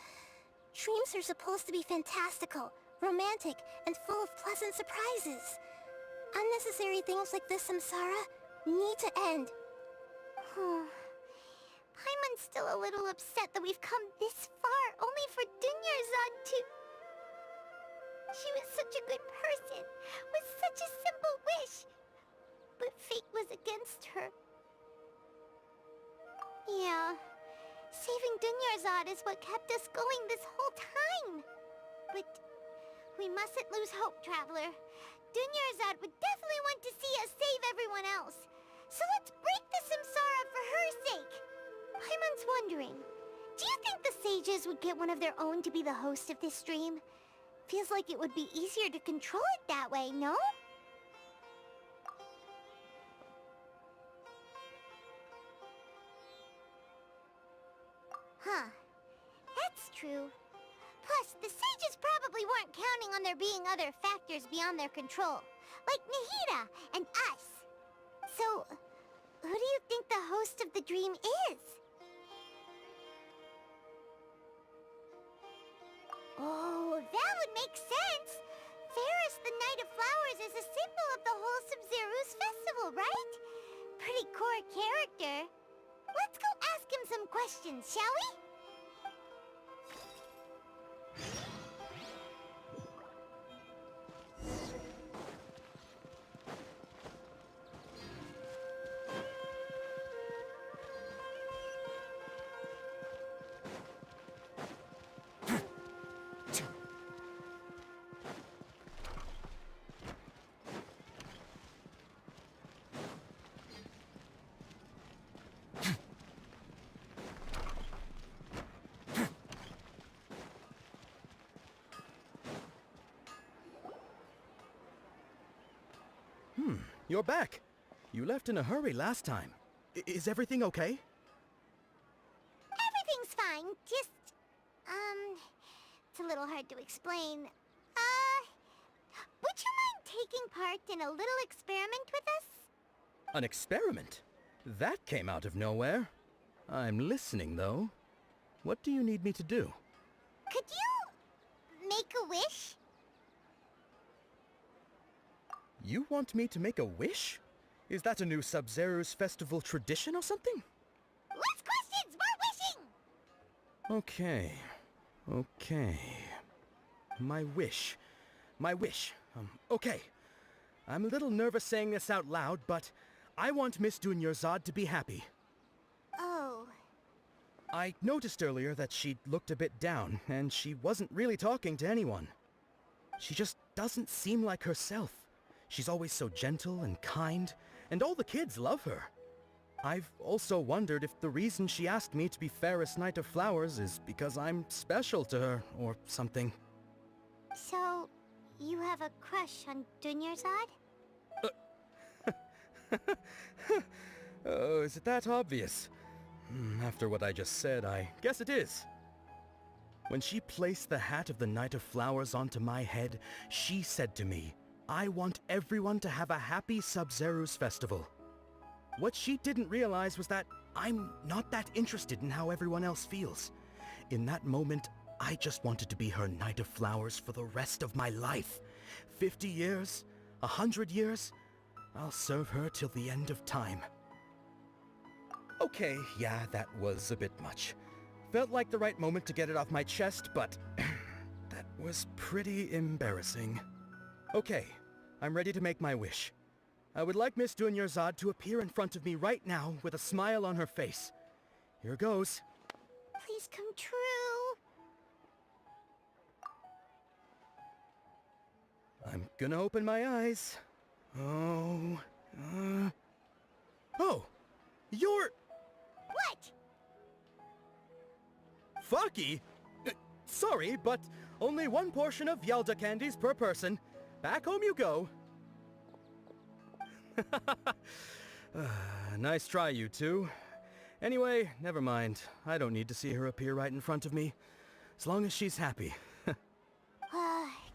Dreams are supposed to be fantastical, romantic, and full of pleasant surprises. Unnecessary things like this samsara need to end. Paimon's still a little upset that we've come this far only for Dunyarzad to... She was such a good person, with such a simple wish. But fate was against her. Yeah, saving Dunyarzad is what kept us going this whole time. But we mustn't lose hope, Traveler. Dunyarzad would definitely want to see us save everyone else. So let's break the Samsara for her sake. Paimon's wondering, do you think the sages would get one of their own to be the host of this stream? Feels like it would be easier to control it that way, no? Huh. That's true. Plus, the sages probably weren't counting on there being other factors beyond their control, like Nahida and us. So, who do you think the host of the dream is? Oh, that would make sense! Ferris, the Knight of Flowers, is a symbol of the whole Sub-Zero's festival, right? Pretty core character. Let's go ask him some questions, shall we? You're back. You left in a hurry last time. Is everything okay? Everything's fine, just... it's a little hard to explain. Would you mind taking part in a little experiment with us? An experiment? That came out of nowhere. I'm listening, though. What do you need me to do? Could you... make a wish? You want me to make a wish? Is that a new Sub-Zero's festival tradition or something? Less questions, more wishing! Okay. My wish. Okay. I'm a little nervous saying this out loud, but I want Miss Dunyarzad to be happy. Oh. I noticed earlier that she looked a bit down, and she wasn't really talking to anyone. She just doesn't seem like herself. She's always so gentle and kind, and all the kids love her. I've also wondered if the reason she asked me to be Fairest Knight of Flowers is because I'm special to her, or something. So, you have a crush on Dunyarzad? Oh, is it that obvious? After what I just said, I guess it is. When she placed the hat of the Knight of Flowers onto my head, she said to me, I want everyone to have a happy Sub-Zero's festival. What she didn't realize was that I'm not that interested in how everyone else feels. In that moment, I just wanted to be her Knight of Flowers for the rest of my life. 50 years, 100 years, I'll serve her till the end of time. Okay, yeah, that was a bit much. Felt like the right moment to get it off my chest, but that was pretty embarrassing. Okay, I'm ready to make my wish. I would like Miss Dunyarzad to appear in front of me right now with a smile on her face. Here goes. Please come true. I'm gonna open my eyes. Oh, you're... What? Faki? Sorry, but only one portion of Yelda candies per person. Back home you go. Nice try, you two. Anyway, never mind. I don't need to see her appear right in front of me. As long as she's happy.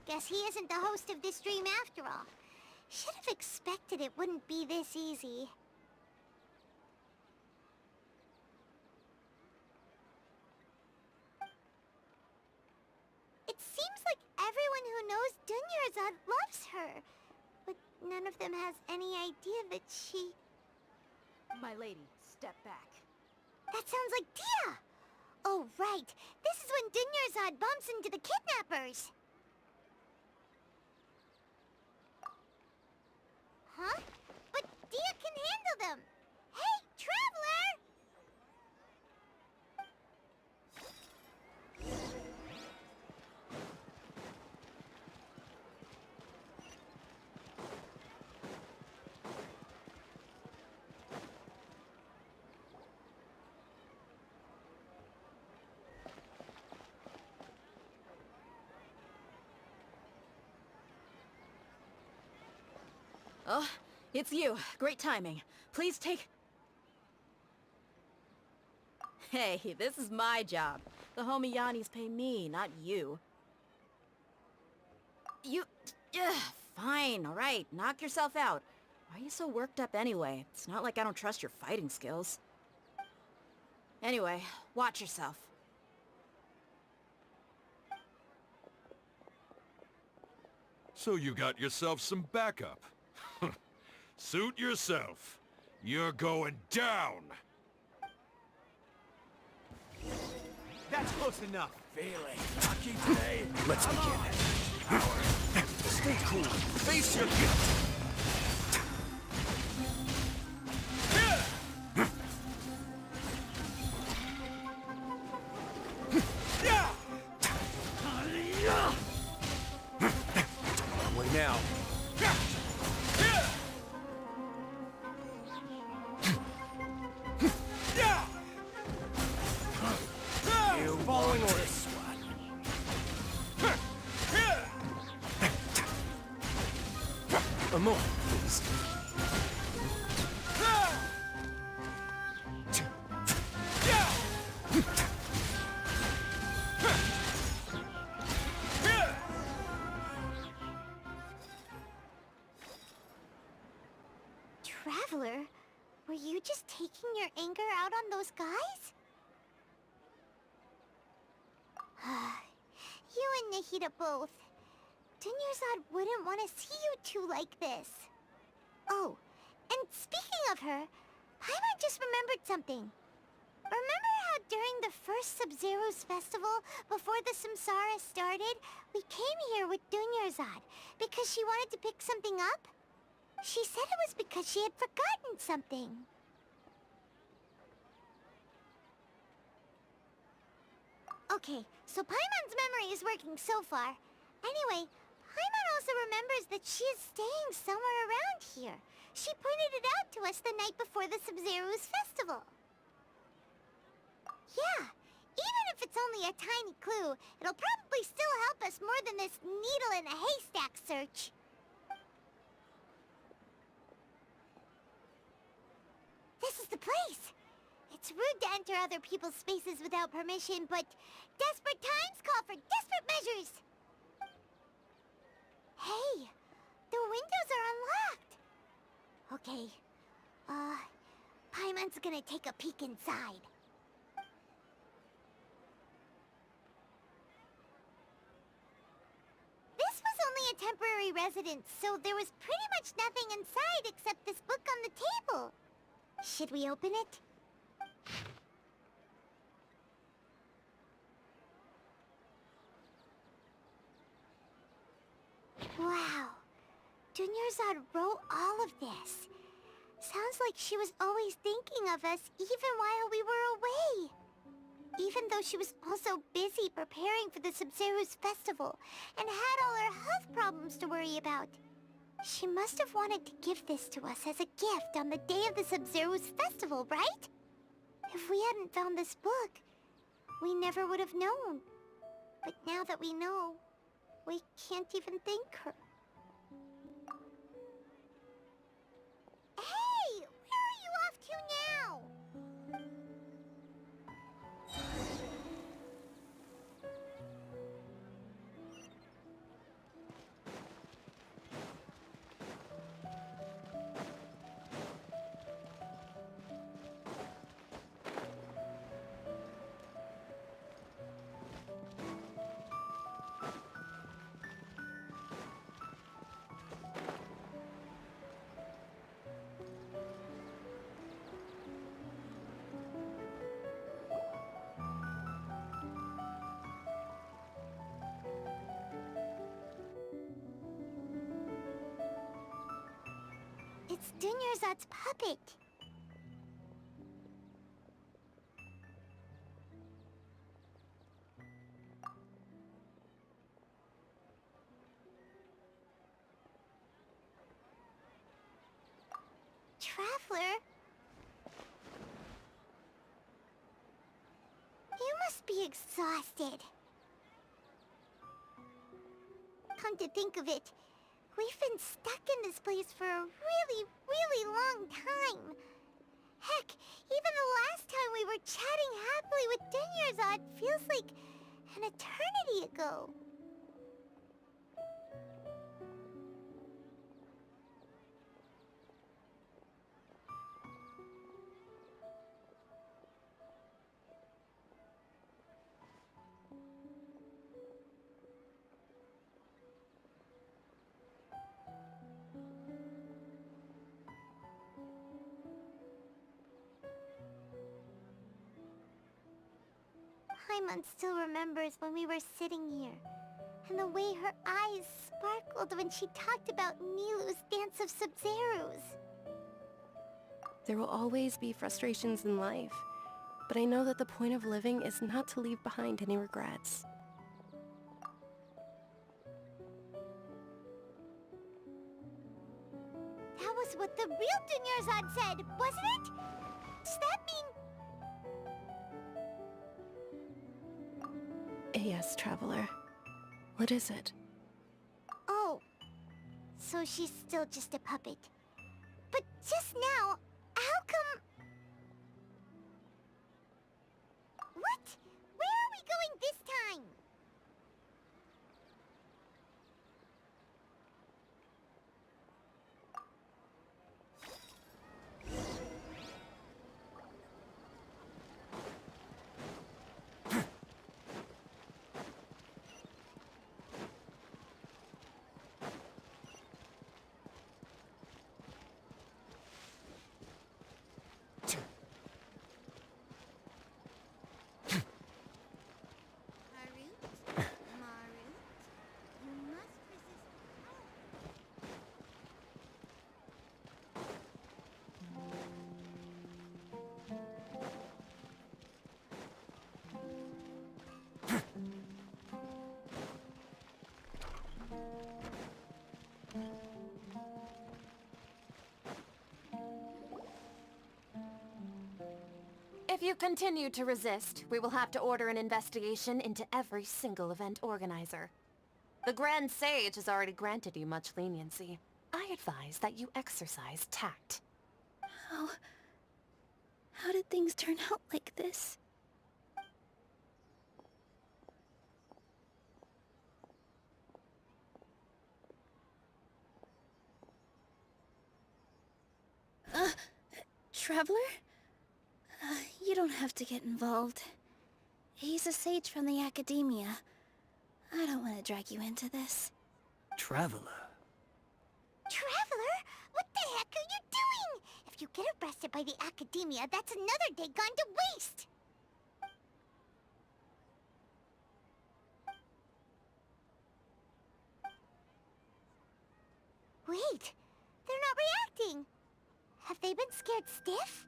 Guess he isn't the host of this stream after all. Should have expected it wouldn't be this easy. It seems like everyone who knows Dunyarzad loves her. But none of them has any idea that she... My lady, step back. That sounds like Dia! Oh, right. This is when Dunyarzad bumps into the kidnappers. Huh? But Dia can handle them! Hey, Traveler! Oh, it's you. Great timing. Please take... Hey, this is my job. The homie Yannis pay me, not you. You... Fine, alright. Knock yourself out. Why are you so worked up anyway? It's not like I don't trust your fighting skills. Anyway, watch yourself. So you got yourself some backup. Suit yourself. You're going down. That's close enough. Feeling lucky today. Let's begin. Stay cool. Face your guilt. Way now. You following orders. A moment, please. Traveler, were you just taking your anger out on those guys? You and Nahida both. Dunyarzad wouldn't want to see you two like this. Oh, and speaking of her, Paimon just remembered something. Remember how during the first Sub-Zero's festival, before the Samsara started, we came here with Dunyarzad because she wanted to pick something up? She said it was because she had forgotten something. Okay, so Paimon's memory is working so far. Anyway, Paimon also remembers that she is staying somewhere around here. She pointed it out to us the night before the Sub-Zero's festival. Yeah, even if it's only a tiny clue, it'll probably still help us more than this needle in a haystack search. This is the place. It's rude to enter other people's spaces without permission, but desperate times call for desperate measures. Hey, the windows are unlocked. Okay, Paimon's gonna take a peek inside. This was only a temporary residence, so there was pretty much nothing inside except this book on the table. Should we open it? Wow. Dunyarzad wrote all of this. Sounds like she was always thinking of us even while we were away. Even though she was also busy preparing for the Sub-Zero's festival and had all her health problems to worry about. She must have wanted to give this to us as a gift on the day of the Sub-Zero's festival, right? If we hadn't found this book, we never would have known. But now that we know, we can't even thank her. Hey! Where are you off to now? It's Dunyarzad's puppet. Traveler? You must be exhausted. Come to think of it, We've been stuck in this place for a really, really long time. Heck, even the last time we were chatting happily with Dinyarzad feels like an eternity ago. Paimon still remembers when we were sitting here, and the way her eyes sparkled when she talked about Nilu's Dance of Sub-Zerus. There will always be frustrations in life, but I know that the point of living is not to leave behind any regrets. That was what the real Dinyarzad said, wasn't it? Does that mean... Yes, Traveler. What is it? Oh, so she's still just a puppet. But just now, how come... What? Where are we going this time? If you continue to resist, we will have to order an investigation into every single event organizer. The Grand Sage has already granted you much leniency. I advise that you exercise tact. How did things turn out like this? Traveler? You don't have to get involved. He's a sage from the Academia. I don't want to drag you into this. Traveler? Traveler? What the heck are you doing? If you get arrested by the Academia, that's another day gone to waste! Wait, they're not reacting! Have they been scared stiff?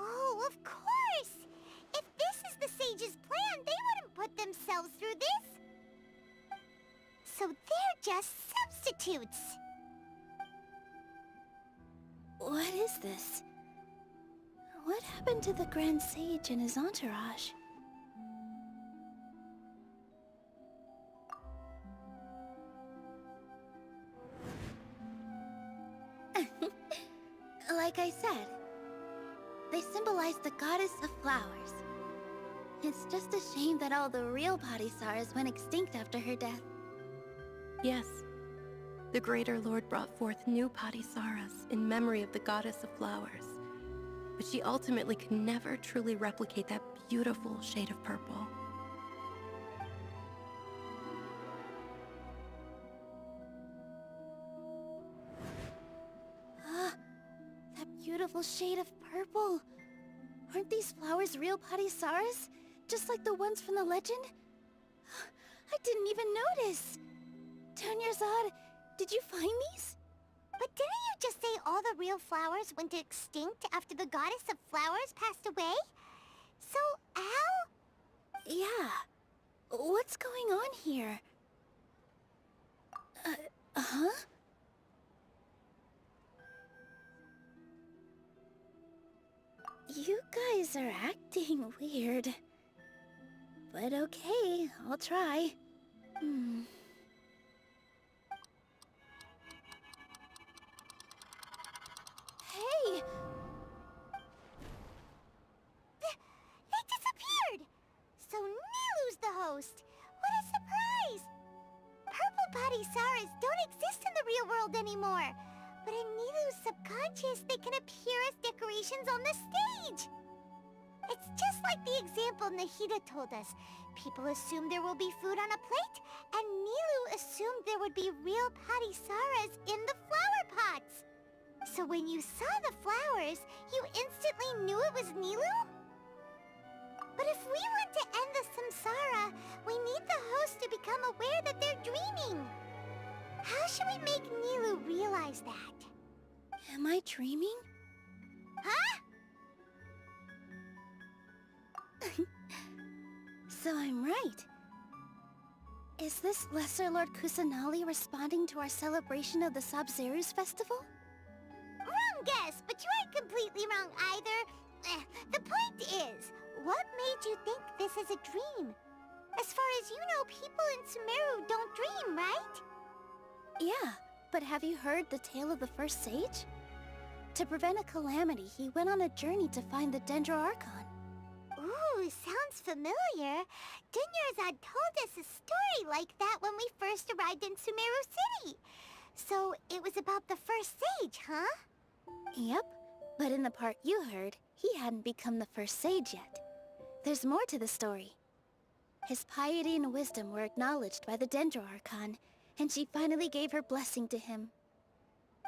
Oh, of course! If this is the Sage's plan, they wouldn't put themselves through this! So they're just substitutes! What is this? What happened to the Grand Sage and his entourage? Like I said, they symbolize the goddess of flowers. It's just a shame that all the real Padisaras went extinct after her death. Yes. The Greater Lord brought forth new Padisaras in memory of the goddess of flowers. But she ultimately could never truly replicate that beautiful shade of purple. That beautiful shade of purple. Aren't these flowers real Padisaras? Just like the ones from the legend? I didn't even notice! Dinyarzad, did you find these? But didn't you just say all the real flowers went extinct after the goddess of flowers passed away? So, how? Yeah. What's going on here? Huh? You guys are acting weird. But okay, I'll try. Palisaras don't exist in the real world anymore. But in Nilu's subconscious, they can appear as decorations on the stage. It's just like the example Nahida told us. People assumed there will be food on a plate, and Nilu assumed there would be real Palisaras in the flower pots. So when you saw the flowers, you instantly knew it was Nilu? But if we want to end the samsara, we need the host to become aware that they're dreaming. How should we make Nilu realize that? Am I dreaming? Huh? So I'm right. Is this Lesser Lord Kusanali responding to our celebration of the Sabzeruz festival? Wrong guess, but you aren't completely wrong either. The point is, what made you think this is a dream? As far as you know, people in Sumeru don't dream, right? Yeah, but have you heard the tale of the first sage? To prevent a calamity, he went on a journey to find the Dendro Archon. Ooh, sounds familiar. Dunyarzad told us a story like that when we first arrived in Sumeru City. So it was about the first sage, huh? Yep, but in the part you heard, he hadn't become the first sage yet. There's more to the story. His piety and wisdom were acknowledged by the Dendro Archon, and she finally gave her blessing to him.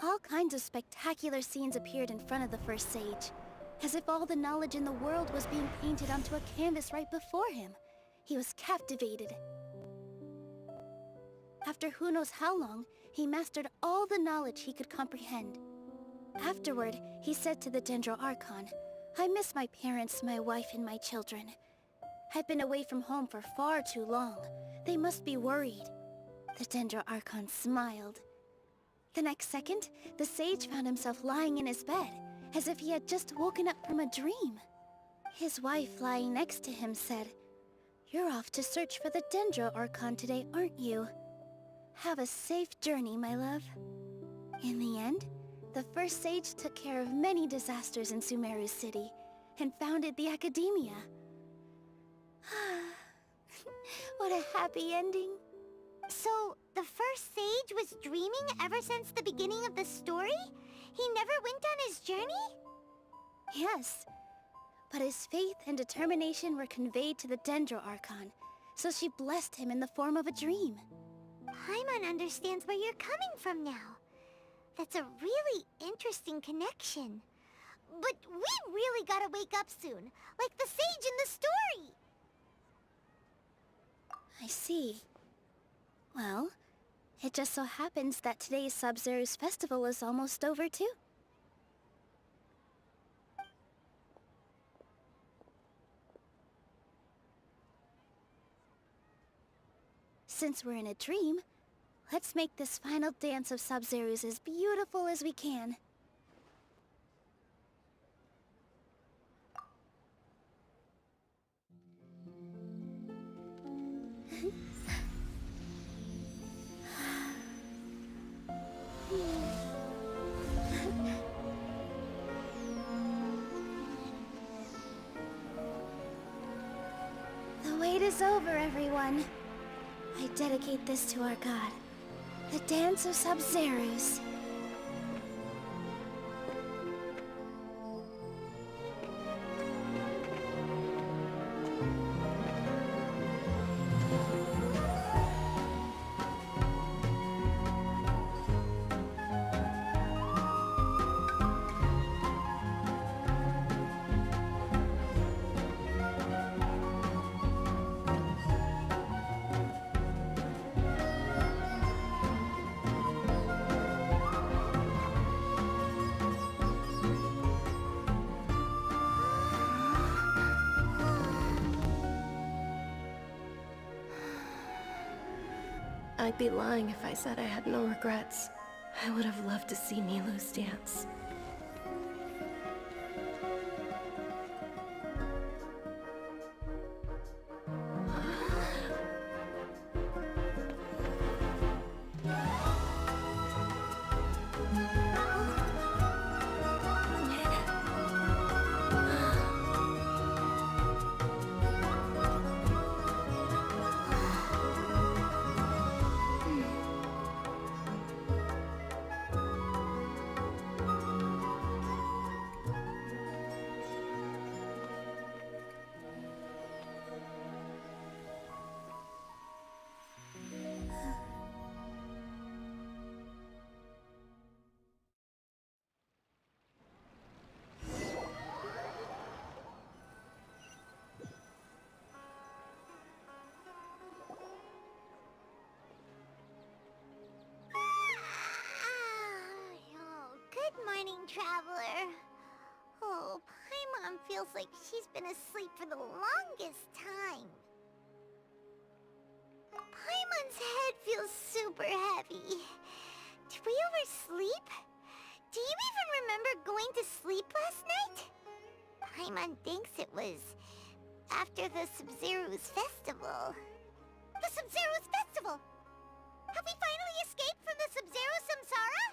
All kinds of spectacular scenes appeared in front of the first sage, as if all the knowledge in the world was being painted onto a canvas right before him. He was captivated. After who knows how long, he mastered all the knowledge he could comprehend. Afterward, he said to the Dendro Archon, "I miss my parents, my wife, and my children. I've been away from home for far too long. They must be worried." The Dendro Archon smiled. The next second, the sage found himself lying in his bed, as if he had just woken up from a dream. His wife, lying next to him, said, "You're off to search for the Dendro Archon today, aren't you? Have a safe journey, my love." In the end, the first sage took care of many disasters in Sumeru City, and founded the Academia. What a happy ending. So, the first sage was dreaming ever since the beginning of the story? He never went on his journey? Yes, but his faith and determination were conveyed to the Dendro Archon, so she blessed him in the form of a dream. Paimon understands where you're coming from now. That's a really interesting connection. But we really gotta wake up soon, like the sage in the story! I see. Well, it just so happens that today's Sabzeruz festival is almost over too. Since we're in a dream, let's make this final dance of Sabzeruz as beautiful as we can. The wait is over, everyone. I dedicate this to our god, the Dance of Sabzeruz. I'd be lying if I said I had no regrets. I would have loved to see Nilu's dance. Traveler. Oh, Paimon feels like she's been asleep for the longest time. Paimon's head feels super heavy. Did we oversleep? Do you even remember going to sleep last night? Paimon thinks it was after the Sub-Zero's festival. The Sub-Zero's festival! Have we finally escaped from the Sub-Zero Samsara?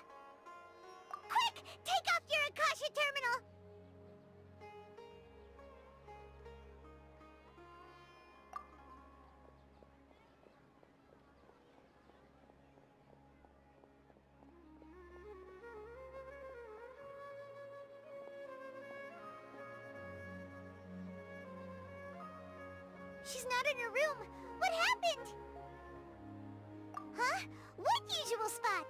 Quick! Take off your Akasha terminal! She's not in her room. What happened? Huh? What usual spot?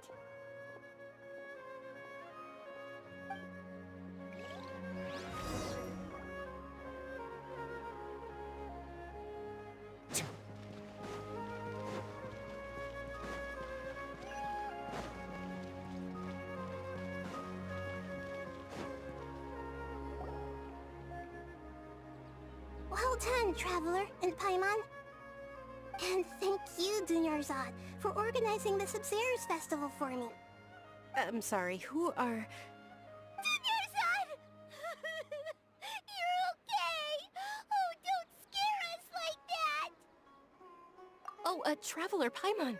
Well done, Traveler and Paimon. And thank you, Dunyarzad, for organizing the Sub-Zero's festival for me. I'm sorry, who are... Dunyarzad! You're okay! Oh, don't scare us like that! Oh, Traveler Paimon.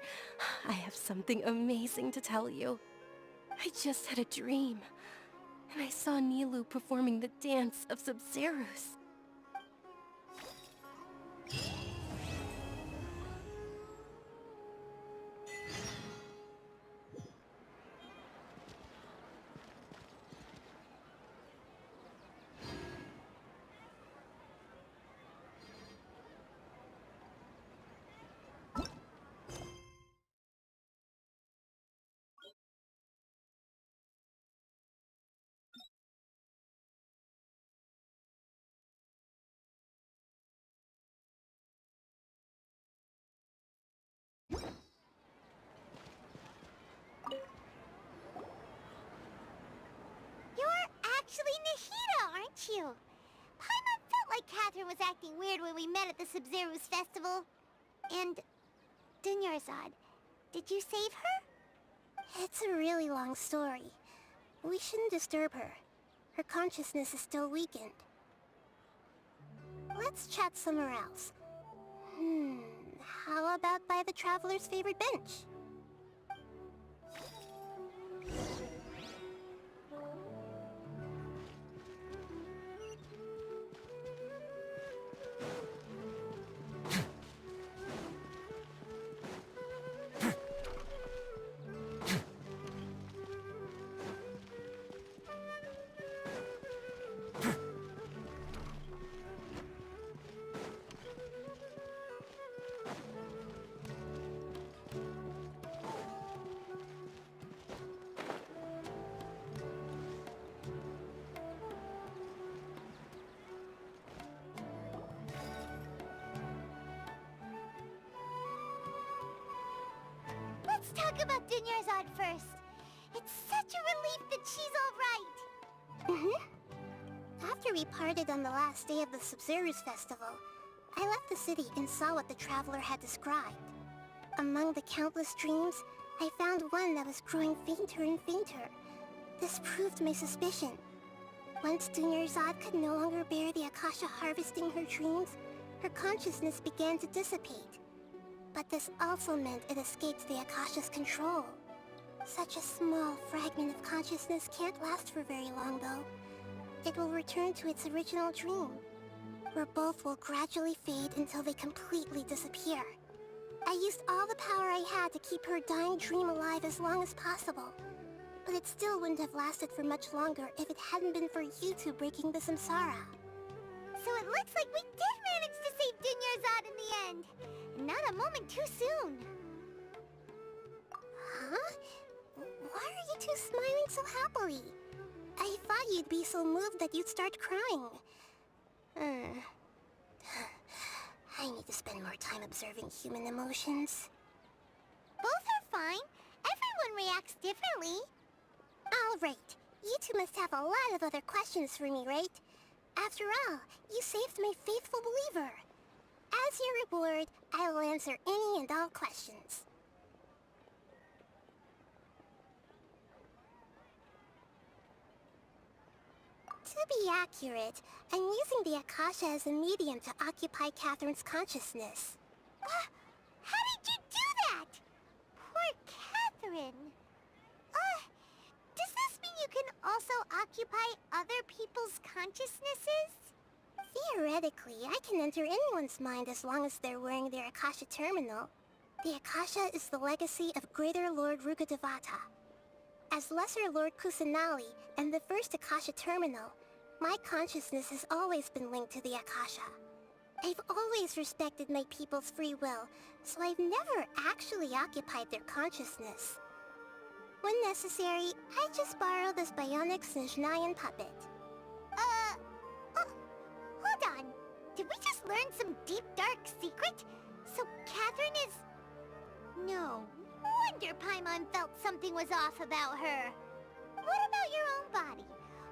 I have something amazing to tell you. I just had a dream, and I saw Nilou performing the dance of Sub-Zero's. You're actually Nahida, aren't you? Paimon felt like Catherine was acting weird when we met at the Sub-Zero's festival. And... Dunyarzad, did you save her? It's a really long story. We shouldn't disturb her. Her consciousness is still weakened. Let's chat somewhere else. How about by the Traveler's favorite bench? Let's talk about Dunyarzad first. It's such a relief that she's all right. After we parted on the last day of the Sub-Zero's festival, I left the city and saw what the Traveler had described. Among the countless dreams, I found one that was growing fainter and fainter. This proved my suspicion. Once Dunyarzad could no longer bear the Akasha harvesting her dreams, her consciousness began to dissipate. But this also meant it escaped the Akasha's control. Such a small fragment of consciousness can't last for very long, though. It will return to its original dream, where both will gradually fade until they completely disappear. I used all the power I had to keep her dying dream alive as long as possible. But it still wouldn't have lasted for much longer if it hadn't been for you two breaking the samsara. So it looks like we did manage to save Dunyarzad in the end. Not a moment too soon. Huh? Why are you two smiling so happily? I thought you'd be so moved that you'd start crying. I need to spend more time observing human emotions. Both are fine. Everyone reacts differently. All right. You two must have a lot of other questions for me, right? After all, you saved my faithful believer. As your reward, I will answer any and all questions. To be accurate, I'm using the Akasha as a medium to occupy Catherine's consciousness. How did you do that? Poor Catherine. Does this mean you can also occupy other people's consciousnesses? Theoretically, I can enter anyone's mind as long as they're wearing their Akasha terminal. The Akasha is the legacy of Greater Lord Rukkhadevata. As Lesser Lord Kusanali and the first Akasha terminal, my consciousness has always been linked to the Akasha. I've always respected my people's free will, so I've never actually occupied their consciousness. When necessary, I just borrow this bionic Snezhnayan puppet. Hold on. Did we just learn some deep, dark secret? So Catherine is... No wonder Paimon felt something was off about her. What about your own body?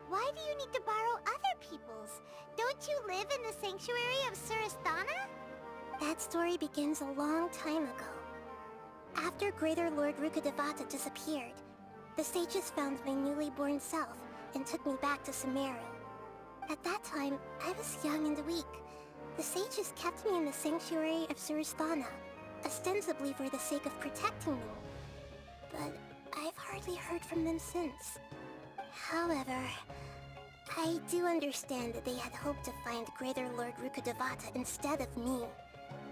Why do you need to borrow other people's? Don't you live in the sanctuary of Surasthana? That story begins a long time ago. After Greater Lord Rukkhadevata disappeared, the sages found my newly born self and took me back to Sumeru. At that time, I was young and weak. The sages kept me in the sanctuary of Surasthana, ostensibly for the sake of protecting me. But I've hardly heard from them since. However, I do understand that they had hoped to find Greater Lord Rukkhadevata instead of me,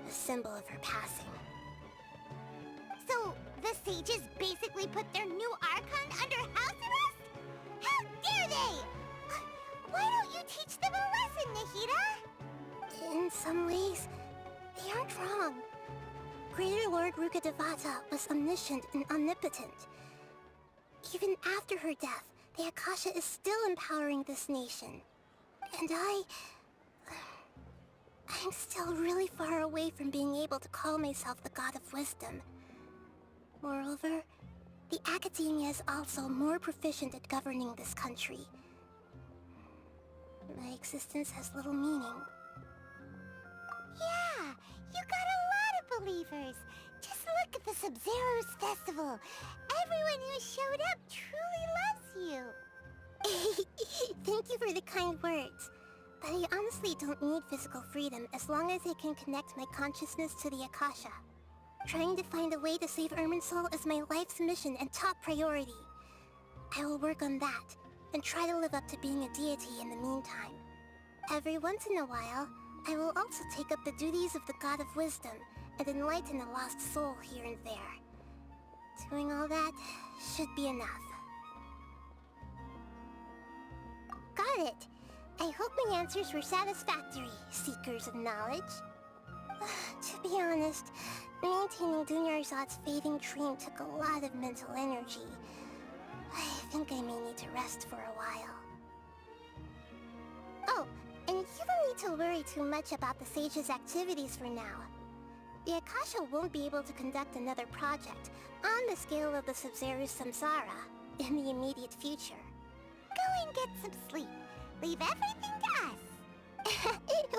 a symbol of her passing. So, the sages basically put their new Archon under house arrest? How dare they! Why don't you teach them a lesson, Nahida? In some ways, they aren't wrong. Greater Lord Rukkhadevata was omniscient and omnipotent. Even after her death, the Akasha is still empowering this nation. And I'm still really far away from being able to call myself the God of Wisdom. Moreover, the Academia is also more proficient at governing this country. My existence has little meaning. Yeah, you got a lot of believers. Just look at the Sub-Zero's festival. Everyone who showed up truly loves you. Thank you for the kind words. But I honestly don't need physical freedom as long as I can connect my consciousness to the Akasha. Trying to find a way to save Irminsul is my life's mission and top priority. I will work on that, and try to live up to being a deity in the meantime. Every once in a while, I will also take up the duties of the God of Wisdom and enlighten a lost soul here and there. Doing all that should be enough. Got it! I hope my answers were satisfactory, seekers of knowledge. To be honest, maintaining Dunyarzad's fading dream took a lot of mental energy. I think I may need to rest for a while. Oh, and you don't need to worry too much about the Sage's activities for now. The Akasha won't be able to conduct another project on the scale of the Sub-Zero's Samsara in the immediate future. Go and get some sleep. Leave everything to us.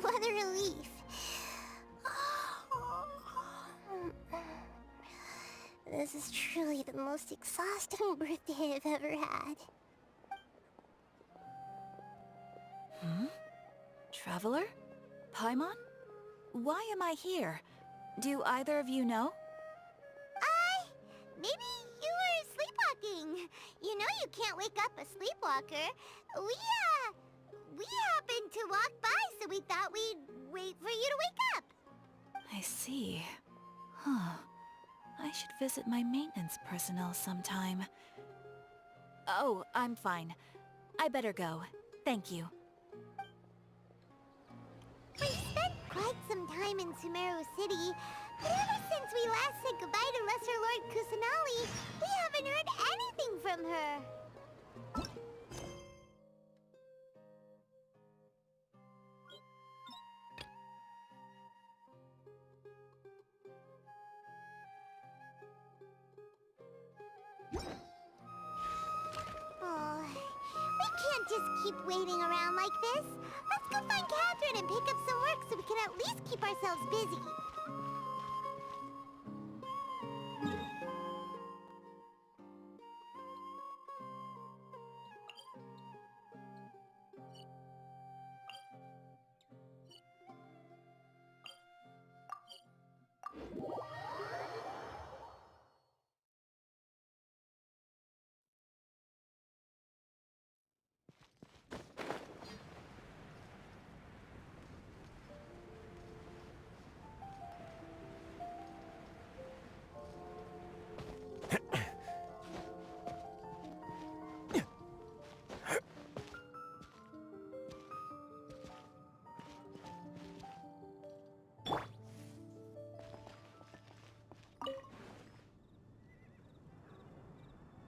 What a relief. This is truly the most exhausting birthday I've ever had. Traveler? Paimon? Why am I here? Do either of you know? Maybe you were sleepwalking. You know you can't wake up a sleepwalker. We happened to walk by, so we thought we'd wait for you to wake up. I see. Huh. I should visit my maintenance personnel sometime. Oh, I'm fine. I better go. Thank you. We spent quite some time in Sumeru City, but ever since we last said goodbye to Lesser Lord Kusanali, we haven't heard anything from her. Oh, can't just keep waiting around like this. Let's go find Catherine and pick up some work so we can at least keep ourselves busy.